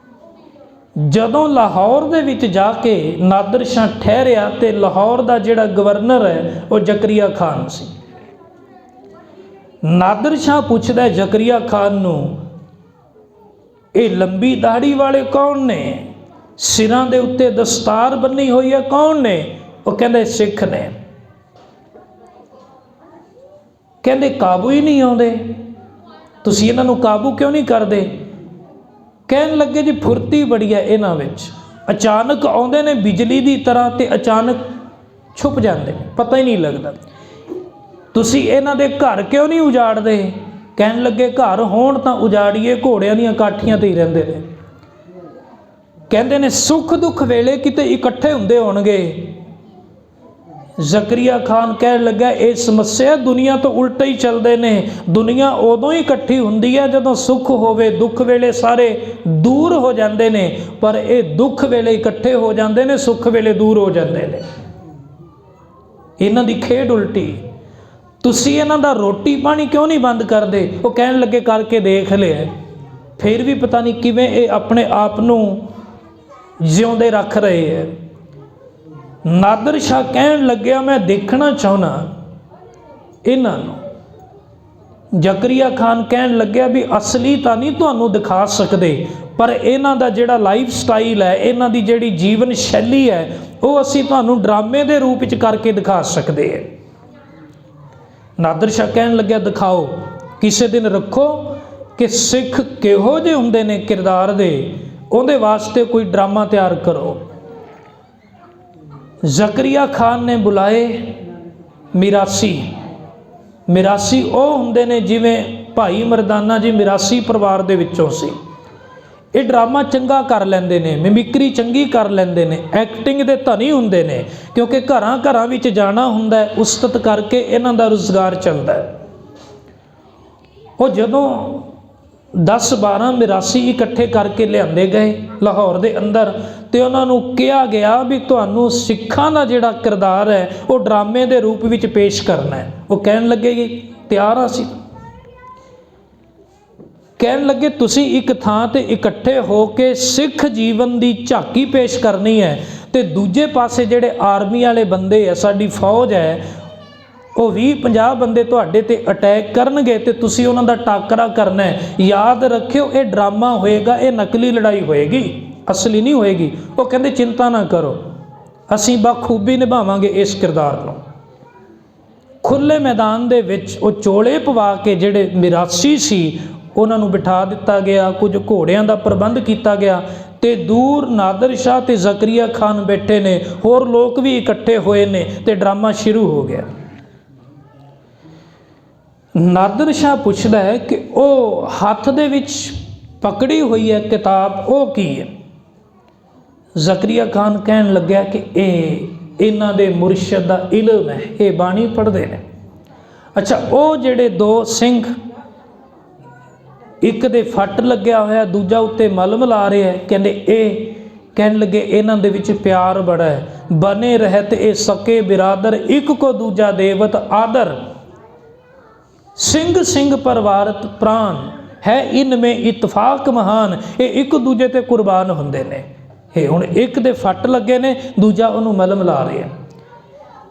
[SPEAKER 1] ਜਦੋਂ ਲਾਹੌਰ ਦੇ ਵਿੱਚ ਜਾ ਕੇ ਨਾਦਰ ਸ਼ਾਹ ਠਹਿਰਿਆ ਤੇ ਲਾਹੌਰ ਦਾ ਜਿਹੜਾ ਗਵਰਨਰ ਹੈ ਉਹ ਜ਼ਕਰੀਆ ਖਾਨ ਸੀ। ਨਾਦਰ ਸ਼ਾਹ ਪੁੱਛਦਾ ਜ਼ਕਰੀਆ ਖਾਨ ਨੂੰ, ਇਹ ਲੰਬੀ ਦਾੜੀ ਵਾਲੇ ਕੌਣ ਨੇ, ਸਿਰਾਂ ਦੇ ਉੱਤੇ ਦਸਤਾਰ ਬੰਨੀ ਹੋਈ ਹੈ, ਕੌਣ ਨੇ? ਉਹ ਕਹਿੰਦੇ ਸਿੱਖ ਨੇ। ਕਹਿੰਦੇ ਕਾਬੂ ਹੀ ਨਹੀਂ ਆਉਂਦੇ, ਤੁਸੀਂ ਇਹਨਾਂ ਨੂੰ ਕਾਬੂ ਕਿਉਂ ਨਹੀਂ ਕਰਦੇ? ਕਹਿਣ ਲੱਗੇ ਜੀ ਫੁਰਤੀ ਬੜੀ ਹੈ ਇਹਨਾਂ ਵਿੱਚ, ਅਚਾਨਕ ਆਉਂਦੇ ਨੇ ਬਿਜਲੀ ਦੀ ਤਰ੍ਹਾਂ ਤੇ ਅਚਾਨਕ ਛੁਪ ਜਾਂਦੇ ਨੇ, ਪਤਾ ਹੀ ਨਹੀਂ ਲੱਗਦਾ। ਤੁਸੀਂ ਇਹਨਾਂ ਦੇ ਘਰ ਕਿਉਂ ਨਹੀਂ ਉਜਾੜਦੇ? ਕਹਿਣ ਲੱਗੇ ਘਰ ਹੋਣ ਤਾਂ ਉਜਾੜੀਏ, ਘੋੜਿਆਂ ਦੀਆਂ ਕਾਠੀਆਂ ਤੇ ਹੀ ਰਹਿੰਦੇ ਨੇ। ਕਹਿੰਦੇ ਨੇ ਸੁੱਖ ਦੁੱਖ ਵੇਲੇ ਕਿਤੇ ਇਕੱਠੇ ਹੁੰਦੇ ਹੋਣਗੇ। ਜ਼ਕਰੀਆ ਖਾਨ ਕਹਿਣ ਲੱਗਾ ਇਹ ਸਮੱਸਿਆ ਦੁਨੀਆ ਤੋਂ ਉਲਟਾ ਹੀ ਚੱਲਦੇ ਨੇ। ਦੁਨੀਆ ਉਦੋਂ ਹੀ ਇਕੱਠੀ ਹੁੰਦੀ ਹੈ ਜਦੋਂ ਸੁੱਖ ਹੋਵੇ, ਦੁੱਖ ਵੇਲੇ ਸਾਰੇ ਦੂਰ ਹੋ ਜਾਂਦੇ ਨੇ, ਪਰ ਇਹ ਦੁੱਖ ਵੇਲੇ ਇਕੱਠੇ ਹੋ ਜਾਂਦੇ ਨੇ, ਸੁੱਖ ਵੇਲੇ ਦੂਰ ਹੋ ਜਾਂਦੇ ਨੇ। ਇਹਨਾਂ ਦੀ ਖੇਡ ਉਲਟੀ। ਤੁਸੀਂ ਇਹਨਾਂ ਦਾ ਰੋਟੀ ਪਾਣੀ ਕਿਉਂ ਨਹੀਂ ਬੰਦ ਕਰਦੇ? ਉਹ ਕਹਿਣ ਲੱਗੇ ਕਰਕੇ ਦੇਖ ਲਿਆ, ਫਿਰ ਵੀ ਪਤਾ ਨਹੀਂ ਕਿਵੇਂ ਇਹ ਆਪਣੇ ਆਪ ਨੂੰ ਜਿਉਂਦੇ ਰੱਖ ਰਹੇ ਹੈ। ਨਾਦਰ ਸ਼ਾਹ ਕਹਿਣ ਲੱਗਿਆ ਮੈਂ ਦੇਖਣਾ ਚਾਹੁੰਦਾ ਇਹਨਾਂ ਨੂੰ। ਜ਼ਕਰੀਆ ਖਾਨ ਕਹਿਣ ਲੱਗਿਆ ਵੀ ਅਸਲੀ ਤਾਂ ਨਹੀਂ ਤੁਹਾਨੂੰ ਦਿਖਾ ਸਕਦੇ, ਪਰ ਇਹਨਾਂ ਦਾ ਜਿਹੜਾ ਲਾਈਫ ਸਟਾਈਲ ਹੈ, ਇਹਨਾਂ ਦੀ ਜਿਹੜੀ ਜੀਵਨ ਸ਼ੈਲੀ ਹੈ, ਉਹ ਅਸੀਂ ਤੁਹਾਨੂੰ ਡਰਾਮੇ ਦੇ ਰੂਪ ਵਿੱਚ ਕਰਕੇ ਦਿਖਾ ਸਕਦੇ ਹਾਂ। ਨਾਦਰ ਸ਼ਾਹ ਕਹਿਣ ਲੱਗਿਆ ਦਿਖਾਓ, ਕਿਸੇ ਦਿਨ ਰੱਖੋ ਕਿ ਸਿੱਖ ਕਿਹੋ ਜਿਹੇ ਹੁੰਦੇ ਨੇ ਕਿਰਦਾਰ ਦੇ, ਉਹਦੇ ਵਾਸਤੇ ਕੋਈ ਡਰਾਮਾ ਤਿਆਰ ਕਰੋ। ਜ਼ਕਰੀਆ ਖਾਨ ਨੇ ਬੁਲਾਏ ਮਿਰਾਸੀ। ਮਿਰਾਸੀ ਉਹ ਹੁੰਦੇ ਨੇ ਜਿਵੇਂ ਭਾਈ ਮਰਦਾਨਾ ਜੀ ਮਿਰਾਸੀ ਪਰਿਵਾਰ ਦੇ ਵਿੱਚੋਂ ਸੀ। ਇਹ ਡਰਾਮਾ ਚੰਗਾ ਕਰ ਲੈਂਦੇ ਨੇ, ਮਿਮਿਕਰੀ ਚੰਗੀ ਕਰ ਲੈਂਦੇ ਨੇ, ਐਕਟਿੰਗ ਦੇ ਧਨੀ ਹੁੰਦੇ ਨੇ, ਕਿਉਂਕਿ ਘਰਾਂ ਘਰਾਂ ਵਿੱਚ ਜਾਣਾ ਹੁੰਦਾ, ਉਸਤਤ ਕਰਕੇ ਇਹਨਾਂ ਦਾ ਰੁਜ਼ਗਾਰ ਚੱਲਦਾ ਹੈ। ਉਹ ਜਦੋਂ 10-12 ਮਿਰਾਸੀ ਇਕੱਠੇ ਕਰਕੇ ਲਿਆਂਦੇ ਗਏ ਲਾਹੌਰ ਦੇ ਅੰਦਰ, ਤੇ ਉਹਨਾਂ ਨੂੰ ਕਿਹਾ ਗਿਆ ਵੀ ਤੁਹਾਨੂੰ ਸਿੱਖਾਂ ਦਾ ਜਿਹੜਾ ਕਿਰਦਾਰ ਹੈ ਉਹ ਡਰਾਮੇ ਦੇ ਰੂਪ ਵਿੱਚ ਪੇਸ਼ ਕਰਨਾ ਹੈ। ਉਹ ਕਹਿਣ ਲੱਗੇ ਕਿ ਤਿਆਰ ਹਾਂ ਅਸੀਂ। ਕਹਿਣ ਲੱਗੇ ਤੁਸੀਂ ਇੱਕ ਥਾਂ ਤੇ ਇਕੱਠੇ ਹੋ ਕੇ ਸਿੱਖ ਜੀਵਨ ਦੀ ਝਾਕੀ ਪੇਸ਼ ਕਰਨੀ ਹੈ, ਤੇ ਦੂਜੇ ਪਾਸੇ ਜਿਹੜੇ ਆਰਮੀ ਵਾਲੇ ਬੰਦੇ ਆ, ਸਾਡੀ ਫੌਜ ਹੈ, ਉਹ 20-50 ਬੰਦੇ ਤੁਹਾਡੇ ਤੇ ਅਟੈਕ ਕਰਨਗੇ ਤੇ ਤੁਸੀਂ ਉਹਨਾਂ ਦਾ ਟਾਕਰਾ ਕਰਨਾ ਹੈ। ਯਾਦ ਰੱਖਿਓ ਇਹ ਡਰਾਮਾ ਹੋਏਗਾ, ਇਹ ਨਕਲੀ ਲੜਾਈ ਹੋਏਗੀ, ਅਸਲੀ ਨਹੀਂ ਹੋਏਗੀ। ਉਹ ਕਹਿੰਦੇ ਚਿੰਤਾ ਨਾ ਕਰੋ, ਅਸੀਂ ਬਖੂਬੀ ਨਿਭਾਵਾਂਗੇ ਇਸ ਕਿਰਦਾਰ ਨੂੰ। ਖੁੱਲ੍ਹੇ ਮੈਦਾਨ ਦੇ ਵਿੱਚ ਉਹ ਚੋਲੇ ਪਵਾ ਕੇ ਜਿਹੜੇ ਮਿਰਾਸੀ ਸੀ ਉਹਨਾਂ ਨੂੰ ਬਿਠਾ ਦਿੱਤਾ ਗਿਆ, ਕੁਝ ਘੋੜਿਆਂ ਦਾ ਪ੍ਰਬੰਧ ਕੀਤਾ ਗਿਆ, ਤੇ ਦੂਰ ਨਾਦਰ ਸ਼ਾਹ ਤੇ ਜ਼ਕਰੀਆ ਖਾਨ ਬੈਠੇ ਨੇ, ਹੋਰ ਲੋਕ ਵੀ ਇਕੱਠੇ ਹੋਏ ਨੇ, ਤੇ ਡਰਾਮਾ ਸ਼ੁਰੂ ਹੋ ਗਿਆ। ਨਾਦਰ ਸ਼ਾਹ ਪੁੱਛਦਾ ਹੈ ਕਿ ਉਹ ਹੱਥ ਦੇ ਵਿੱਚ ਪਕੜੀ ਹੋਈ ਹੈ ਕਿਤਾਬ, ਉਹ ਕੀ ਹੈ? ਜ਼ਕਰੀਆ ਖਾਨ ਕਹਿਣ ਲੱਗਿਆ ਕਿ ਇਹ ਇਹਨਾਂ ਦੇ ਮੁਰਸ਼ਿਦ ਦਾ ਇਲਮ ਹੈ, ਇਹ ਬਾਣੀ ਪੜ੍ਹਦੇ ਨੇ। ਅੱਛਾ, ਉਹ ਜਿਹੜੇ 2 ਸਿੰਘ, ਇੱਕ ਦੇ ਫੱਟ ਲੱਗਿਆ ਹੋਇਆ, ਦੂਜਾ ਉੱਤੇ ਮਲਮ ਲਾ ਰਿਹਾ ਹੈ, ਕਹਿੰਦੇ ਇਹ, ਕਹਿਣ ਲੱਗੇ ਇਹਨਾਂ ਦੇ ਵਿੱਚ ਪਿਆਰ ਬੜਾ ਹੈ, ਬਨੇ ਰਹਿਤ ਇਹ ਸਕੇ ਬਿਰਾਦਰ, ਇੱਕ ਕੋ ਦੂਜਾ ਦੇਵਤ ਆਦਰ, ਸਿੰਘ ਸਿੰਘ ਪਰਵਾਰਤ ਪ੍ਰਾਨ ਹੈ ਇਨਮੇ ਇਤਫਾਕ ਮਹਾਨ। ਇਹ ਇੱਕ ਦੂਜੇ ਤੇ ਕੁਰਬਾਨ ਹੁੰਦੇ ਨੇ। ਇਹ ਹੁਣ ਇੱਕ ਦੇ ਫੱਟ ਲੱਗੇ ਨੇ, ਦੂਜਾ ਉਹਨੂੰ ਮਲਮ ਲਾ ਰਿਹਾ।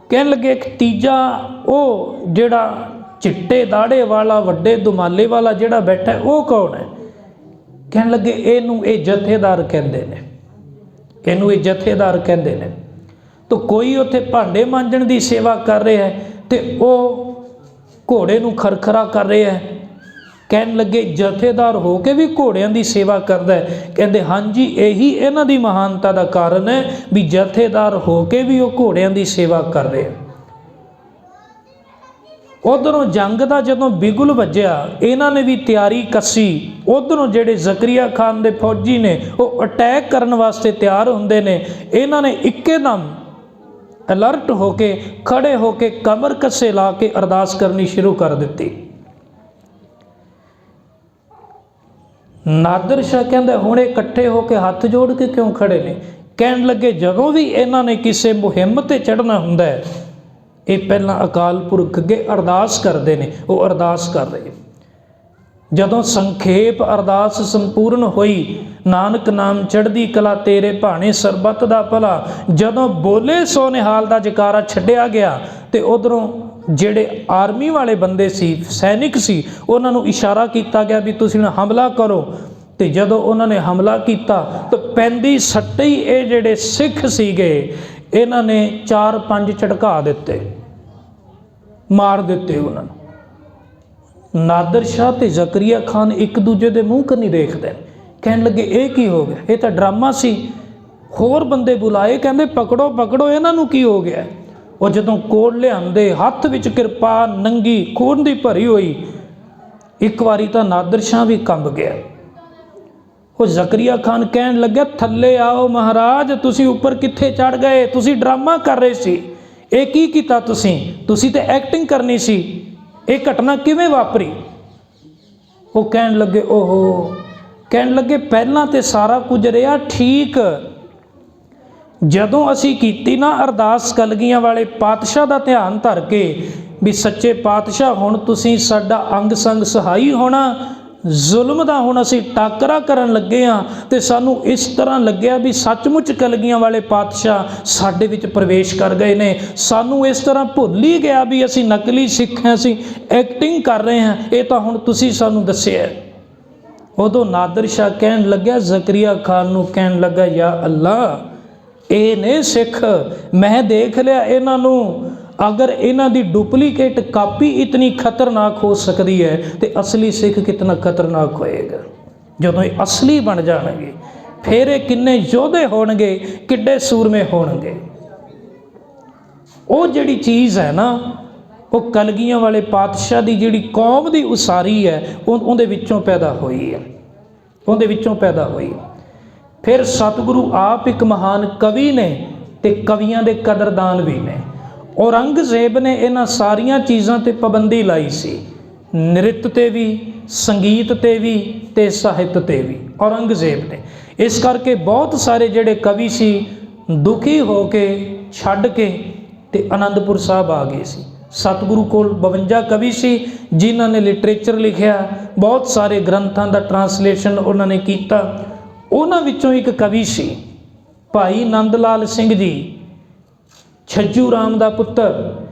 [SPEAKER 1] ਕਹਿਣ ਲੱਗੇ ਇੱਕ ਤੀਜਾ ਉਹ ਜਿਹੜਾ ਚਿੱਟੇ ਦਾੜੇ ਵਾਲਾ, ਵੱਡੇ ਦੁਮਾਲੇ ਵਾਲਾ ਜਿਹੜਾ ਬੈਠਾ, ਉਹ ਕੌਣ ਹੈ? ਕਹਿਣ ਲੱਗੇ ਇਹਨੂੰ ਇਹ ਜਥੇਦਾਰ ਕਹਿੰਦੇ ਨੇ, ਇਹਨੂੰ ਇਹ ਜਥੇਦਾਰ ਕਹਿੰਦੇ ਨੇ। ਤਾਂ ਕੋਈ ਉੱਥੇ ਭਾਂਡੇ ਮਾਂਜਣ ਦੀ ਸੇਵਾ ਕਰ ਰਿਹਾ ਹੈ, ਤੇ ਉਹ ਘੋੜੇ ਨੂੰ ਖਰਖਰਾ ਕਰ ਰਿਹਾ ਹੈ। ਕਹਿਣ ਲੱਗੇ ਜਥੇਦਾਰ ਹੋ ਕੇ ਵੀ ਘੋੜਿਆਂ ਦੀ ਸੇਵਾ ਕਰਦਾ ਹੈ? ਕਹਿੰਦੇ ਹਾਂਜੀ, ਇਹੀ ਇਹਨਾਂ ਦੀ ਮਹਾਨਤਾ ਦਾ ਕਾਰਨ ਹੈ ਵੀ ਜਥੇਦਾਰ ਹੋ ਕੇ ਵੀ ਉਹ ਘੋੜਿਆਂ ਦੀ ਸੇਵਾ ਕਰ ਰਿਹਾ। ਉਧਰੋਂ ਜੰਗ ਦਾ ਜਦੋਂ ਬਿਗੁਲ ਵੱਜਿਆ, ਇਹਨਾਂ ਨੇ ਵੀ ਤਿਆਰੀ ਕੱਸੀ। ਉਧਰੋਂ ਜਿਹੜੇ ਜ਼ਕਰੀਆ ਖਾਨ ਦੇ ਫੌਜੀ ਨੇ ਉਹ ਅਟੈਕ ਕਰਨ ਵਾਸਤੇ ਤਿਆਰ ਹੁੰਦੇ ਨੇ। ਇਹਨਾਂ ਨੇ ਇੱਕਦਮ ਅਲਰਟ ਹੋ ਕੇ ਖੜੇ ਹੋ ਕੇ ਕਮਰ ਕੱਸੇ ਲਾ ਕੇ ਅਰਦਾਸ ਕਰਨੀ ਸ਼ੁਰੂ ਕਰ ਦਿੱਤੀ। ਨਾਦਰ ਸ਼ਾਹ ਕਹਿੰਦਾ ਹੁਣ ਇਹ ਇਕੱਠੇ ਹੋ ਕੇ ਹੱਥ ਜੋੜ ਕੇ ਕਿਉਂ ਖੜੇ ਨੇ? ਕਹਿਣ ਲੱਗੇ ਜਦੋਂ ਵੀ ਇਹਨਾਂ ਨੇ ਕਿਸੇ ਮੁਹਿੰਮ ਤੇ ਚੜ੍ਹਨਾ ਹੁੰਦਾ ਹੈ, ਇਹ ਪਹਿਲਾਂ ਅਕਾਲ ਪੁਰਖ ਅੱਗੇ ਅਰਦਾਸ ਕਰਦੇ ਨੇ। ਉਹ ਅਰਦਾਸ ਕਰ ਰਹੇ। ਜਦੋਂ ਸੰਖੇਪ ਅਰਦਾਸ ਸੰਪੂਰਨ ਹੋਈ, ਨਾਨਕ ਨਾਮ ਚੜ੍ਹਦੀ ਕਲਾ ਤੇਰੇ ਭਾਣੇ ਸਰਬੱਤ ਦਾ ਭਲਾ, ਜਦੋਂ ਬੋਲੇ ਸੋ ਨਿਹਾਲ ਦਾ ਜਕਾਰਾ ਛੱਡਿਆ ਗਿਆ, ਤੇ ਉਧਰੋਂ ਜਿਹੜੇ ਆਰਮੀ ਵਾਲੇ ਬੰਦੇ ਸੀ, ਸੈਨਿਕ ਸੀ, ਉਹਨਾਂ ਨੂੰ ਇਸ਼ਾਰਾ ਕੀਤਾ ਗਿਆ ਵੀ ਤੁਸੀਂ ਹਮਲਾ ਕਰੋ। ਤੇ ਜਦੋਂ ਉਹਨਾਂ ਨੇ ਹਮਲਾ ਕੀਤਾ ਤਾਂ ਪੈਂਦੀ ਸੱਟੇ ਹੀ ਇਹ ਜਿਹੜੇ ਸਿੱਖ ਸੀਗੇ, ਇਹਨਾਂ ਨੇ 4-5 ਝਟਕਾ ਦਿੱਤੇ, ਮਾਰ ਦਿੱਤੇ ਉਹਨਾਂ ਨੂੰ। ਨਾਦਰ ਸ਼ਾਹ ਤੇ ਜ਼ਕਰੀਆ ਖਾਨ ਇੱਕ ਦੂਜੇ ਦੇ ਮੂੰਹ ਕੰਨੀ ਦੇਖਦੇ। ਕਹਿਣ ਲੱਗੇ ਇਹ ਕੀ ਹੋ ਗਿਆ? ਇਹ ਤਾਂ ਡਰਾਮਾ ਸੀ। ਹੋਰ ਬੰਦੇ ਬੁਲਾਏ, ਕਹਿੰਦੇ ਪਕੜੋ ਪਕੜੋ ਇਹਨਾਂ ਨੂੰ, ਕੀ ਹੋ ਗਿਆ? ਉਹ ਜਦੋਂ ਕੋਲ ਲਿਆਂਦੇ, ਹੱਥ ਵਿੱਚ ਕਿਰਪਾਨ ਨੰਗੀ ਖੂਨ ਦੀ ਭਰੀ ਹੋਈ, ਇੱਕ ਵਾਰੀ ਤਾਂ ਨਾਦਰ ਸ਼ਾਹ ਵੀ ਕੰਬ ਗਿਆ। ਉਹ ਜ਼ਕਰੀਆ ਖਾਨ ਕਹਿਣ ਲੱਗਾ ਥੱਲੇ ਆਓ ਮਹਾਰਾਜ, ਤੁਸੀਂ ਉੱਪਰ ਕਿੱਥੇ ਚੜ ਗਏ? ਤੁਸੀਂ ਡਰਾਮਾ ਕਰ ਰਹੇ ਸੀ, ਇਹ ਕੀ ਕੀਤਾ ਤੁਸੀਂ ਤਾਂ ਐਕਟਿੰਗ ਕਰਨੀ ਸੀ, ਇਹ ਘਟਨਾ ਕਿਵੇਂ ਵਾਪਰੀ? ਉਹ ਕਹਿਣ ਲੱਗੇ ਓਹੋ, ਕਹਿਣ ਲੱਗੇ ਪਹਿਲਾਂ ਤੇ ਸਾਰਾ ਕੁਝ ਰਿਹਾ ਠੀਕ, ਜਦੋਂ ਅਸੀਂ ਕੀਤੀ ਨਾ ਅਰਦਾਸ ਕਲਗੀਆਂ ਵਾਲੇ ਪਾਤਸ਼ਾਹ ਦਾ ਧਿਆਨ ਧਰ ਕੇ ਵੀ ਸੱਚੇ ਪਾਤਸ਼ਾਹ ਹੁਣ ਤੁਸੀਂ ਸਾਡਾ ਅੰਗ ਸੰਗ ਸਹਾਈ ਹੋਣਾ, ਜ਼ੁਲਮ ਦਾ ਹੁਣ ਅਸੀਂ ਟਾਕਰਾ ਕਰਨ ਲੱਗੇ ਹਾਂ, ਤੇ ਸਾਨੂੰ ਇਸ ਤਰ੍ਹਾਂ ਲੱਗਿਆ ਵੀ ਸੱਚਮੁੱਚ ਕਲਗੀਆਂ ਵਾਲੇ ਪਾਤਸ਼ਾਹ ਸਾਡੇ ਵਿੱਚ ਪ੍ਰਵੇਸ਼ ਕਰ ਗਏ ਨੇ। ਸਾਨੂੰ ਇਸ ਤਰ੍ਹਾਂ ਭੁੱਲ ਹੀ ਗਿਆ ਵੀ ਅਸੀਂ ਨਕਲੀ ਸਿੱਖ ਹਾਂ, ਅਸੀਂ ਐਕਟਿੰਗ ਕਰ ਰਹੇ ਹਾਂ, ਇਹ ਤਾਂ ਹੁਣ ਤੁਸੀਂ ਸਾਨੂੰ ਦੱਸਿਆ। ਉਦੋਂ ਨਾਦਰ ਸ਼ਾਹ ਕਹਿਣ ਲੱਗਿਆ ਜ਼ਕਰੀਆ ਖਾਨ ਨੂੰ, ਕਹਿਣ ਲੱਗਾ ਯਾ ਅੱਲਾ, ਇਹ ਨੇ ਸਿੱਖ, ਮੈਂ ਦੇਖ ਲਿਆ ਇਹਨਾਂ ਨੂੰ। ਅਗਰ ਇਹਨਾਂ ਦੀ ਡੁਪਲੀਕੇਟ ਕਾਪੀ ਇਤਨੀ ਖਤਰਨਾਕ ਹੋ ਸਕਦੀ ਹੈ, ਤੇ ਅਸਲੀ ਸਿੱਖ ਕਿਤਨਾ ਖਤਰਨਾਕ ਹੋਏਗਾ। ਜਦੋਂ ਇਹ ਅਸਲੀ ਬਣ ਜਾਣਗੇ, ਫਿਰ ਇਹ ਕਿੰਨੇ ਯੋਧੇ ਹੋਣਗੇ, ਕਿੱਡੇ ਸੂਰਮੇ ਹੋਣਗੇ। ਉਹ ਜਿਹੜੀ ਚੀਜ਼ ਹੈ ਨਾ, ਉਹ ਕਲਗੀਆਂ ਵਾਲੇ ਪਾਤਸ਼ਾਹ ਦੀ ਜਿਹੜੀ ਕੌਮ ਦੀ ਉਸਾਰੀ ਹੈ, ਉਹਦੇ ਵਿੱਚੋਂ ਪੈਦਾ ਹੋਈ ਹੈ, ਉਹਦੇ ਵਿੱਚੋਂ ਪੈਦਾ ਹੋਈ। ਫਿਰ ਸਤਿਗੁਰੂ ਆਪ ਇੱਕ ਮਹਾਨ ਕਵੀ ਨੇ, ਤੇ ਕਵੀਆਂ ਦੇ ਕਦਰਦਾਨ ਵੀ ਨੇ। ਔਰੰਗਜ਼ੇਬ ਨੇ ਇਹਨਾਂ ਸਾਰੀਆਂ ਚੀਜ਼ਾਂ ਤੇ ਪਾਬੰਦੀ ਲਾਈ ਸੀ। ਨ੍ਰਿਤ 'ਤੇ ਵੀ, ਸੰਗੀਤ 'ਤੇ ਵੀ ਅਤੇ ਸਾਹਿਤ 'ਤੇ ਵੀ ਔਰੰਗਜ਼ੇਬ ਨੇ। ਇਸ ਕਰਕੇ ਬਹੁਤ ਸਾਰੇ ਜਿਹੜੇ ਕਵੀ ਸੀ ਦੁਖੀ ਹੋ ਕੇ ਛੱਡ ਕੇ ਅਤੇ ਅਨੰਦਪੁਰ ਸਾਹਿਬ ਆ ਗਏ ਸੀ। ਸਤਿਗੁਰੂ ਕੋਲ 52 ਕਵੀ ਸੀ ਜਿਨ੍ਹਾਂ ਨੇ ਲਿਟਰੇਚਰ ਲਿਖਿਆ, ਬਹੁਤ ਸਾਰੇ ਗ੍ਰੰਥਾਂ ਦਾ ਟਰਾਂਸਲੇਸ਼ਨ ਉਹਨਾਂ ਨੇ ਕੀਤਾ। ਉਹਨਾਂ ਵਿੱਚੋਂ ਇੱਕ ਕਵੀ ਸੀ ਭਾਈ ਨੰਦ ਲਾਲ ਸਿੰਘ ਜੀ, ਛੱਜੂ ਰਾਮ ਦਾ ਪੁੱਤਰ।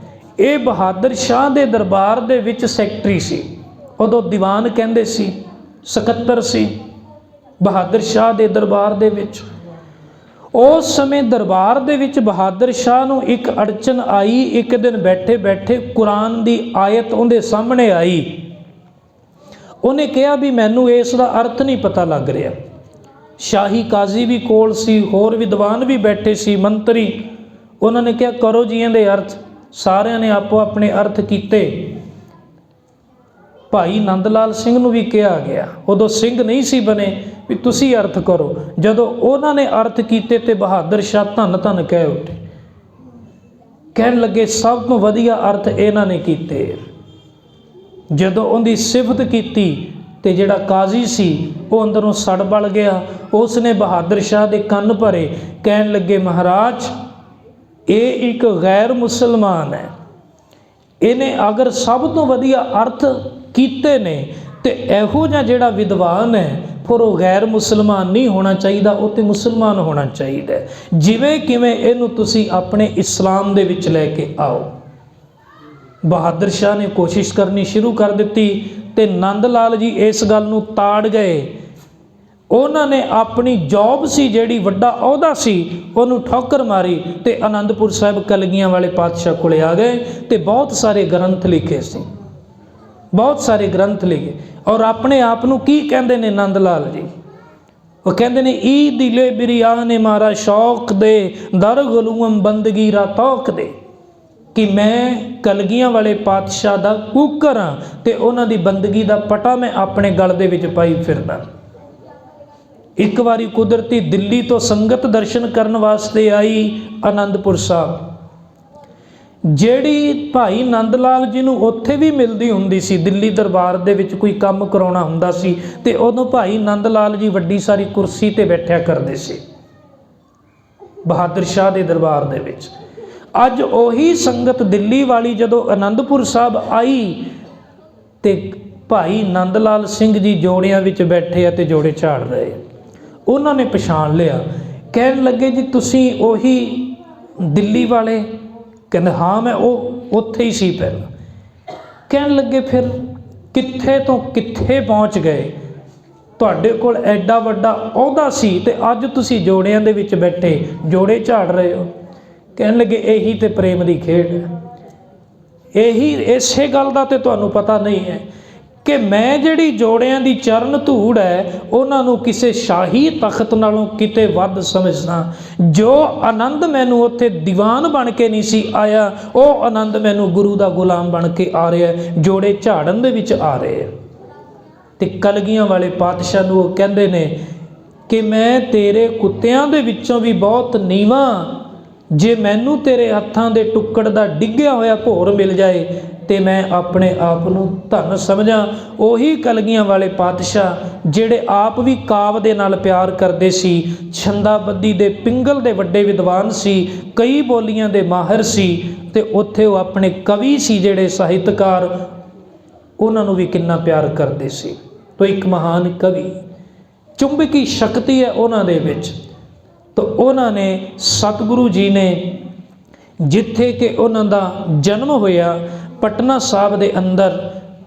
[SPEAKER 1] ਇਹ ਬਹਾਦਰ ਸ਼ਾਹ ਦੇ ਦਰਬਾਰ ਦੇ ਵਿੱਚ ਸੈਕਟਰੀ ਸੀ, ਉਦੋਂ ਦੀਵਾਨ ਕਹਿੰਦੇ ਸੀ, ਸਕੱਤਰ ਸੀ ਬਹਾਦਰ ਸ਼ਾਹ ਦੇ ਦਰਬਾਰ ਦੇ ਵਿੱਚ। ਉਸ ਸਮੇਂ ਦਰਬਾਰ ਦੇ ਵਿੱਚ ਬਹਾਦਰ ਸ਼ਾਹ ਨੂੰ ਇੱਕ ਅੜਚਨ ਆਈ। ਇੱਕ ਦਿਨ ਬੈਠੇ ਬੈਠੇ ਕੁਰਾਨ ਦੀ ਆਇਤ ਉਹਦੇ ਸਾਹਮਣੇ ਆਈ। ਉਹਨੇ ਕਿਹਾ ਵੀ ਮੈਨੂੰ ਇਸ ਦਾ ਅਰਥ ਨਹੀਂ ਪਤਾ ਲੱਗ ਰਿਹਾ। ਸ਼ਾਹੀ ਕਾਜ਼ੀ ਵੀ ਕੋਲ ਸੀ, ਹੋਰ ਵਿਦਵਾਨ ਵੀ ਬੈਠੇ ਸੀ, ਮੰਤਰੀ। ਉਹਨਾਂ ਨੇ ਕਿਹਾ ਕਰੋ ਜੀ ਇਹਦੇ ਅਰਥ। ਸਾਰਿਆਂ ਨੇ ਆਪੋ ਆਪਣੇ ਅਰਥ ਕੀਤੇ। ਭਾਈ ਨੰਦ ਲਾਲ ਸਿੰਘ ਨੂੰ ਵੀ ਕਿਹਾ ਗਿਆ, ਉਦੋਂ ਸਿੰਘ ਨਹੀਂ ਸੀ ਬਣੇ, ਵੀ ਤੁਸੀਂ ਅਰਥ ਕਰੋ। ਜਦੋਂ ਉਹਨਾਂ ਨੇ ਅਰਥ ਕੀਤੇ ਤੇ ਬਹਾਦਰ ਸ਼ਾਹ ਧੰਨ ਧੰਨ ਕਹਿ ਉੱਠੇ, ਕਹਿਣ ਲੱਗੇ ਸਭ ਤੋਂ ਵਧੀਆ ਅਰਥ ਇਹਨਾਂ ਨੇ ਕੀਤੇ। ਜਦੋਂ ਉਹਦੀ ਸਿਫਤ ਕੀਤੀ ਤੇ ਜਿਹੜਾ ਕਾਜ਼ੀ ਸੀ ਉਹ ਅੰਦਰੋਂ ਸੜ ਬਲ ਗਿਆ। ਉਸ ਨੇ ਬਹਾਦਰ ਸ਼ਾਹ ਦੇ ਕੰਨ ਭਰੇ, ਕਹਿਣ ਲੱਗੇ ਮਹਾਰਾਜ ਇਹ ਇੱਕ ਗੈਰ ਮੁਸਲਮਾਨ ਹੈ, ਇਹਨੇ ਅਗਰ ਸਭ ਤੋਂ ਵਧੀਆ ਅਰਥ ਕੀਤੇ ਨੇ ਤੇ ਇਹੋ ਜਿਹਾ ਜਿਹੜਾ ਵਿਦਵਾਨ ਹੈ ਫਿਰ ਉਹ ਗੈਰ ਮੁਸਲਮਾਨ ਨਹੀਂ ਹੋਣਾ ਚਾਹੀਦਾ, ਉਹ ਤੇ ਮੁਸਲਮਾਨ ਹੋਣਾ ਚਾਹੀਦਾ। ਜਿਵੇਂ ਕਿਵੇਂ ਇਹਨੂੰ ਤੁਸੀਂ ਆਪਣੇ ਇਸਲਾਮ ਦੇ ਵਿੱਚ ਲੈ ਕੇ ਆਓ। ਬਹਾਦਰ ਸ਼ਾਹ ਨੇ ਕੋਸ਼ਿਸ਼ ਕਰਨੀ ਸ਼ੁਰੂ ਕਰ ਦਿੱਤੀ ਤੇ ਨੰਦ ਲਾਲ ਜੀ ਇਸ ਗੱਲ ਨੂੰ ਤਾੜ ਗਏ। ਉਹਨਾਂ ਨੇ ਆਪਣੀ ਜੌਬ ਸੀ, ਜਿਹੜੀ ਵੱਡਾ ਅਹੁਦਾ ਸੀ, ਉਹਨੂੰ ਠੋਕਰ ਮਾਰੀ ਤੇ ਅਨੰਦਪੁਰ ਸਾਹਿਬ ਕਲਗੀਆਂ ਵਾਲੇ ਪਾਤਸ਼ਾਹ ਕੋਲੇ ਆ ਗਏ ਤੇ ਬਹੁਤ ਸਾਰੇ ਗ੍ਰੰਥ ਲਿਖੇ ਸੀ, ਬਹੁਤ ਸਾਰੇ ਗ੍ਰੰਥ ਲਿਖੇ। ਔਰ ਆਪਣੇ ਆਪ ਨੂੰ ਕੀ ਕਹਿੰਦੇ ਨੇ ਨੰਦ ਲਾਲ ਜੀ? ਉਹ ਕਹਿੰਦੇ ਨੇ ਈ ਦਿਲੇ ਬਿਰਿਆ ਨੇ ਮਾਰਾ ਸ਼ੌਕ ਦੇ ਦਰ ਗਲੂਮ ਬੰਦਗੀ ਰਾ ਤੌਕ ਦੇ, ਕਿ ਮੈਂ ਕਲਗੀਆਂ ਵਾਲੇ ਪਾਤਸ਼ਾਹ ਦਾ ਕੂਕਰ ਹਾਂ ਤੇ ਉਹਨਾਂ ਦੀ ਬੰਦਗੀ ਦਾ ਪਟਾ ਮੈਂ ਆਪਣੇ ਗਲ ਦੇ ਵਿੱਚ ਪਾਈ ਫਿਰਦਾ। ਇੱਕ ਵਾਰੀ ਕੁਦਰਤੀ ਦਿੱਲੀ ਤੋਂ ਸੰਗਤ ਦਰਸ਼ਨ ਕਰਨ ਵਾਸਤੇ ਆਈ ਅਨੰਦਪੁਰ ਸਾਹਿਬ, ਜਿਹੜੀ ਭਾਈ ਨੰਦ ਲਾਲ ਜੀ ਨੂੰ ਉੱਥੇ ਵੀ ਮਿਲਦੀ ਹੁੰਦੀ ਸੀ। ਦਿੱਲੀ ਦਰਬਾਰ ਦੇ ਵਿੱਚ ਕੋਈ ਕੰਮ ਕਰਾਉਣਾ ਹੁੰਦਾ ਸੀ ਤੇ ਉਦੋਂ ਭਾਈ ਨੰਦ ਲਾਲ ਜੀ ਵੱਡੀ ਸਾਰੀ ਕੁਰਸੀ ਤੇ ਬੈਠਿਆ ਕਰਦੇ ਸੀ ਬਹਾਦਰ ਸ਼ਾਹ ਦੇ ਦਰਬਾਰ ਦੇ ਵਿੱਚ। ਅੱਜ ਉਹੀ ਸੰਗਤ ਦਿੱਲੀ ਵਾਲੀ ਜਦੋਂ ਅਨੰਦਪੁਰ ਸਾਹਿਬ ਆਈ ਤੇ ਭਾਈ ਨੰਦ ਲਾਲ ਸਿੰਘ ਜੀ ਜੋੜਿਆਂ ਵਿੱਚ ਬੈਠੇ ਅਤੇ ਜੋੜੇ ਝਾੜ ਰਹੇ। ਉਹਨਾਂ ਨੇ ਪਛਾਣ ਲਿਆ, ਕਹਿਣ ਲੱਗੇ ਜੀ ਤੁਸੀਂ ਉਹੀ ਦਿੱਲੀ ਵਾਲੇ? ਕਹਿੰਦੇ ਹਾਂ ਮੈਂ ਉਹ ਉੱਥੇ ਹੀ ਸੀ ਪਹਿਲਾਂ। ਕਹਿਣ ਲੱਗੇ ਫਿਰ ਕਿੱਥੇ ਤੋਂ ਕਿੱਥੇ ਪਹੁੰਚ ਗਏ? ਤੁਹਾਡੇ ਕੋਲ ਐਡਾ ਵੱਡਾ ਅਹੁਦਾ ਸੀ ਤੇ ਅੱਜ ਤੁਸੀਂ ਜੋੜਿਆਂ ਦੇ ਵਿੱਚ ਬੈਠੇ ਜੋੜੇ ਝਾੜ ਰਹੇ ਹੋ। ਕਹਿਣ ਲੱਗੇ ਇਹੀ ਤੇ ਪ੍ਰੇਮ ਦੀ ਖੇਡ ਹੈ। ਇਹੀ ਇਸੇ ਗੱਲ ਦਾ ਤੇ ਤੁਹਾਨੂੰ ਪਤਾ ਨਹੀਂ ਹੈ ਕਿ ਮੈਂ ਜਿਹੜੀ ਜੋੜਿਆਂ ਦੀ ਚਰਨ ਧੂੜ ਹੈ ਉਹਨਾਂ ਨੂੰ ਕਿਸੇ ਸ਼ਾਹੀ ਤਖਤ ਨਾਲੋਂ ਕਿਤੇ ਵੱਧ ਸਮਝਦਾ। ਜੋ ਆਨੰਦ ਮੈਨੂੰ ਉੱਥੇ ਦੀਵਾਨ ਬਣ ਕੇ ਨਹੀਂ ਸੀ ਆਇਆ, ਉਹ ਆਨੰਦ ਮੈਨੂੰ ਗੁਰੂ ਦਾ ਗੁਲਾਮ ਬਣ ਕੇ ਆ ਰਿਹਾ, ਜੋੜੇ ਝਾੜਨ ਦੇ ਵਿੱਚ ਆ ਰਹੇ। ਤੇ ਕਲਗੀਆਂ ਵਾਲੇ ਪਾਤਸ਼ਾਹ ਨੂੰ ਉਹ ਕਹਿੰਦੇ ਨੇ ਕਿ ਮੈਂ ਤੇਰੇ ਕੁੱਤਿਆਂ ਦੇ ਵਿੱਚੋਂ ਵੀ ਬਹੁਤ ਨੀਵਾਂ, ਜੇ ਮੈਨੂੰ ਤੇਰੇ ਹੱਥਾਂ ਦੇ ਟੁੱਕੜ ਦਾ ਡਿੱਗਿਆ ਹੋਇਆ ਭੋਰ ਮਿਲ ਜਾਏ ਤੇ ਮੈਂ ਆਪਣੇ ਆਪ ਨੂੰ ਧਨ ਸਮਝਾਂ। ਉਹੀ ਕਲਗੀਆਂ ਵਾਲੇ ਪਾਤਸ਼ਾਹ ਜਿਹੜੇ ਆਪ ਵੀ ਕਾਵ ਦੇ ਨਾਲ ਪਿਆਰ ਕਰਦੇ ਸੀ, ਛੰਦਾਬੱਦੀ ਦੇ ਪਿੰਗਲ ਦੇ ਵੱਡੇ ਵਿਦਵਾਨ ਸੀ, ਕਈ ਬੋਲੀਆਂ ਦੇ ਮਾਹਿਰ ਸੀ ਤੇ ਉੱਥੇ ਉਹ ਆਪਣੇ ਕਵੀ ਸੀ ਜਿਹੜੇ ਸਾਹਿਤਕਾਰ, ਉਹਨਾਂ ਨੂੰ ਵੀ ਕਿੰਨਾ ਪਿਆਰ ਕਰਦੇ ਸੀ। ਤੋ ਇੱਕ ਮਹਾਨ ਕਵੀ, ਚੁੰਬਕੀ ਸ਼ਕਤੀ ਹੈ ਉਹਨਾਂ ਦੇ ਵਿੱਚ। ਤਾਂ ਉਹਨਾਂ ਨੇ ਸਤਿਗੁਰੂ ਜੀ ਨੇ ਜਿੱਥੇ ਕਿ ਉਹਨਾਂ ਦਾ ਜਨਮ ਹੋਇਆ ਪਟਨਾ ਸਾਹਿਬ ਦੇ ਅੰਦਰ,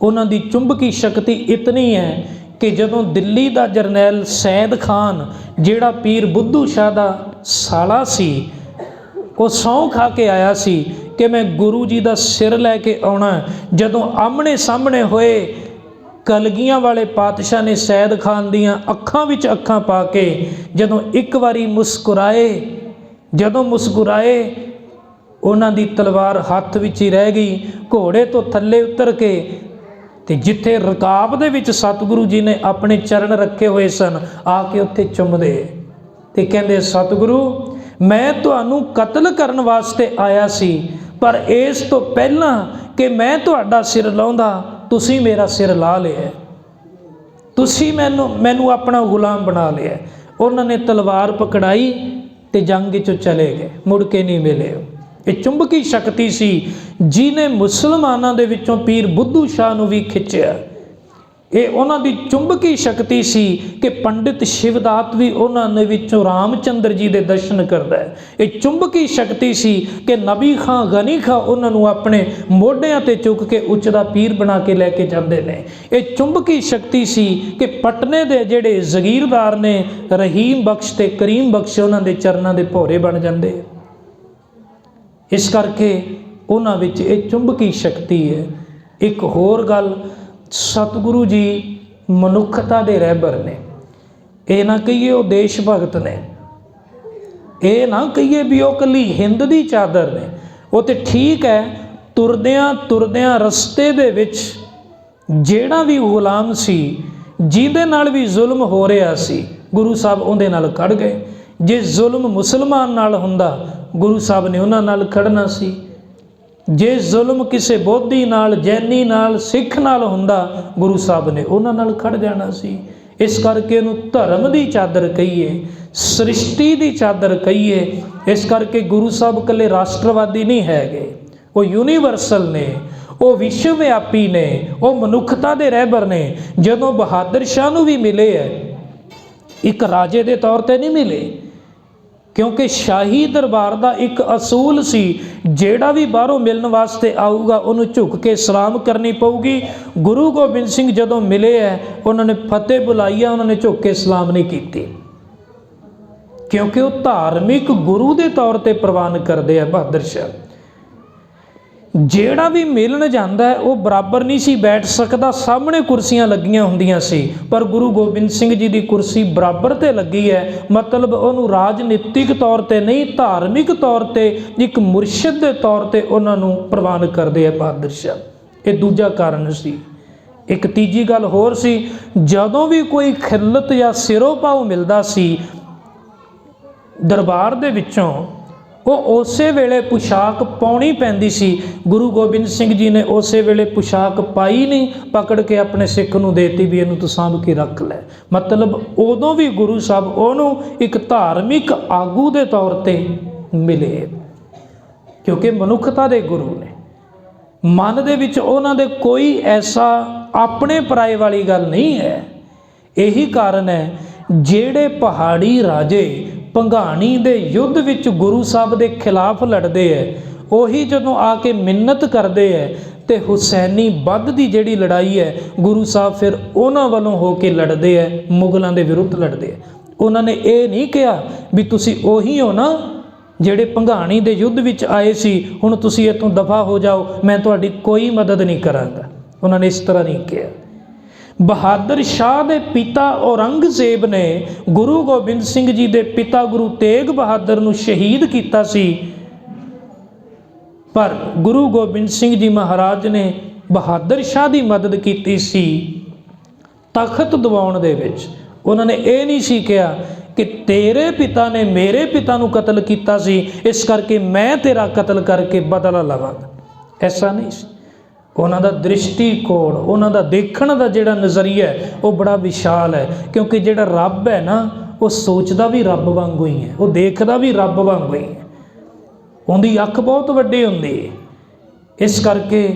[SPEAKER 1] ਉਹਨਾਂ ਦੀ ਚੁੰਬਕੀ ਸ਼ਕਤੀ ਇਤਨੀ ਹੈ ਕਿ ਜਦੋਂ ਦਿੱਲੀ ਦਾ ਜਰਨੈਲ ਸੈਦ ਖਾਨ ਜਿਹੜਾ ਪੀਰ ਬੁੱਧੂ ਸ਼ਾਹ ਦਾ ਸਾਲਾ ਸੀ, ਉਹ ਸਹੁੰ ਖਾ ਕੇ ਆਇਆ ਸੀ ਕਿ ਮੈਂ ਗੁਰੂ ਜੀ ਦਾ ਸਿਰ ਲੈ ਕੇ ਆਉਣਾ। ਜਦੋਂ ਆਮਣੇ ਸਾਹਮਣੇ ਹੋਏ, ਕਲਗੀਆਂ ਵਾਲੇ ਪਾਤਸ਼ਾਹ ਨੇ ਸੈਦ ਖਾਨ ਦੀਆਂ ਅੱਖਾਂ ਵਿੱਚ ਅੱਖਾਂ ਪਾ ਕੇ ਜਦੋਂ ਇੱਕ ਵਾਰੀ ਮੁਸਕਰਾਏ, ਜਦੋਂ ਮੁਸਕਰਾਏ ਉਹਨਾਂ ਦੀ ਤਲਵਾਰ ਹੱਥ ਵਿੱਚ ਹੀ ਰਹਿ ਗਈ। ਘੋੜੇ ਤੋਂ ਥੱਲੇ ਉਤਰ ਕੇ ਤੇ ਜਿੱਥੇ ਰਕਾਬ ਦੇ ਵਿੱਚ ਸਤਿਗੁਰੂ ਜੀ ਨੇ ਆਪਣੇ ਚਰਨ ਰੱਖੇ ਹੋਏ ਸਨ, ਆ ਕੇ ਉੱਥੇ ਚੁੰਮਦੇ ਤੇ ਕਹਿੰਦੇ ਸਤਿਗੁਰੂ ਮੈਂ ਤੁਹਾਨੂੰ ਕਤਲ ਕਰਨ ਵਾਸਤੇ ਆਇਆ ਸੀ, ਪਰ ਇਸ ਤੋਂ ਪਹਿਲਾਂ ਕਿ ਮੈਂ ਤੁਹਾਡਾ ਸਿਰ ਲਾਉਂਦਾ ਤੁਸੀਂ ਮੇਰਾ ਸਿਰ ਲਾ ਲਿਆ, ਤੁਸੀਂ ਮੈਨੂੰ ਆਪਣਾ ਗੁਲਾਮ ਬਣਾ ਲਿਆ। ਉਹਨਾਂ ਨੇ ਤਲਵਾਰ ਪਕੜਾਈ ਤੇ ਜੰਗ 'ਚੋਂ ਚਲੇ ਗਏ, ਮੁੜ ਕੇ ਨਹੀਂ ਮਿਲੇ। ਇਹ ਚੁੰਬਕੀ ਸ਼ਕਤੀ ਸੀ ਜਿਹਨੇ ਮੁਸਲਮਾਨਾਂ ਦੇ ਵਿੱਚੋਂ ਪੀਰ ਬੁੱਧੂ ਸ਼ਾਹ ਨੂੰ ਵੀ ਖਿੱਚਿਆ। ਇਹ ਉਹਨਾਂ ਦੀ ਚੁੰਬਕੀ ਸ਼ਕਤੀ ਸੀ ਕਿ ਪੰਡਿਤ ਸ਼ਿਵਦਾਸ ਵੀ ਉਹਨਾਂ ਦੇ ਵਿੱਚੋਂ ਰਾਮਚੰਦਰ ਜੀ ਦੇ ਦਰਸ਼ਨ ਕਰਦਾ ਹੈ। ਇਹ ਚੁੰਬਕੀ ਸ਼ਕਤੀ ਸੀ ਕਿ ਨਬੀ ਖਾਂ ਗਨੀ ਖਾਂ ਉਹਨਾਂ ਨੂੰ ਆਪਣੇ ਮੋਢਿਆਂ 'ਤੇ ਚੁੱਕ ਕੇ ਉੱਚਦਾ ਪੀਰ ਬਣਾ ਕੇ ਲੈ ਕੇ ਜਾਂਦੇ ਨੇ। ਇਹ ਚੁੰਬਕੀ ਸ਼ਕਤੀ ਸੀ ਕਿ ਪਟਨੇ ਦੇ ਜਿਹੜੇ ਜ਼ਗੀਰਦਾਰ ਨੇ ਰਹੀਮ ਬਖਸ਼ ਤੇ ਕਰੀਮ ਬਖਸ਼, ਉਹਨਾਂ ਦੇ ਚਰਨਾਂ ਦੇ ਭੋਰੇ ਬਣ ਜਾਂਦੇ। ਇਸ ਕਰਕੇ ਉਹਨਾਂ ਵਿੱਚ ਇਹ ਚੁੰਬਕੀ ਸ਼ਕਤੀ ਹੈ। ਇੱਕ ਹੋਰ ਗੱਲ, ਸਤਿਗੁਰੂ ਜੀ ਮਨੁੱਖਤਾ ਦੇ ਰਹਿਬਰ ਨੇ। ਇਹ ਨਾ ਕਹੀਏ ਉਹ ਦੇਸ਼ ਭਗਤ ਨੇ, ਇਹ ਨਾ ਕਹੀਏ ਵੀ ਉਹ ਇਕੱਲੀ ਹਿੰਦ ਦੀ ਚਾਦਰ ਨੇ। ਉਹ ਤੇ ਠੀਕ ਹੈ, ਤੁਰਦਿਆਂ ਤੁਰਦਿਆਂ ਰਸਤੇ ਦੇ ਵਿੱਚ ਜਿਹੜਾ ਵੀ ਗੁਲਾਮ ਸੀ, ਜਿਹਦੇ ਨਾਲ ਵੀ ਜ਼ੁਲਮ ਹੋ ਰਿਹਾ ਸੀ, ਗੁਰੂ ਸਾਹਿਬ ਉਹਦੇ ਨਾਲ ਖੜ ਗਏ। ਜੇ ਜ਼ੁਲਮ ਮੁਸਲਮਾਨ ਨਾਲ ਹੁੰਦਾ, ਗੁਰੂ ਸਾਹਿਬ ਨੇ ਉਹਨਾਂ ਨਾਲ ਖੜਨਾ ਸੀ। ਜੇ ਜ਼ੁਲਮ ਕਿਸੇ ਬੋਧੀ ਨਾਲ, ਜੈਨੀ ਨਾਲ, ਸਿੱਖ ਨਾਲ ਹੁੰਦਾ, ਗੁਰੂ ਸਾਹਿਬ ਨੇ ਉਹਨਾਂ ਨਾਲ ਖੜ ਜਾਣਾ ਸੀ। ਇਸ ਕਰਕੇ ਇਹਨੂੰ ਧਰਮ ਦੀ ਚਾਦਰ ਕਹੀਏ, ਸ੍ਰਿਸ਼ਟੀ ਦੀ ਚਾਦਰ ਕਹੀਏ। ਇਸ ਕਰਕੇ ਗੁਰੂ ਸਾਹਿਬ ਇਕੱਲੇ ਰਾਸ਼ਟਰਵਾਦੀ ਨਹੀਂ ਹੈਗੇ, ਉਹ ਯੂਨੀਵਰਸਲ ਨੇ, ਉਹ ਵਿਸ਼ਵ ਵਿਆਪੀ ਨੇ, ਉਹ ਮਨੁੱਖਤਾ ਦੇ ਰਹਿਬਰ ਨੇ। ਜਦੋਂ ਬਹਾਦਰ ਸ਼ਾਹ ਨੂੰ ਵੀ ਮਿਲੇ ਹੈ, ਇੱਕ ਰਾਜੇ ਦੇ ਤੌਰ 'ਤੇ ਨਹੀਂ ਮਿਲੇ, ਕਿਉਂਕਿ ਸ਼ਾਹੀ ਦਰਬਾਰ ਦਾ ਇੱਕ ਅਸੂਲ ਸੀ, ਜਿਹੜਾ ਵੀ ਬਾਹਰੋਂ ਮਿਲਣ ਵਾਸਤੇ ਆਊਗਾ ਉਹਨੂੰ ਝੁਕ ਕੇ ਸਲਾਮ ਕਰਨੀ ਪਊਗੀ। ਗੁਰੂ ਗੋਬਿੰਦ ਸਿੰਘ ਜਦੋਂ ਮਿਲੇ ਹੈ, ਉਹਨਾਂ ਨੇ ਫਤਿਹ ਬੁਲਾਈ ਹੈ, ਉਹਨਾਂ ਨੇ ਝੁਕ ਕੇ ਸਲਾਮ ਨਹੀਂ ਕੀਤੀ, ਕਿਉਂਕਿ ਉਹ ਧਾਰਮਿਕ ਗੁਰੂ ਦੇ ਤੌਰ 'ਤੇ ਪ੍ਰਵਾਨ ਕਰਦੇ ਆ ਬਹਾਦਰ ਸ਼ਾਹ। ਜਿਹੜਾ ਵੀ ਮਿਲਣ ਜਾਂਦਾ ਹੈ ਉਹ ਬਰਾਬਰ ਨਹੀਂ ਸੀ ਬੈਠ ਸਕਦਾ, ਸਾਹਮਣੇ ਕੁਰਸੀਆਂ ਲੱਗੀਆਂ ਹੁੰਦੀਆਂ ਸੀ, ਪਰ ਗੁਰੂ ਗੋਬਿੰਦ ਸਿੰਘ ਜੀ ਦੀ ਕੁਰਸੀ ਬਰਾਬਰ 'ਤੇ ਲੱਗੀ ਹੈ। ਮਤਲਬ ਉਹਨੂੰ ਰਾਜਨੀਤਿਕ ਤੌਰ 'ਤੇ ਨਹੀਂ, ਧਾਰਮਿਕ ਤੌਰ 'ਤੇ ਇੱਕ ਮੁਰਸ਼ਿਦ ਦੇ ਤੌਰ 'ਤੇ ਉਹਨਾਂ ਨੂੰ ਪ੍ਰਵਾਨ ਕਰਦੇ ਆ ਬਹਾਦਰ ਸ਼ਾਹ। ਇਹ ਦੂਜਾ ਕਾਰਨ ਸੀ। ਇੱਕ ਤੀਜੀ ਗੱਲ ਹੋਰ ਸੀ, ਜਦੋਂ ਵੀ ਕੋਈ ਖਿਲਤ ਜਾਂ ਸਿਰੋਂ ਪਾਉ ਮਿਲਦਾ ਸੀ ਦਰਬਾਰ ਦੇ ਵਿੱਚੋਂ, ਉਹ ਉਸੇ ਵੇਲੇ ਪੁਸ਼ਾਕ ਪਾਉਣੀ ਪੈਂਦੀ ਸੀ। ਗੁਰੂ ਗੋਬਿੰਦ ਸਿੰਘ ਜੀ ਨੇ ਉਸੇ ਵੇਲੇ ਪੁਸ਼ਾਕ ਪਾਈ ਨਹੀਂ, ਪਕੜ ਕੇ ਆਪਣੇ ਸਿੱਖ ਨੂੰ ਦੇਤੀ ਵੀ ਇਹਨੂੰ ਤੂੰ ਸਾਂਭ ਕੇ ਰੱਖ ਲੈ। ਮਤਲਬ ਉਦੋਂ ਵੀ ਗੁਰੂ ਸਾਹਿਬ ਉਹਨੂੰ ਇੱਕ ਧਾਰਮਿਕ ਆਗੂ ਦੇ ਤੌਰ 'ਤੇ ਮਿਲੇ, ਕਿਉਂਕਿ ਮਨੁੱਖਤਾ ਦੇ ਗੁਰੂ ਨੇ। ਮਨ ਦੇ ਵਿੱਚ ਉਹਨਾਂ ਦੇ ਕੋਈ ਐਸਾ ਆਪਣੇ ਪਰਾਏ ਵਾਲੀ ਗੱਲ ਨਹੀਂ ਹੈ। ਇਹੀ ਕਾਰਨ ਹੈ ਜਿਹੜੇ ਪਹਾੜੀ ਰਾਜੇ ਭੰਗਾਣੀ ਦੇ ਯੁੱਧ ਵਿੱਚ ਗੁਰੂ ਸਾਹਿਬ ਦੇ ਖਿਲਾਫ ਲੜਦੇ ਹੈ, ਉਹੀ ਜਦੋਂ ਆ ਕੇ ਮਿੰਨਤ ਕਰਦੇ ਹੈ ਤੇ ਹੁਸੈਨੀ ਵੱਧ ਦੀ ਜਿਹੜੀ ਲੜਾਈ ਹੈ, ਗੁਰੂ ਸਾਹਿਬ ਫਿਰ ਉਹਨਾਂ ਵੱਲੋਂ ਹੋ ਕੇ ਲੜਦੇ ਹੈ, ਮੁਗਲਾਂ ਦੇ ਵਿਰੁੱਧ ਲੜਦੇ ਹੈ। ਉਹਨਾਂ ਨੇ ਇਹ ਨਹੀਂ ਕਿਹਾ ਵੀ ਤੁਸੀਂ ਉਹੀ ਹੋ ਨਾ ਜਿਹੜੇ ਭੰਗਾਣੀ ਦੇ ਯੁੱਧ ਵਿੱਚ ਆਏ ਸੀ, ਹੁਣ ਤੁਸੀਂ ਇੱਥੋਂ ਦਫਾ ਹੋ ਜਾਓ, ਮੈਂ ਤੁਹਾਡੀ ਕੋਈ ਮਦਦ ਨਹੀਂ ਕਰਾਂਗਾ। ਉਹਨਾਂ ਨੇ ਇਸ ਤਰ੍ਹਾਂ ਨਹੀਂ ਕਿਹਾ। ਬਹਾਦਰ ਸ਼ਾਹ ਦੇ ਪਿਤਾ ਔਰੰਗਜ਼ੇਬ ਨੇ ਗੁਰੂ ਗੋਬਿੰਦ ਸਿੰਘ ਜੀ ਦੇ ਪਿਤਾ ਗੁਰੂ ਤੇਗ ਬਹਾਦਰ ਨੂੰ ਸ਼ਹੀਦ ਕੀਤਾ ਸੀ, ਪਰ ਗੁਰੂ ਗੋਬਿੰਦ ਸਿੰਘ ਜੀ ਮਹਾਰਾਜ ਨੇ ਬਹਾਦਰ ਸ਼ਾਹ ਦੀ ਮਦਦ ਕੀਤੀ ਸੀ ਤਖਤ ਦਿਵਾਉਣ ਦੇ ਵਿੱਚ। ਉਹਨਾਂ ਨੇ ਇਹ ਨਹੀਂ ਸੀ ਕਿਹਾ ਕਿ ਤੇਰੇ ਪਿਤਾ ਨੇ ਮੇਰੇ ਪਿਤਾ ਨੂੰ ਕਤਲ ਕੀਤਾ ਸੀ, ਇਸ ਕਰਕੇ ਮੈਂ ਤੇਰਾ ਕਤਲ ਕਰਕੇ ਬਦਲਾ ਲਵਾਂਗਾ। ਐਸਾ ਨਹੀਂ ਸੀ। ਉਹਨਾਂ ਦਾ ਦ੍ਰਿਸ਼ਟੀਕੋਣ, ਉਹਨਾਂ ਦਾ ਦੇਖਣ ਦਾ ਜਿਹੜਾ ਨਜ਼ਰੀਆ ਹੈ ਉਹ ਬੜਾ ਵਿਸ਼ਾਲ ਹੈ, ਕਿਉਂਕਿ ਜਿਹੜਾ ਰੱਬ ਹੈ ਨਾ, ਉਹ ਸੋਚਦਾ ਵੀ ਰੱਬ ਵਾਂਗੂ ਹੀ ਹੈ, ਉਹ ਦੇਖਦਾ ਵੀ ਰੱਬ ਵਾਂਗੂ ਹੀ ਹੈ, ਉਹਦੀ ਅੱਖ ਬਹੁਤ ਵੱਡੀ ਹੁੰਦੀ ਹੈ। ਇਸ ਕਰਕੇ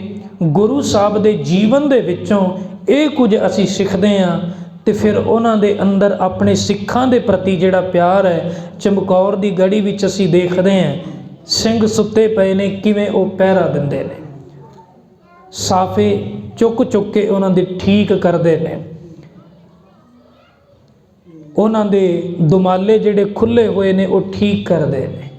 [SPEAKER 1] ਗੁਰੂ ਸਾਹਿਬ ਦੇ ਜੀਵਨ ਦੇ ਵਿੱਚੋਂ ਇਹ ਕੁਝ ਅਸੀਂ ਸਿੱਖਦੇ ਹਾਂ, ਤੇ ਫਿਰ ਉਹਨਾਂ ਦੇ ਅੰਦਰ ਆਪਣੇ ਸਿੱਖਾਂ ਦੇ ਪ੍ਰਤੀ ਜਿਹੜਾ ਪਿਆਰ ਹੈ। ਚਮਕੌਰ ਦੀ ਗੜੀ ਵਿੱਚ ਅਸੀਂ ਦੇਖਦੇ ਹਾਂ ਸਿੰਘ ਸੁੱਤੇ ਪਏ ਨੇ, ਕਿਵੇਂ ਉਹ ਪਹਿਰਾ ਦਿੰਦੇ ਨੇ, ਸਾਫੇ ਚੁੱਕ ਚੁੱਕ ਕੇ ਉਹਨਾਂ ਦੇ ਠੀਕ ਕਰਦੇ ਨੇ, ਉਹਨਾਂ ਦੇ ਦੁਮਾਲੇ ਜਿਹੜੇ ਖੁੱਲੇ ਹੋਏ ਨੇ ਉਹ ਠੀਕ ਕਰਦੇ ਨੇ,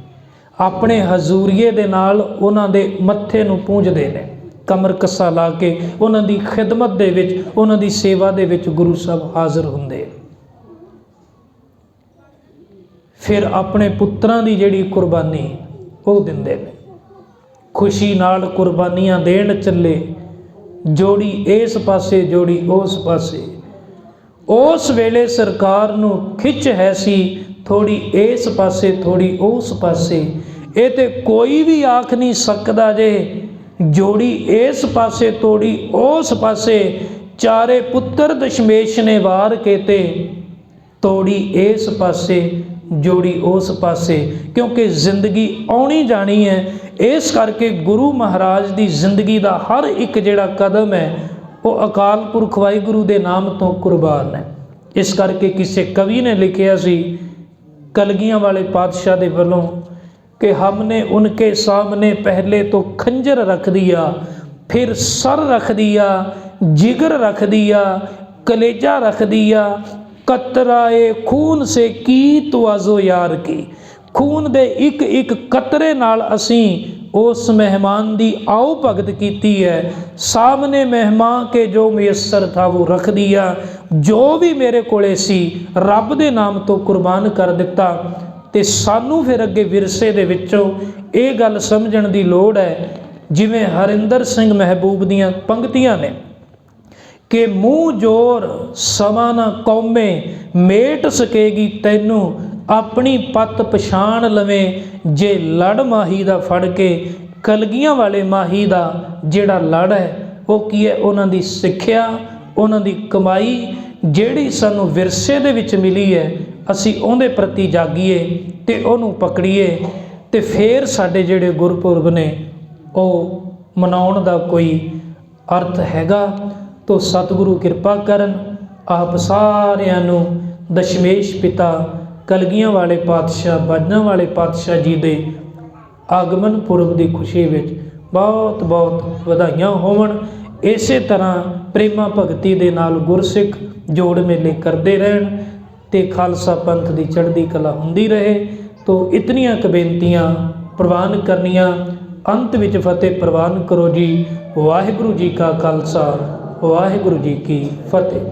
[SPEAKER 1] ਆਪਣੇ ਹਜ਼ੂਰੀਏ ਦੇ ਨਾਲ ਉਹਨਾਂ ਦੇ ਮੱਥੇ ਨੂੰ ਪੂੰਝਦੇ ਨੇ, ਕਮਰ ਕੱਸਾ ਲਾ ਕੇ ਉਹਨਾਂ ਦੀ ਖਿਦਮਤ ਦੇ ਵਿੱਚ, ਉਹਨਾਂ ਦੀ ਸੇਵਾ ਦੇ ਵਿੱਚ ਗੁਰੂ ਸਾਹਿਬ ਹਾਜ਼ਰ ਹੁੰਦੇ। ਫਿਰ ਆਪਣੇ ਪੁੱਤਰਾਂ ਦੀ ਜਿਹੜੀ ਕੁਰਬਾਨੀ ਉਹ ਦਿੰਦੇ ਨੇ, ਖੁਸ਼ੀ ਨਾਲ ਕੁਰਬਾਨੀਆਂ ਦੇਣ ਚੱਲੇ, ਜੋੜੀ ਇਸ ਪਾਸੇ ਜੋੜੀ ਉਸ ਪਾਸੇ। ਉਸ ਵੇਲੇ ਸਰਕਾਰ ਨੂੰ ਖਿੱਚ ਹੈ ਸੀ ਥੋੜੀ ਇਸ ਪਾਸੇ ਥੋੜੀ ਉਸ ਪਾਸੇ। ਇਹ ਤੇ ਕੋਈ ਵੀ ਆਖ ਨਹੀਂ ਸਕਦਾ ਜੇ जोड़ी इस पासे तोड़ी उस पासे, चारे पुत्र दशमेश ने वार केते, तोड़ी इस पासे जोड़ी उस पासे। क्योंकि जिंदगी आनी जानी है, इस करके गुरु महाराज की जिंदगी का हर एक जिहड़ा कदम है वो अकाल पुरख वाहिगुरु के नाम तो कुर्बान है। इस करके किसी कवि ने लिखिया सी कलगियां वाले पातशाह दे वलों कि हमने उनके सामने पहले तो खंजर रख दिया, फिर सर रख दिया, जिगर रख दिया, कलेजा रख दिया, कतराए खून से की तवाज़ो यार की। खून दे एक एक कतरे नाल असी उस मेहमान दी आओ भगत कीती है। सामने मेहमान के जो मयसर था वो रख दिया, जो भी मेरे कोले सी रब दे नाम तो कुर्बान कर दिता। ते सानू फिर अगे विरसे दे विचों ये गल समझण दी लोड़ है, जिवें हरिंदर सिंह महबूब दीआं पंक्तियां ने कि मूँह जोर समा ना कौमे, मेट सकेगी तैनू, अपनी पत पछाण लवें जे लड़ माही दा फड़ के। कलगियां वाले माही दा जिहड़ा लड़ है वो की है, उन्हां दी सिੱਖਿਆ, उन्हां दी कमाई जिहड़ी सानू विरसे दे विच मिली है, असी उहदे प्रति जागीए ते उहनूं पकड़ीए, ते फिर साडे जिहड़े गुरपुरब ने ਉਹ मनाउण दा कोई अर्थ हैगा। तो सतगुरु किरपा करन, आप सारिਆਂ ਨੂੰ दशमेश पिता कलगियां वाले पातशाह बाजां वाले पातशाह जी दे आगमन पुरब की खुशी विच बहुत बहुत ਵਧਾਈਆਂ होवन। इसे तरह प्रेमा भगती दे नाल गुरसिख जोड़ मेले करते रहन ते खालसा पंथ की चढ़ती कला हुंदी रहे। तो इतनियां क बेनतियां प्रवान करनियां, अंत विच फतेह प्रवान करो जी। वाहिगुरू जी का खालसा, वाहिगुरू जी की फतेह।